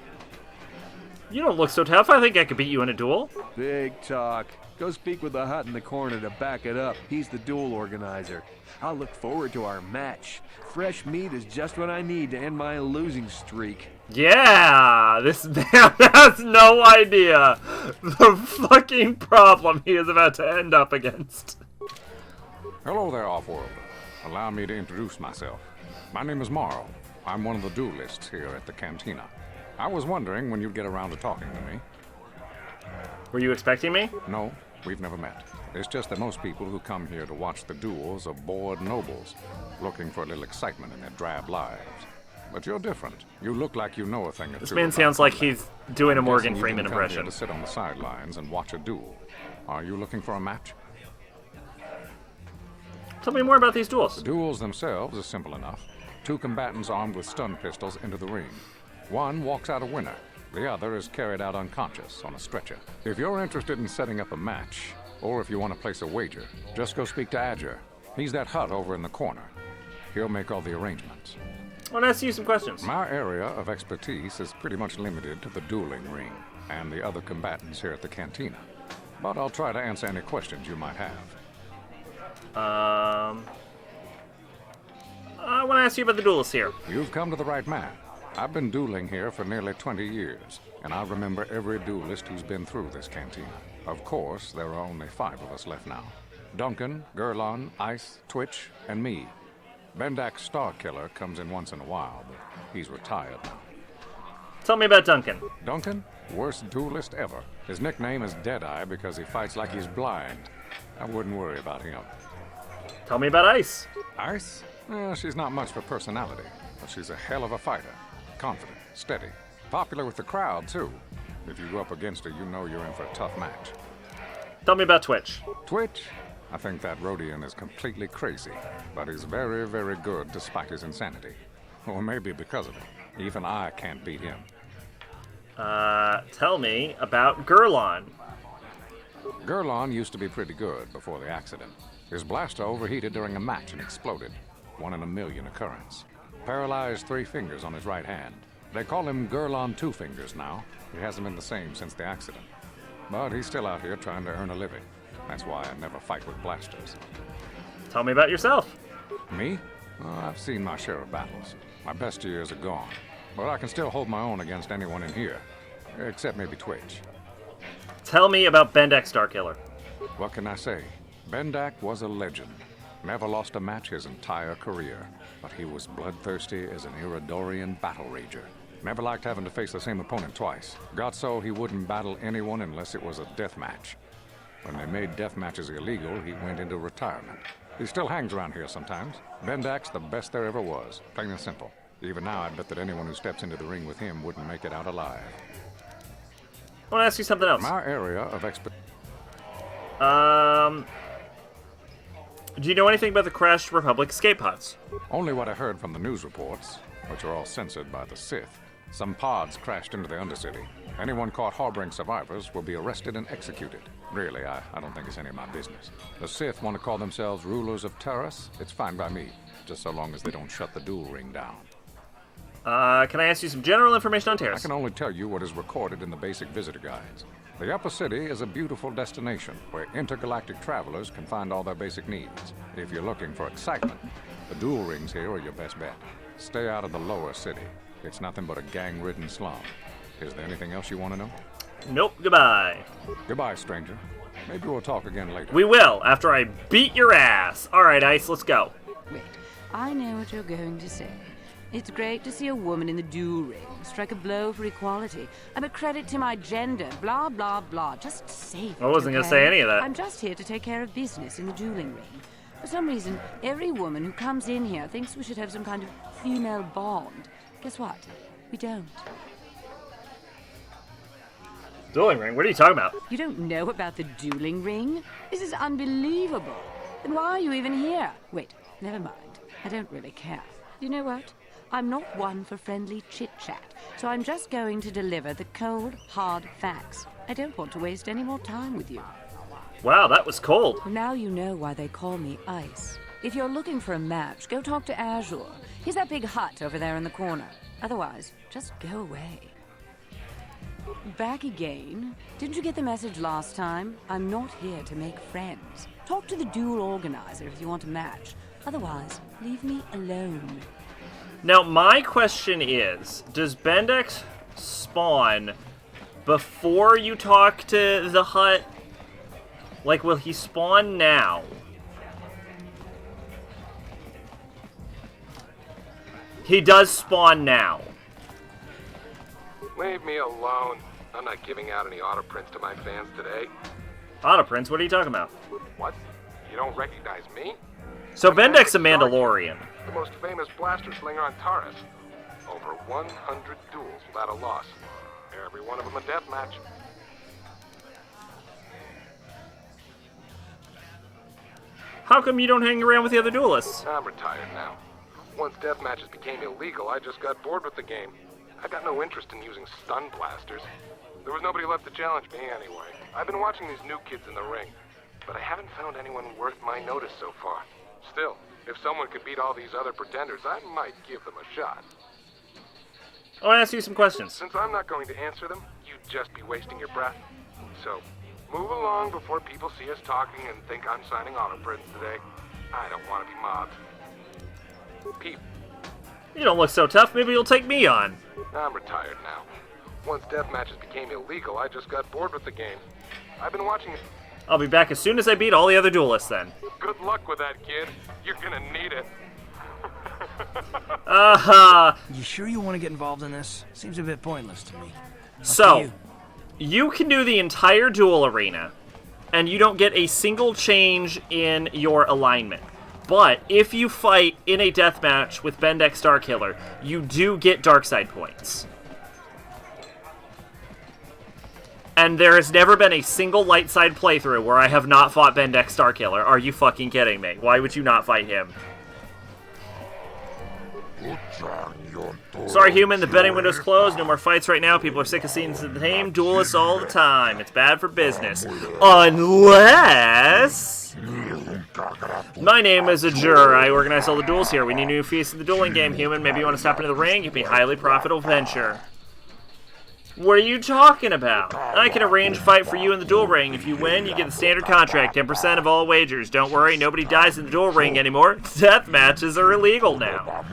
You don't look so tough. I think I could beat you in a duel. Big talk. Go speak with the Hut in the corner to back it up. He's the duel organizer. I'll look forward to our match. Fresh meat is just what I need to end my losing streak. Yeah, this man has no idea the fucking problem he is about to end up against. Hello there, Offworld. Allow me to introduce myself. My name is Marl. I'm one of the duelists here at the cantina. I was wondering when you'd get around to talking to me. Were you expecting me? No, we've never met. It's just that most people who come here to watch the duels are bored nobles, looking for a little excitement in their drab lives. But you're different. You look like you know a thing or two. This man sounds like he's doing a Morgan Freeman impression. Here to sit on the sidelines and watch a duel. Are you looking for a match? Tell me more about these duels. The duels themselves are simple enough. 2 combatants armed with stun pistols enter the ring. One walks out a winner. The other is carried out unconscious on a stretcher. If you're interested in setting up a match, or if you want to place a wager, just go speak to Adger. He's that hut over in the corner. He'll make all the arrangements. I want to ask you some questions. My area of expertise is pretty much limited to the dueling ring and the other combatants here at the cantina. But I'll try to answer any questions you might have. I want to ask you about the duelists here. You've come to the right man. I've been dueling here for nearly 20 years, and I remember every duelist who's been through this cantina. Of course, there are only 5 of us left now. Duncan, Gurlon, Ice, Twitch, and me. Bendak's Starkiller comes in once in a while, but he's retired now. Tell me about Duncan. Duncan? Worst duelist ever. His nickname is Deadeye because he fights like he's blind. I wouldn't worry about him. Tell me about Ice. Ice? She's not much for personality, but she's a hell of a fighter. Confident, steady, popular with the crowd, too. If you go up against her, you know you're in for a tough match. Tell me about Twitch. Twitch? I think that Rhodian is completely crazy, but he's very, very good despite his insanity. Or maybe because of it. Even I can't beat him. Tell me about Gurlon. Gurlon used to be pretty good before the accident. His blaster overheated during a match and exploded. 1 in a million occurrence. Paralyzed 3 fingers on his right hand. They call him Gurlon 2 Fingers now. He hasn't been the same since the accident. But he's still out here trying to earn a living. That's why I never fight with blasters. Tell me about yourself. Me? I've seen my share of battles. My best years are gone. But I can still hold my own against anyone in here. Except maybe Twitch. Tell me about Bendak Starkiller. What can I say? Bendak was a legend. Never lost a match his entire career. But he was bloodthirsty as an Iridorian battle rager. Never liked having to face the same opponent twice. Got so he wouldn't battle anyone unless it was a death match. When they made death matches illegal, he went into retirement. He still hangs around here sometimes. Bendak's the best there ever was, plain and simple. Even now, I'd bet that anyone who steps into the ring with him wouldn't make it out alive. I want to ask you something else. My area of expertise. Do you know anything about the crashed Republic escape pods? Only what I heard from the news reports, which are all censored by the Sith. Some pods crashed into the Undercity. Anyone caught harboring survivors will be arrested and executed. Really, I don't think it's any of my business. The Sith want to call themselves rulers of Taurus. It's fine by me, just so long as they don't shut the duel ring down. Can I ask you some general information on Taurus? I can only tell you what is recorded in the basic visitor guides. The Upper City is a beautiful destination where intergalactic travelers can find all their basic needs. If you're looking for excitement, the duel rings here are your best bet. Stay out of the Lower City. It's nothing but a gang-ridden slum. Is there anything else you want to know? Nope, goodbye. Goodbye, stranger. Maybe we'll talk again later. We will, after I beat your ass. All right, Ice, let's go. Wait, I know what you're going to say. It's great to see a woman in the duel ring strike a blow for equality. I'm a credit to my gender, blah, blah, blah. Just say it, I wasn't going to okay? say any of that. I'm just here to take care of business in the dueling ring. For some reason, every woman who comes in here thinks we should have some kind of female bond. Guess what? We don't. Dueling ring? What are you talking about? You don't know about the dueling ring? This is unbelievable. Then why are you even here? Wait, never mind. I don't really care. You know what? I'm not one for friendly chit-chat, so I'm just going to deliver the cold, hard facts. I don't want to waste any more time with you. Wow, that was cold. Well, now you know why they call me Ice. If you're looking for a match, go talk to Azure. He's that big hut over there in the corner. Otherwise, just go away. Back again? Didn't you get the message last time? I'm not here to make friends. Talk to the duel organizer if you want a match. Otherwise, leave me alone. Now, my question is, does Bendex spawn before you talk to the hut? Like, will he spawn now? He does spawn now. Leave me alone. I'm not giving out any auto prints to my fans today. Auto prints? What are you talking about? What? You don't recognize me? So Bendek's a Mandalorian. The most famous blaster slinger on Taurus. Over 100 duels without a loss. Every one of them a death match. How come you don't hang around with the other duelists? I'm retired now. Once death matches became illegal, I just got bored with the game. I got no interest in using stun blasters. There was nobody left to challenge me anyway. I've been watching these new kids in the ring, but I haven't found anyone worth my notice so far. Still, if someone could beat all these other pretenders, I might give them a shot. I want to ask you some questions. Since I'm not going to answer them, you'd just be wasting your breath. So, move along before people see us talking and think I'm signing autoprints today. I don't want to be mobbed. Pete. You don't look so tough. Maybe you'll take me on. I'm retired now. Once death matches became illegal, I just got bored with the game. I've been watching it. I'll be back as soon as I beat all the other duelists then. Good luck with that, kid. You're gonna need it. You sure you want to get involved in this? Seems a bit pointless to me. So, you can do the entire duel arena, and you don't get a single change in your alignment. But if you fight in a deathmatch with Bendek Starkiller, you do get Darkside points. And there has never been a single light side playthrough where I have not fought Bendek Starkiller. Are you fucking kidding me? Why would you not fight him? Sorry, human, the betting window's closed. No more fights right now. People are sick of seeing the same duelists all the time. It's bad for business. Unless... My name is Ajur. I organize all the duels here. We need a new face in the dueling game, human. Maybe you want to step into the ring? It'd be a highly profitable venture. What are you talking about? I can arrange a fight for you in the duel ring. If you win, you get the standard contract, 10% of all wagers. Don't worry, nobody dies in the duel ring anymore. Death matches are illegal now.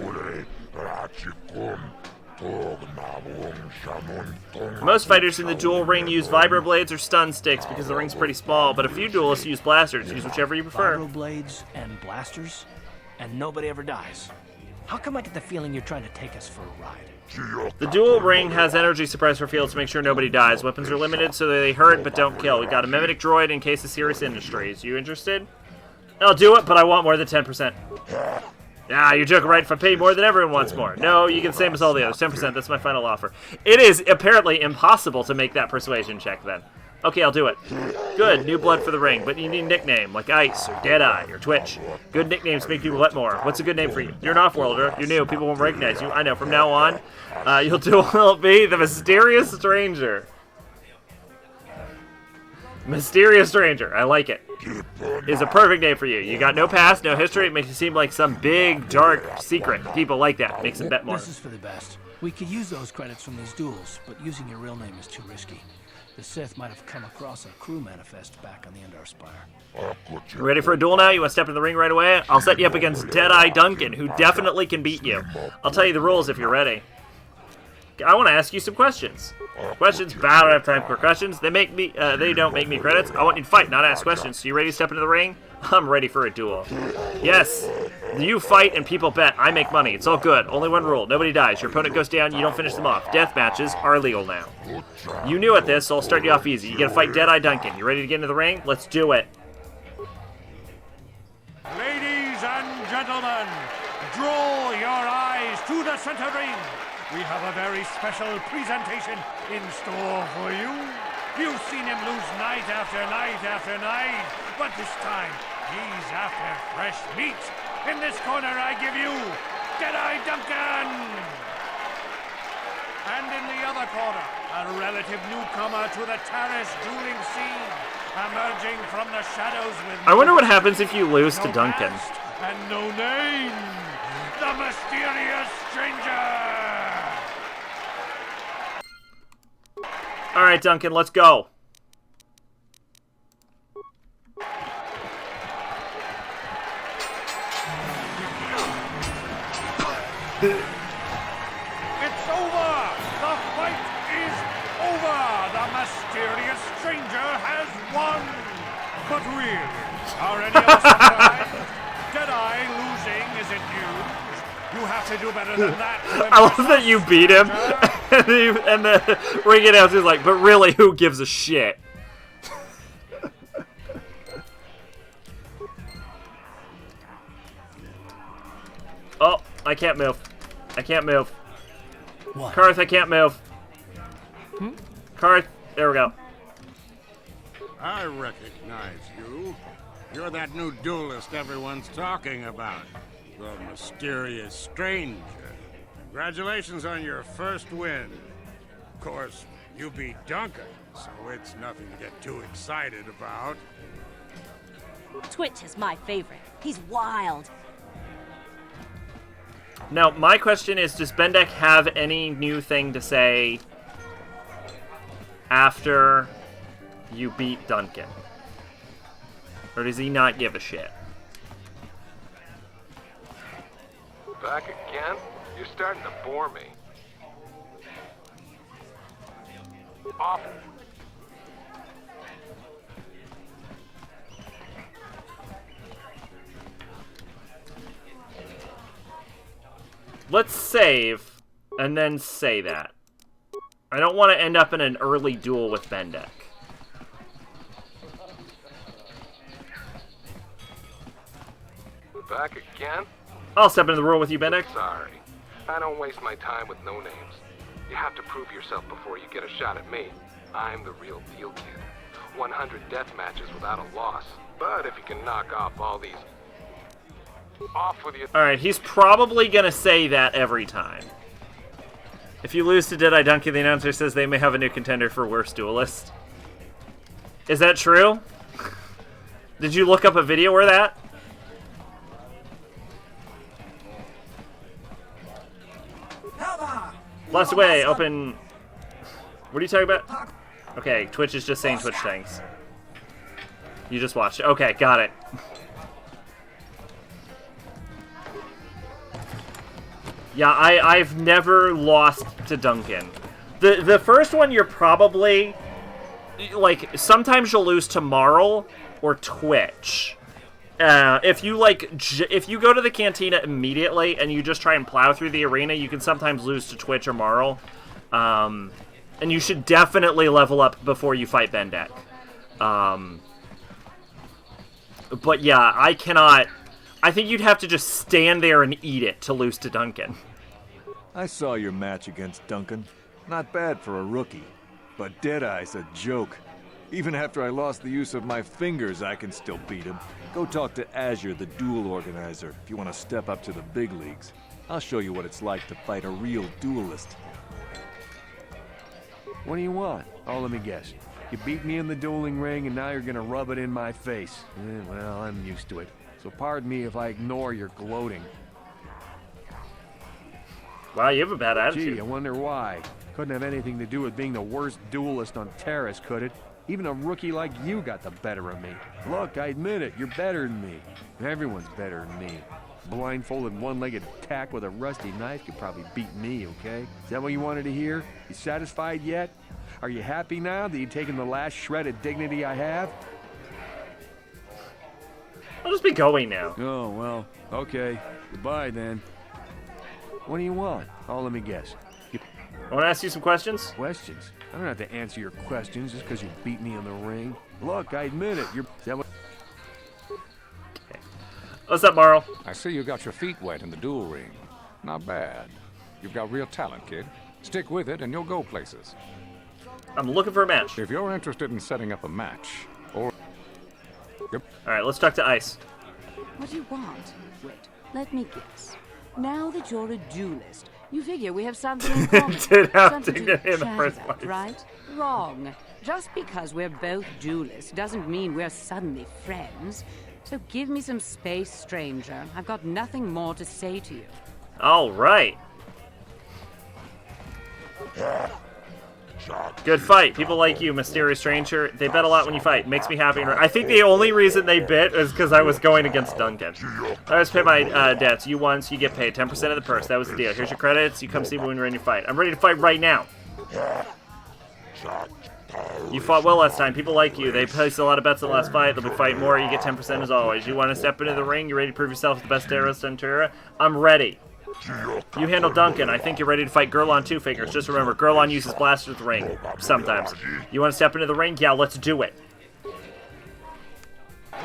Most fighters in the duel ring use vibroblades or stun sticks because the ring's pretty small, but a few duelists use blasters. Use whichever you prefer. Vibroblades and blasters, and nobody ever dies. How come I get the feeling you're trying to take us for a ride? The duel ring has energy suppressor fields to make sure nobody dies. Weapons are limited so that they hurt but don't kill. We got a mimetic droid in case of serious industries. You interested? I'll do it, but I want more than 10%. Ah, you're joking, right? If I pay more, then everyone wants more. No, you get the same as all the others. 10%, that's my final offer. It is apparently impossible to make that persuasion check, then. Okay, I'll do it. Good, new blood for the ring, but you need a nickname, like Ice, or Deadeye, or Twitch. Good nicknames make people bet more. What's a good name for you? You're an off-worlder. You're new. People won't recognize you. I know. From now on, you'll be the Mysterious Stranger. Mysterious Stranger. I like it. Is a perfect name for you. You got no past, no history. It makes you seem like some big, dark secret. People like that. Makes them bet more. This is for the best. We could use those credits from these duels, but using your real name is too risky. The Sith might have come across a crew manifest back on the Endar Spire. You ready for a duel now? You want to step in the ring right away? I'll set you up against Deadeye Duncan, who definitely can beat you. I'll tell you the rules if you're ready. I want to ask you some questions. Questions? But I don't have time for questions. They don't make me credits. I want you to fight, not ask questions. So you ready to step into the ring? I'm ready for a duel. Yes. You fight and people bet. I make money. It's all good. Only one rule. Nobody dies. Your opponent goes down. You don't finish them off. Death matches are illegal now. You knew at this, so I'll start you off easy. You gotta fight Deadeye Duncan. You ready to get into the ring? Let's do it. Ladies and gentlemen, draw your eyes to the center ring. We have a very special presentation in store for you. You've seen him lose night after night after night, but this time he's after fresh meat. In this corner I give you Deadeye Duncan! And in the other corner, a relative newcomer to the terrace dueling scene, emerging from the shadows with... I wonder what happens if you lose to Duncan. And no name, the Mysterious Stranger! Alright, Duncan, let's go. It's over! The fight is over! The Mysterious Stranger has won! But really, are any of us surprised? Deadeye losing isn't news. You have to do better than that. I love that you beat him, and the ring announcer's like, but really, who gives a shit? Oh, I can't move. I can't move. What? Karth, I can't move. Karth, there we go. I recognize you. You're that new duelist everyone's talking about. The mysterious stranger. Congratulations on your first win. Of course, you beat Duncan, so it's nothing to get too excited about. Twitch is my favorite. He's wild. Now, my question is, does Bendek have any new thing to say after you beat Duncan? Or does he not give a shit? Back again? You're starting to bore me. Off. Let's save, and then say that. I don't want to end up in an early duel with Bendek. Back again? I'll step into the room with you, Bendek. Sorry. I don't waste my time with no names. You have to prove yourself before you get a shot at me. I'm the real deal, kid. 100 death matches without a loss. But if you can knock off all these... Off with you. Alright, he's probably going to say that every time. If you lose to Deadeye Duncan, the announcer says they may have a new contender for Worst Duelist. Is that true? Did you look up a video or that? Blast away, open... What are you talking about? Okay, Twitch is just saying Twitch things. You just watched. Okay, got it. Yeah, I've never lost to Duncan. The first one you're probably... Like, sometimes you'll lose to Marl or Twitch. If you go to the cantina immediately and you just try and plow through the arena, you can sometimes lose to Twitch or Marl. And you should definitely level up before you fight Bendek. But yeah, I cannot... I think you'd have to just stand there and eat it to lose to Duncan. I saw your match against Duncan. Not bad for a rookie. But Deadeye's a joke. Even after I lost the use of my fingers, I can still beat him. Go talk to Azure, the duel organizer, if you want to step up to the big leagues. I'll show you what it's like to fight a real duelist. What do you want? Oh, let me guess. You beat me in the dueling ring, and now you're gonna rub it in my face. Well, I'm used to it. So pardon me if I ignore your gloating. Wow, you have a bad attitude. Gee, I wonder why. Couldn't have anything to do with being the worst duelist on Terrace, could it? Even a rookie like you got the better of me. Look, I admit it, you're better than me. Everyone's better than me. Blindfolded one-legged tack with a rusty knife could probably beat me, okay? Is that what you wanted to hear? You satisfied yet? Are you happy now that you've taken the last shred of dignity I have? I'll just be going now. Oh, well, okay. Goodbye, then. What do you want? Oh, let me guess. I want to ask you some questions. Questions? I don't have to answer your questions just because you beat me in the ring. Look, I admit it. You're... Is that what... Okay. What's up, Marl? I see you got your feet wet in the duel ring. Not bad. You've got real talent, kid. Stick with it and you'll go places. I'm looking for a match. If you're interested in setting up a match, or... Alright, let's talk to Ice. What do you want? Wait, let me guess. Now that you're a duelist, you figure we have something in common. Did have something to get in the chat first about, place. right? Wrong. Just because we're both duelists doesn't mean we're suddenly friends. So give me some space, stranger. I've got nothing more to say to you. All right. Good fight. People like you, mysterious stranger. They bet a lot when you fight. Makes me happy. I think the only reason they bit is because I was going against Duncan. I was paid my debts. You won, so you get paid 10% of the purse. That was the deal. Here's your credits. You come see me when you're in your fight. I'm ready to fight right now. You fought well last time. People like you. They placed a lot of bets in the last fight. They'll be fighting more. You get 10% as always. You want to step into the ring? You ready to prove yourself as the best terrorist on Terra? I'm ready. You handle Duncan. I think you're ready to fight Gurlon Two Fingers. Just remember, Gurlon uses blasters with the ring. Sometimes. You want to step into the ring? Yeah, let's do it.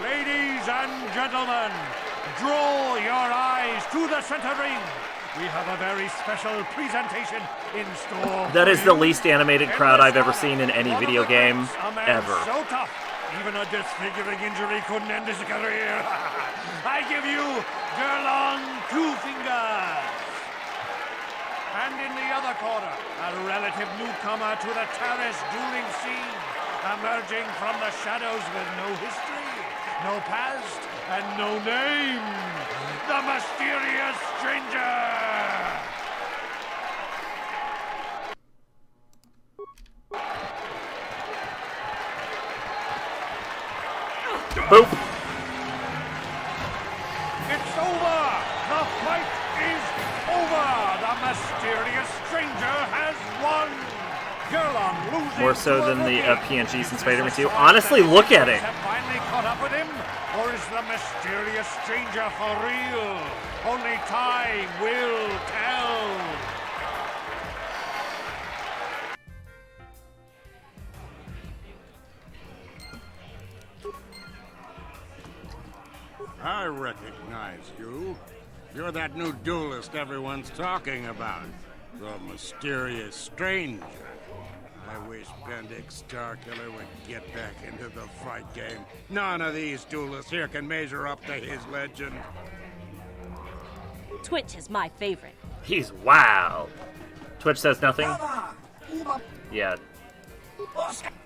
Ladies and gentlemen, draw your eyes to the center ring. We have a very special presentation in store. That is the least animated crowd I've ever seen in any video game, ever. So tough, Even a disfiguring injury couldn't end his career. I give you Gerlong Two Fingers. And in the other corner, a relative newcomer to the terrace dueling scene, emerging from the shadows with no history, no past, and no name, the mysterious stranger! Boop. It's over! The fight is over! The mysterious stranger has won! Gerlong losing. More so than the PNGs in Spider-Man 2. Honestly, look at it. Have finally caught up with him? Or is the mysterious stranger for real? Only time will tell. I recognize you. You're that new duelist everyone's talking about. The mysterious stranger. I wish Bendick Starkiller would get back into the fight game. None of these duelists here can measure up to his legend. Twitch is my favorite. He's wild. Twitch says nothing? Yeah.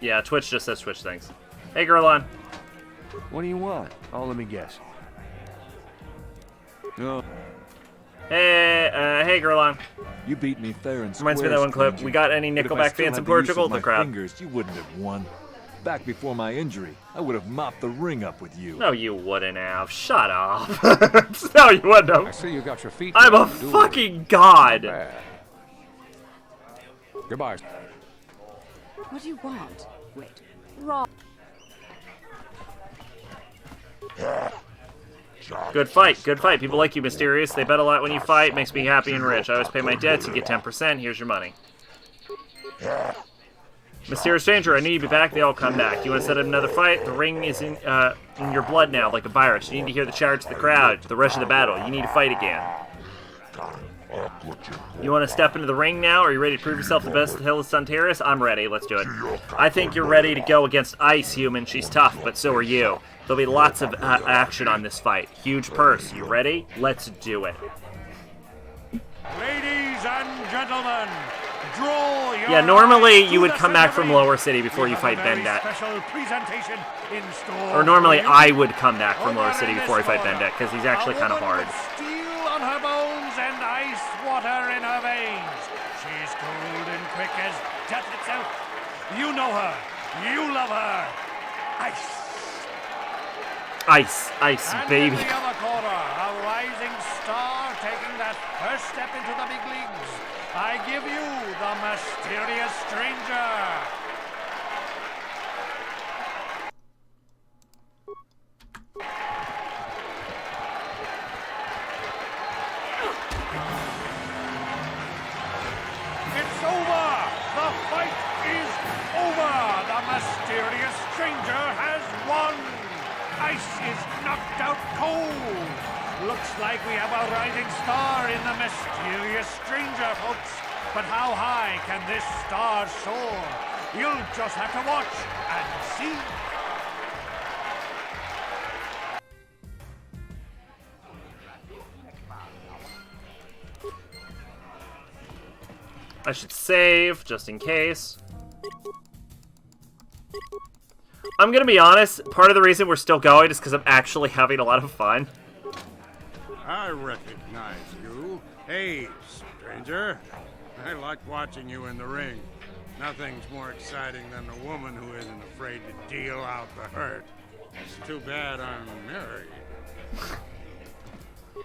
Yeah, Twitch just says Twitch things. Hey, Gerlon. What do you want? Oh, let me guess. No. Hey, Gerlon. You beat me fair and square. Reminds me of that one clip. stranger. We got any But if I Nickelback still fans had in the use Portugal? of The my crowd. fingers, you wouldn't have won. Back before my injury, I would have mopped the ring up with you. No, you wouldn't have. Shut up. No, you wouldn't have. I see you got your feet. I'm a down, dude. fucking god. Not bad. Goodbye. What do you want? Wait. Rob. Good fight, good fight. People like you, Mysterious. They bet a lot when you fight. Makes me happy and rich. I always pay my debts. You get 10%. Here's your money. Mysterious Stranger, I need you to be back. They all come back. You want to set up another fight? The ring is in your blood now, like a virus. You need to hear the charge of the crowd, the rush of the battle. You need to fight again. You want to step into the ring now? Are you ready to prove yourself the best at Hill of Sunterrace? I'm ready. Let's do it. I think you're ready to go against Ice, human. She's tough, but so are you. There'll be lots of action on this fight. Huge purse. You ready? Let's do it. Ladies and gentlemen, draw your Yeah, normally eyes you to would the come back center from ring. Lower City before We you have fight a very Bendet. special presentation in store Or normally for you. I would come back from Lower Over City in before I this fight corner, Bendet, because he's actually a kind of woman hard. with steel on her bones and ice water in her veins. She's cold and quick as death itself. You know her. You love her. Ice. Ice, ice, And baby. in the other corner, a rising star taking that first step into the big leagues. I give you the mysterious stranger. It's over! The fight is over! The mysterious stranger has won! Ice is knocked out cold! Looks like we have a rising star in the mysterious stranger, folks. But how high can this star soar? You'll just have to watch and see. I should save, just in case. I'm gonna be honest, part of the reason we're still going is because I'm actually having a lot of fun. I recognize you. Hey, stranger. I like watching you in the ring. Nothing's more exciting than a woman who isn't afraid to deal out the hurt. It's too bad I'm married.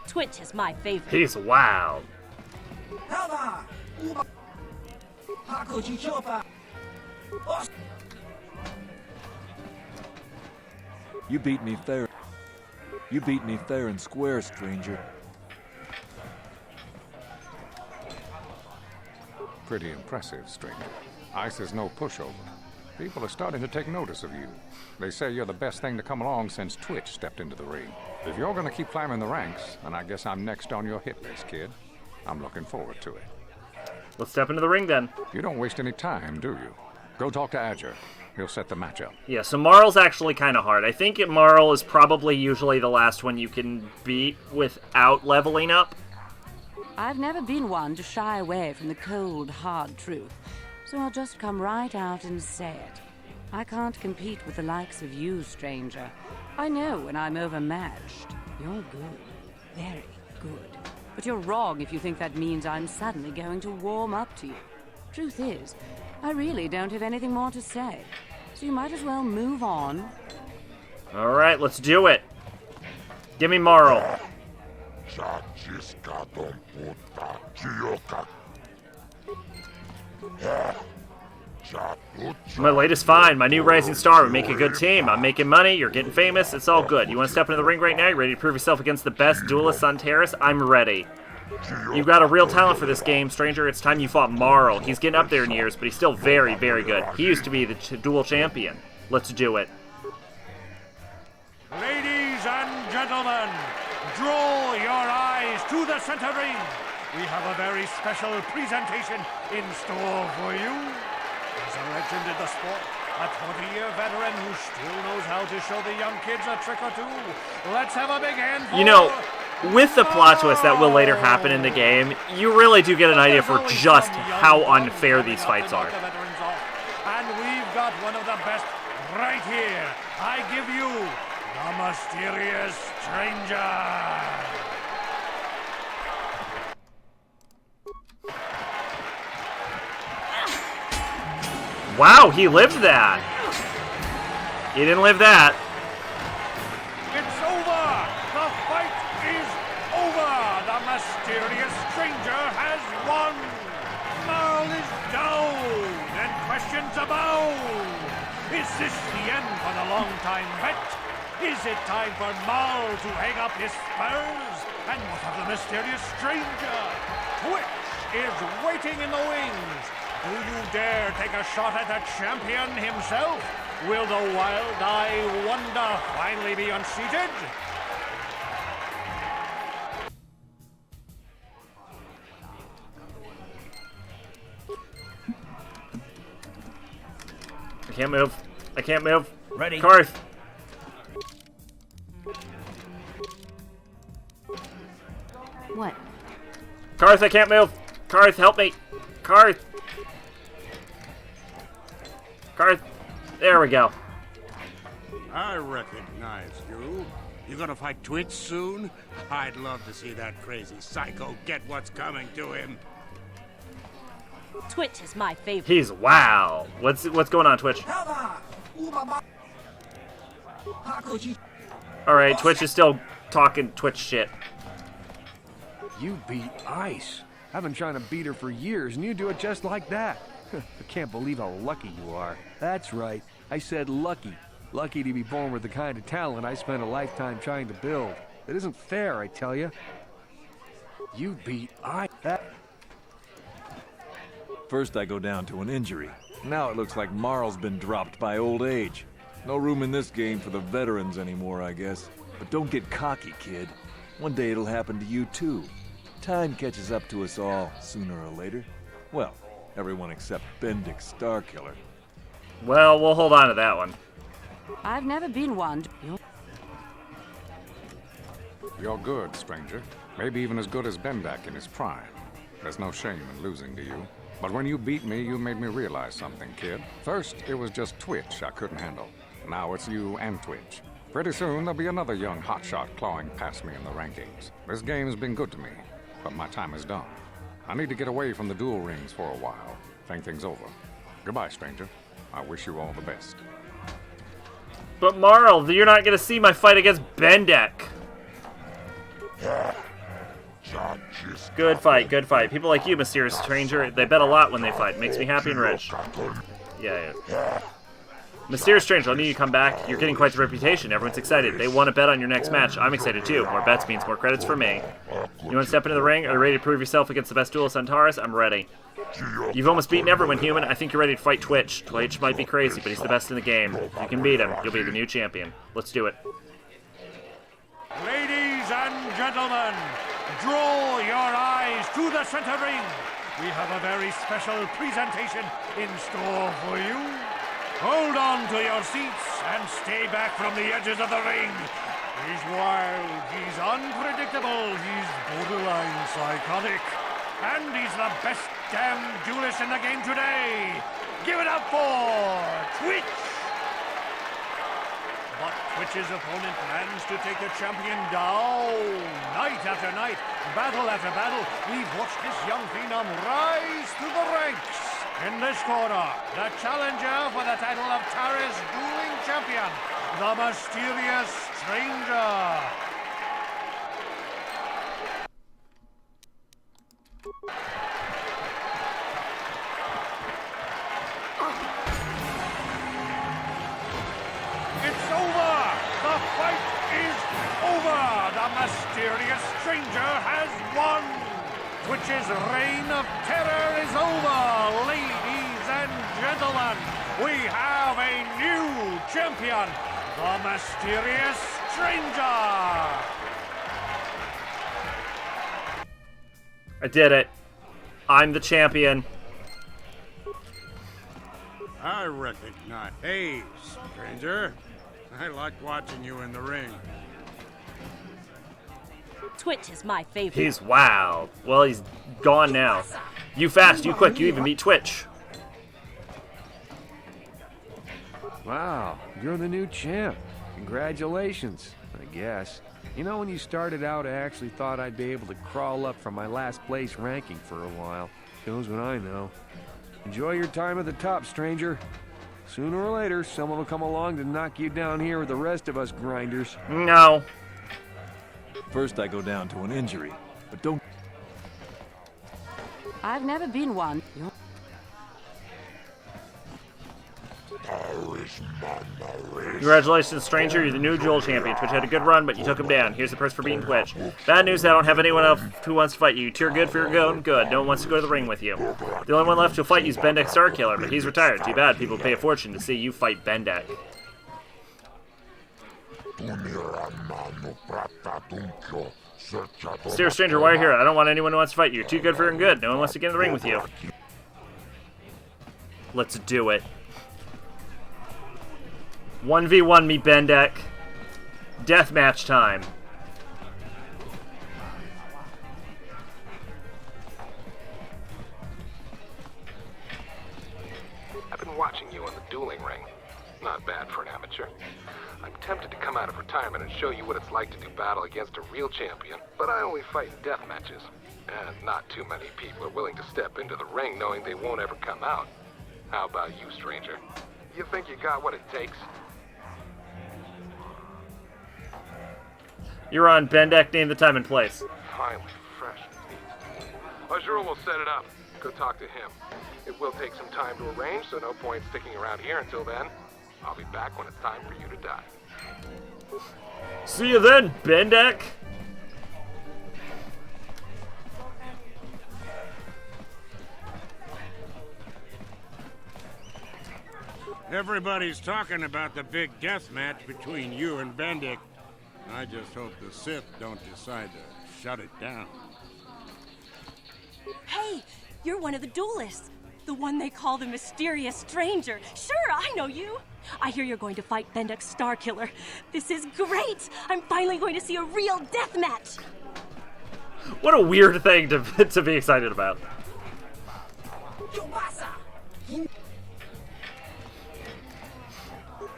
Twitch is my favorite. He's wild. You beat me fair. You beat me fair and square, stranger. Pretty impressive, stranger. Ice is no pushover. People are starting to take notice of you. They say you're the best thing to come along since Twitch stepped into the ring. If you're gonna keep climbing the ranks, then I guess I'm next on your hit list, kid. I'm looking forward to it. Let's step into the ring then. You don't waste any time, do you? Go talk to Azure. He'll set the match up. Yeah, so Marl's actually kind of hard. I think Marl is probably usually the last one you can beat without leveling up. I've never been one to shy away from the cold, hard truth, so I'll just come right out and say it. I can't compete with the likes of you, stranger. I know when I'm overmatched. You're good. Very good. But you're wrong if you think that means I'm suddenly going to warm up to you. Truth is, I really don't have anything more to say, so you might as well move on. Alright, let's do it. Give me Marl. My latest find, my new rising star. We make a good team. I'm making money, you're getting famous, it's all good. You want to step into the ring right now? You ready to prove yourself against the best duelists on Terrace? I'm ready. You've got a real talent for this game, stranger. It's time you fought Marl. He's getting up there in years, but he's still very, very good. He used to be the dual champion. Let's do it. Ladies and gentlemen, draw your eyes to the center ring. We have a very special presentation in store for you. He's a legend in the sport, a 20-year veteran who still knows how to show the young kids a trick or two. Let's have a big hand for... You know, with the plot twist that will later happen in the game, you really do get an idea for just how unfair these fights are. And we've got one of the best right here. I give you the mysterious stranger. Wow, he lived that. He didn't live that. It's over. The fight is over. The mysterious stranger has won. Marl is down, and questions abound. Is this the end for the long-time vet? Is it time for Marl to hang up his spurs? And what of the mysterious stranger? Twitch is waiting in the wings. Do you dare take a shot at the champion himself? Will the wild-eye wonder finally be unseated? I can't move. I can't move. Ready. Karth. What? Karth, I can't move. Karth, help me. Karth. Karth. There we go. I recognize you. You gonna fight Twitch soon? I'd love to see that crazy psycho get what's coming to him. Twitch is my favorite. He's wow. What's going on, Twitch? Alright, Twitch is still talking Twitch shit. You beat Ice. I've been trying to beat her for years, and you do it just like that. I can't believe how lucky you are. That's right. I said lucky. Lucky to be born with the kind of talent I spent a lifetime trying to build. It isn't fair, I tell you. You beat Ice. First I go down to an injury. Now it looks like Marl's been dropped by old age. No room in this game for the veterans anymore, I guess. But don't get cocky, kid. One day it'll happen to you too. Time catches up to us all, sooner or later. Well, everyone except Bendix Starkiller. Well, we'll hold on to that one. I've never been one to... You're good, stranger. Maybe even as good as Bendak in his prime. There's no shame in losing to you. But when you beat me, you made me realize something, kid. First, it was just Twitch I couldn't handle. Now it's you and Twitch. Pretty soon, there'll be another young hotshot clawing past me in the rankings. This game's been good to me, but my time is done. I need to get away from the duel rings for a while. Think things over. Goodbye, stranger. I wish you all the best. But Marl, you're not going to see my fight against Bendek. Good fight, good fight. People like you, mysterious stranger, they bet a lot when they fight. Makes me happy and rich. Yeah. Mysterious stranger, I need you to come back. You're getting quite the reputation. Everyone's excited. They want to bet on your next match. I'm excited too. More bets means more credits for me. You want to step into the ring? Are you ready to prove yourself against the best duelist on Taurus? I'm ready. You've almost beaten everyone, human. I think you're ready to fight Twitch. Twitch might be crazy, but he's the best in the game. If you can beat him, you'll be the new champion. Let's do it. Ladies and gentlemen, draw your eyes to the center ring. We have a very special presentation in store for you. Hold on to your seats and stay back from the edges of the ring. He's wild, he's unpredictable, he's borderline psychotic. And he's the best damn duelist in the game today. Give it up for Twitch! But Twitch's opponent plans to take the champion down. Night after night, battle after battle, we've watched this young phenom rise through the ranks. In this corner, the challenger for the title of Tara's dueling champion, the mysterious stranger. It's over! The fight is over! The mysterious stranger has won! Twitch's reign of terror is over! Ladies and gentlemen, we have a new champion! The mysterious stranger! I did it. I'm the champion. I recognize. Hey, stranger. I liked watching you in the ring. Twitch is my favorite. He's wild. Well, he's gone now. You fast, you quick, you even beat Twitch. Wow, you're the new champ. Congratulations, I guess. You know, when you started out, I actually thought I'd be able to crawl up from my last place ranking for a while. Shows what I know. Enjoy your time at the top, stranger. Sooner or later, someone will come along to knock you down here with the rest of us grinders. No. First I go down to an injury, but don't... I've never been one. Congratulations, stranger. You're the new duel champion. Twitch had a good run, but you took him down. Here's the purse for beating Twitch. Bad news, I don't have anyone else who wants to fight you. You're good for your going. Good. No one wants to go to the ring with you. The only one left to fight you is Bendek Starkiller, but he's retired. Too bad. People pay a fortune to see you fight Bendek. Steer stranger, why are you here? I don't want anyone who wants to fight you. You're too good for your good. No one wants to get in the ring with you. Let's do it. 1v1 me, Bendek. Deathmatch time. I've been watching you on the dueling ring. Not bad for an amateur. I'm tempted to come out of retirement and show you what it's like to do battle against a real champion, but I only fight in death matches. And not too many people are willing to step into the ring knowing they won't ever come out. How about you, stranger? You think you got what it takes? You're on. Bendek, name the time and place. Finally, fresh and neat. Azure will set it up. Go talk to him. It will take some time to arrange, so no point sticking around here until then. I'll be back when it's time for you to die. See you then, Bendek. Everybody's talking about the big death match between you and Bendik. I just hope the Sith don't decide to shut it down. Hey, you're one of the duelists. The one they call the mysterious stranger. Sure, I know you. I hear you're going to fight Bendek Starkiller. This is great. I'm finally going to see a real death match. What a weird thing to be excited about.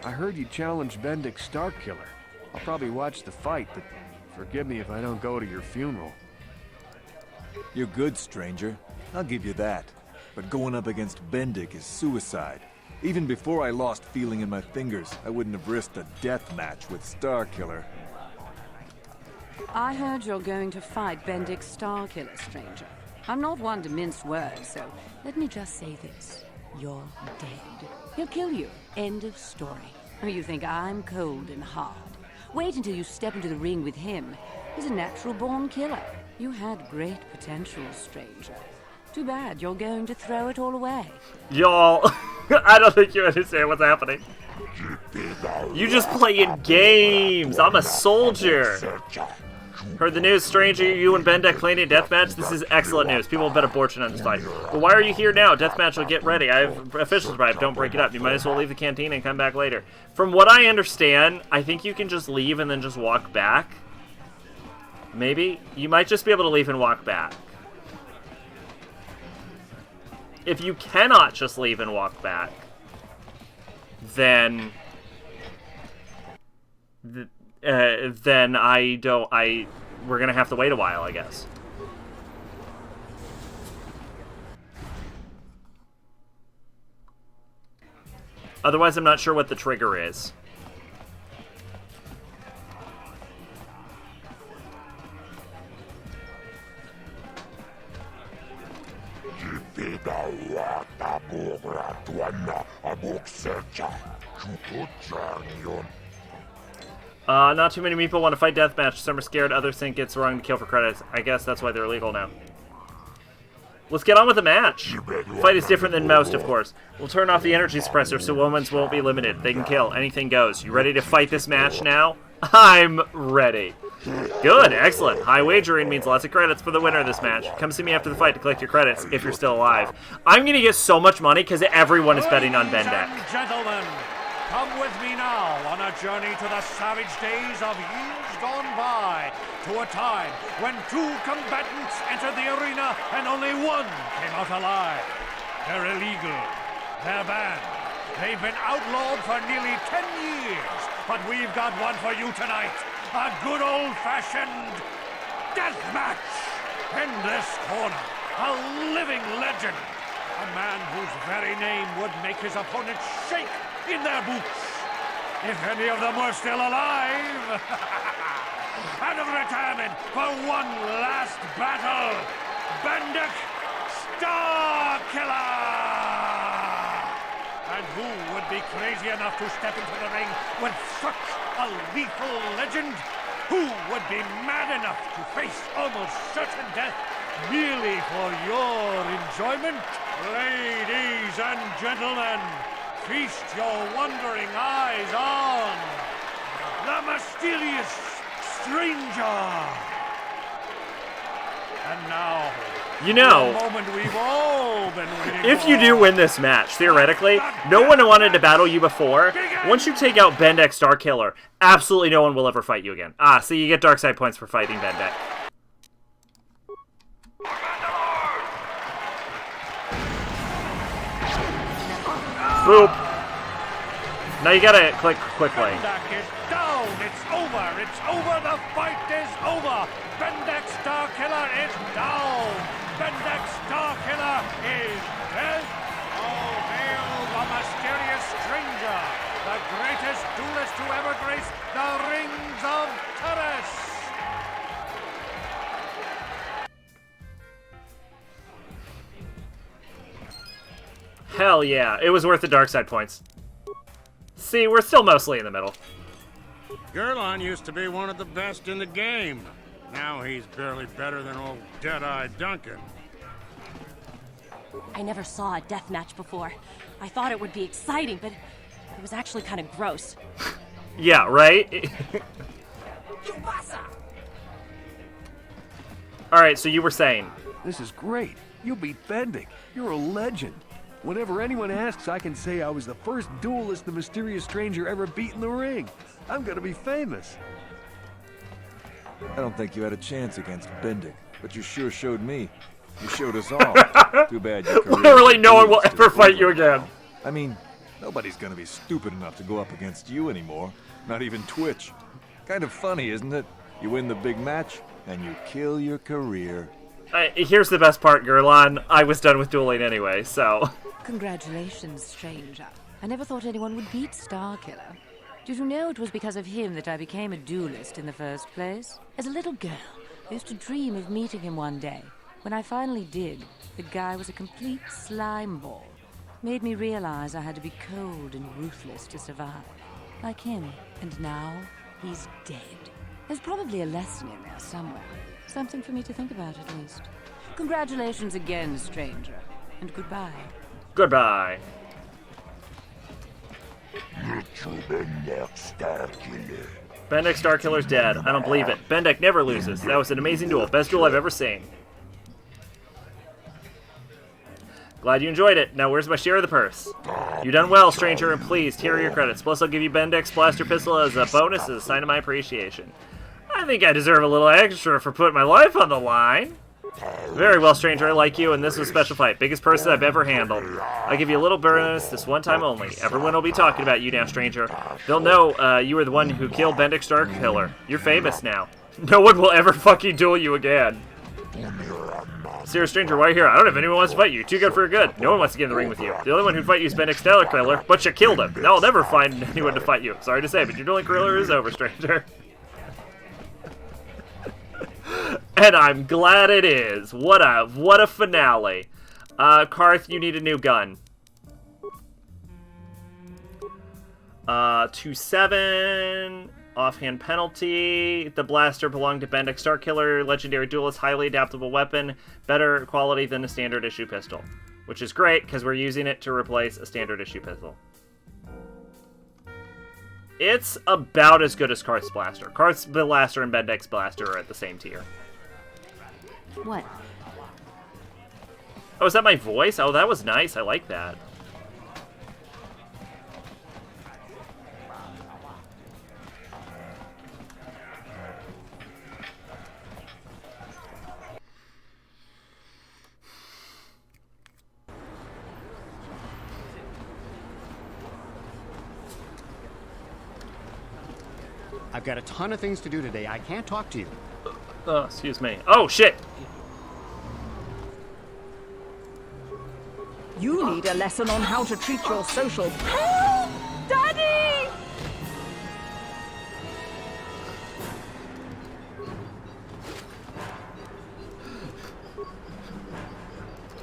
I heard you challenged Bendek Starkiller. I'll probably watch the fight, but forgive me if I don't go to your funeral. You're good, stranger. I'll give you that. But going up against Bendik is suicide. Even before I lost feeling in my fingers, I wouldn't have risked a death match with Starkiller. I heard you're going to fight Bendek Starkiller, stranger. I'm not one to mince words, so let me just say this. You're dead. He'll kill you. End of story. Oh, you think I'm cold and hard? Wait until you step into the ring with him. He's a natural-born killer. You had great potential, stranger. Too bad you're going to throw it all away. Y'all, I don't think you understand what's happening. You just playing games. I'm a soldier. Heard the news, stranger. You and Bendek playing a deathmatch? This is excellent news. People will bet a fortune on this fight. But why are you here now? Deathmatch will get ready. I have officials arrived. Don't break it up. You might as well leave the canteen and come back later. From what I understand, I think you can just leave and then just walk back. Maybe? You might just be able to leave and walk back. If you cannot just leave and walk back, then we're gonna have to wait a while, I guess. Otherwise, I'm not sure what the trigger is. Not too many people want to fight deathmatch. Some are scared, others think it's wrong to kill for credits. I guess that's why they're illegal now. Let's get on with the match. Fight is different than most, of course. We'll turn off the energy suppressor so moments won't be limited. They can kill. Anything goes. You ready to fight this match now? I'm ready. Good, excellent. High wagering means lots of credits for the winner of this match. Come see me after the fight to collect your credits, if you're still alive. I'm gonna get so much money because everyone is betting on Bendek. Gentlemen, come with me now on a journey to the savage days of years gone by, to a time when two combatants entered the arena and only one came out alive. They're illegal. They're banned. They've been outlawed for nearly 10 years, but we've got one for you tonight. A good old-fashioned death match. In this corner, a living legend. A man whose very name would make his opponents shake in their boots. If any of them were still alive. Out of retirement for one last battle. Bendek Starkiller! And who would be crazy enough to step into the ring with such a lethal legend? Who would be mad enough to face almost certain death merely for your enjoyment? Ladies and gentlemen, feast your wondering eyes on the mysterious stranger. And now, you know, the moment we've all been waiting if for. you do win this match, theoretically, no one wanted to battle you before. Once you take out Bendek Starkiller, absolutely no one will ever fight you again. Ah, so you get dark side points for fighting Bendek. Boop. Now you gotta click quickly. Bendek is down. It's over. It's over. The fight is over. Bendek Starkiller is down. Bendek Starkiller is dead. Oh, hail the mysterious stranger, the greatest duelist to ever grace the rings of Terrace. Hell yeah, it was worth the dark side points. See, we're still mostly in the middle. Gerlon used to be one of the best in the game. Now he's barely better than old Dead-Eye Duncan. I never saw a death match before. I thought it would be exciting, but it was actually kind of gross. Yeah, right? Alright, so you were saying. This is great. You beat Bendek. You're a legend. Whenever anyone asks, I can say I was the first duelist the mysterious stranger ever beat in the ring. I'm gonna be famous. I don't think you had a chance against Bendek, but you sure showed me. You showed us all. Too bad your career. Literally no one will ever fight you again. I mean, nobody's gonna be stupid enough to go up against you anymore. Not even Twitch. Kind of funny, isn't it? You win the big match, and you kill your career. Here's the best part, Gerlon. I was done with dueling anyway, so... Congratulations, stranger. I never thought anyone would beat Starkiller. Did you know it was because of him that I became a duelist in the first place? As a little girl, I used to dream of meeting him one day. When I finally did, the guy was a complete slime ball. Made me realize I had to be cold and ruthless to survive. Like him. And now, he's dead. There's probably a lesson in there somewhere. Something for me to think about, at least. Congratulations again, stranger. And goodbye. Goodbye. Bendek Starkiller's dead. I don't believe it. Bendek never loses. That was an amazing duel. Best duel I've ever seen. Glad you enjoyed it. Now where's my share of the purse? You done well, stranger, and pleased. Here are your credits. Plus I'll give you Bendek's blaster pistol as a bonus as a sign of my appreciation. I think I deserve a little extra for putting my life on the line. Very well, stranger. I like you, and this was a special fight. Biggest purse I've ever handled. I'll give you a little bonus this one time only. Everyone will be talking about you now, stranger. They'll know you were the one who killed Bendek Starkiller. You're famous now. No one will ever fucking duel you again. Serious stranger, why are you here? I don't have anyone who wants to fight you. You're too good for good. No one wants to get in the ring with you. The only one who'd fight you is Bendek Starkiller, but you killed him. Now I'll never find anyone to fight you. Sorry to say, but your dueling career is over, stranger. And I'm glad it is. What a finale. Karth, you need a new gun. 2-7. Offhand penalty. The blaster belonged to Bendek Starkiller. Legendary duelist, highly adaptable weapon. Better quality than a standard issue pistol. Which is great, because we're using it to replace a standard issue pistol. It's about as good as Karth's blaster. Karth's blaster and Bendek's blaster are at the same tier. What? Oh, is that my voice? Oh, that was nice. I like that. I've got a ton of things to do today. I can't talk to you. Oh, excuse me. Oh, shit! You need a lesson on how to treat your social... Help! Daddy!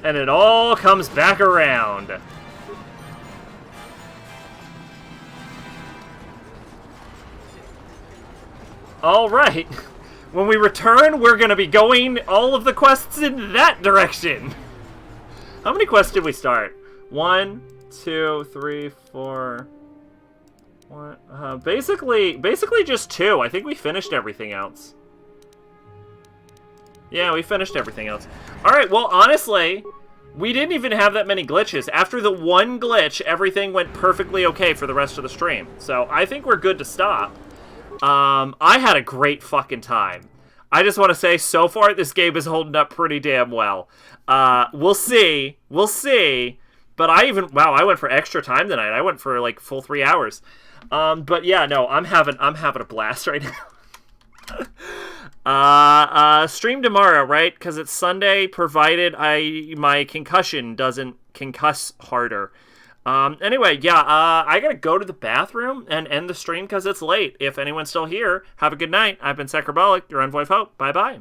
And it all comes back around. All right. When we return, we're going to be going all of the quests in that direction. How many quests did we start? 1, 2, 3, 4. Basically just 2. I think we finished everything else. Yeah, we finished everything else. All right. Well, honestly, we didn't even have that many glitches. After the one glitch, everything went perfectly okay for the rest of the stream. So I think we're good to stop. I had a great fucking time. I just want to say, so far, this game is holding up pretty damn well. We'll see. We'll see. But wow, I went for extra time tonight. I went for, like, full 3 hours. But yeah, no, I'm having a blast right now. Stream tomorrow, right? Because it's Sunday, provided my concussion doesn't concuss harder. Anyway, yeah, I gotta go to the bathroom and end the stream because it's late. If anyone's still here, have a good night. I've been Sacrabalic, your envoy of hope. Bye-bye.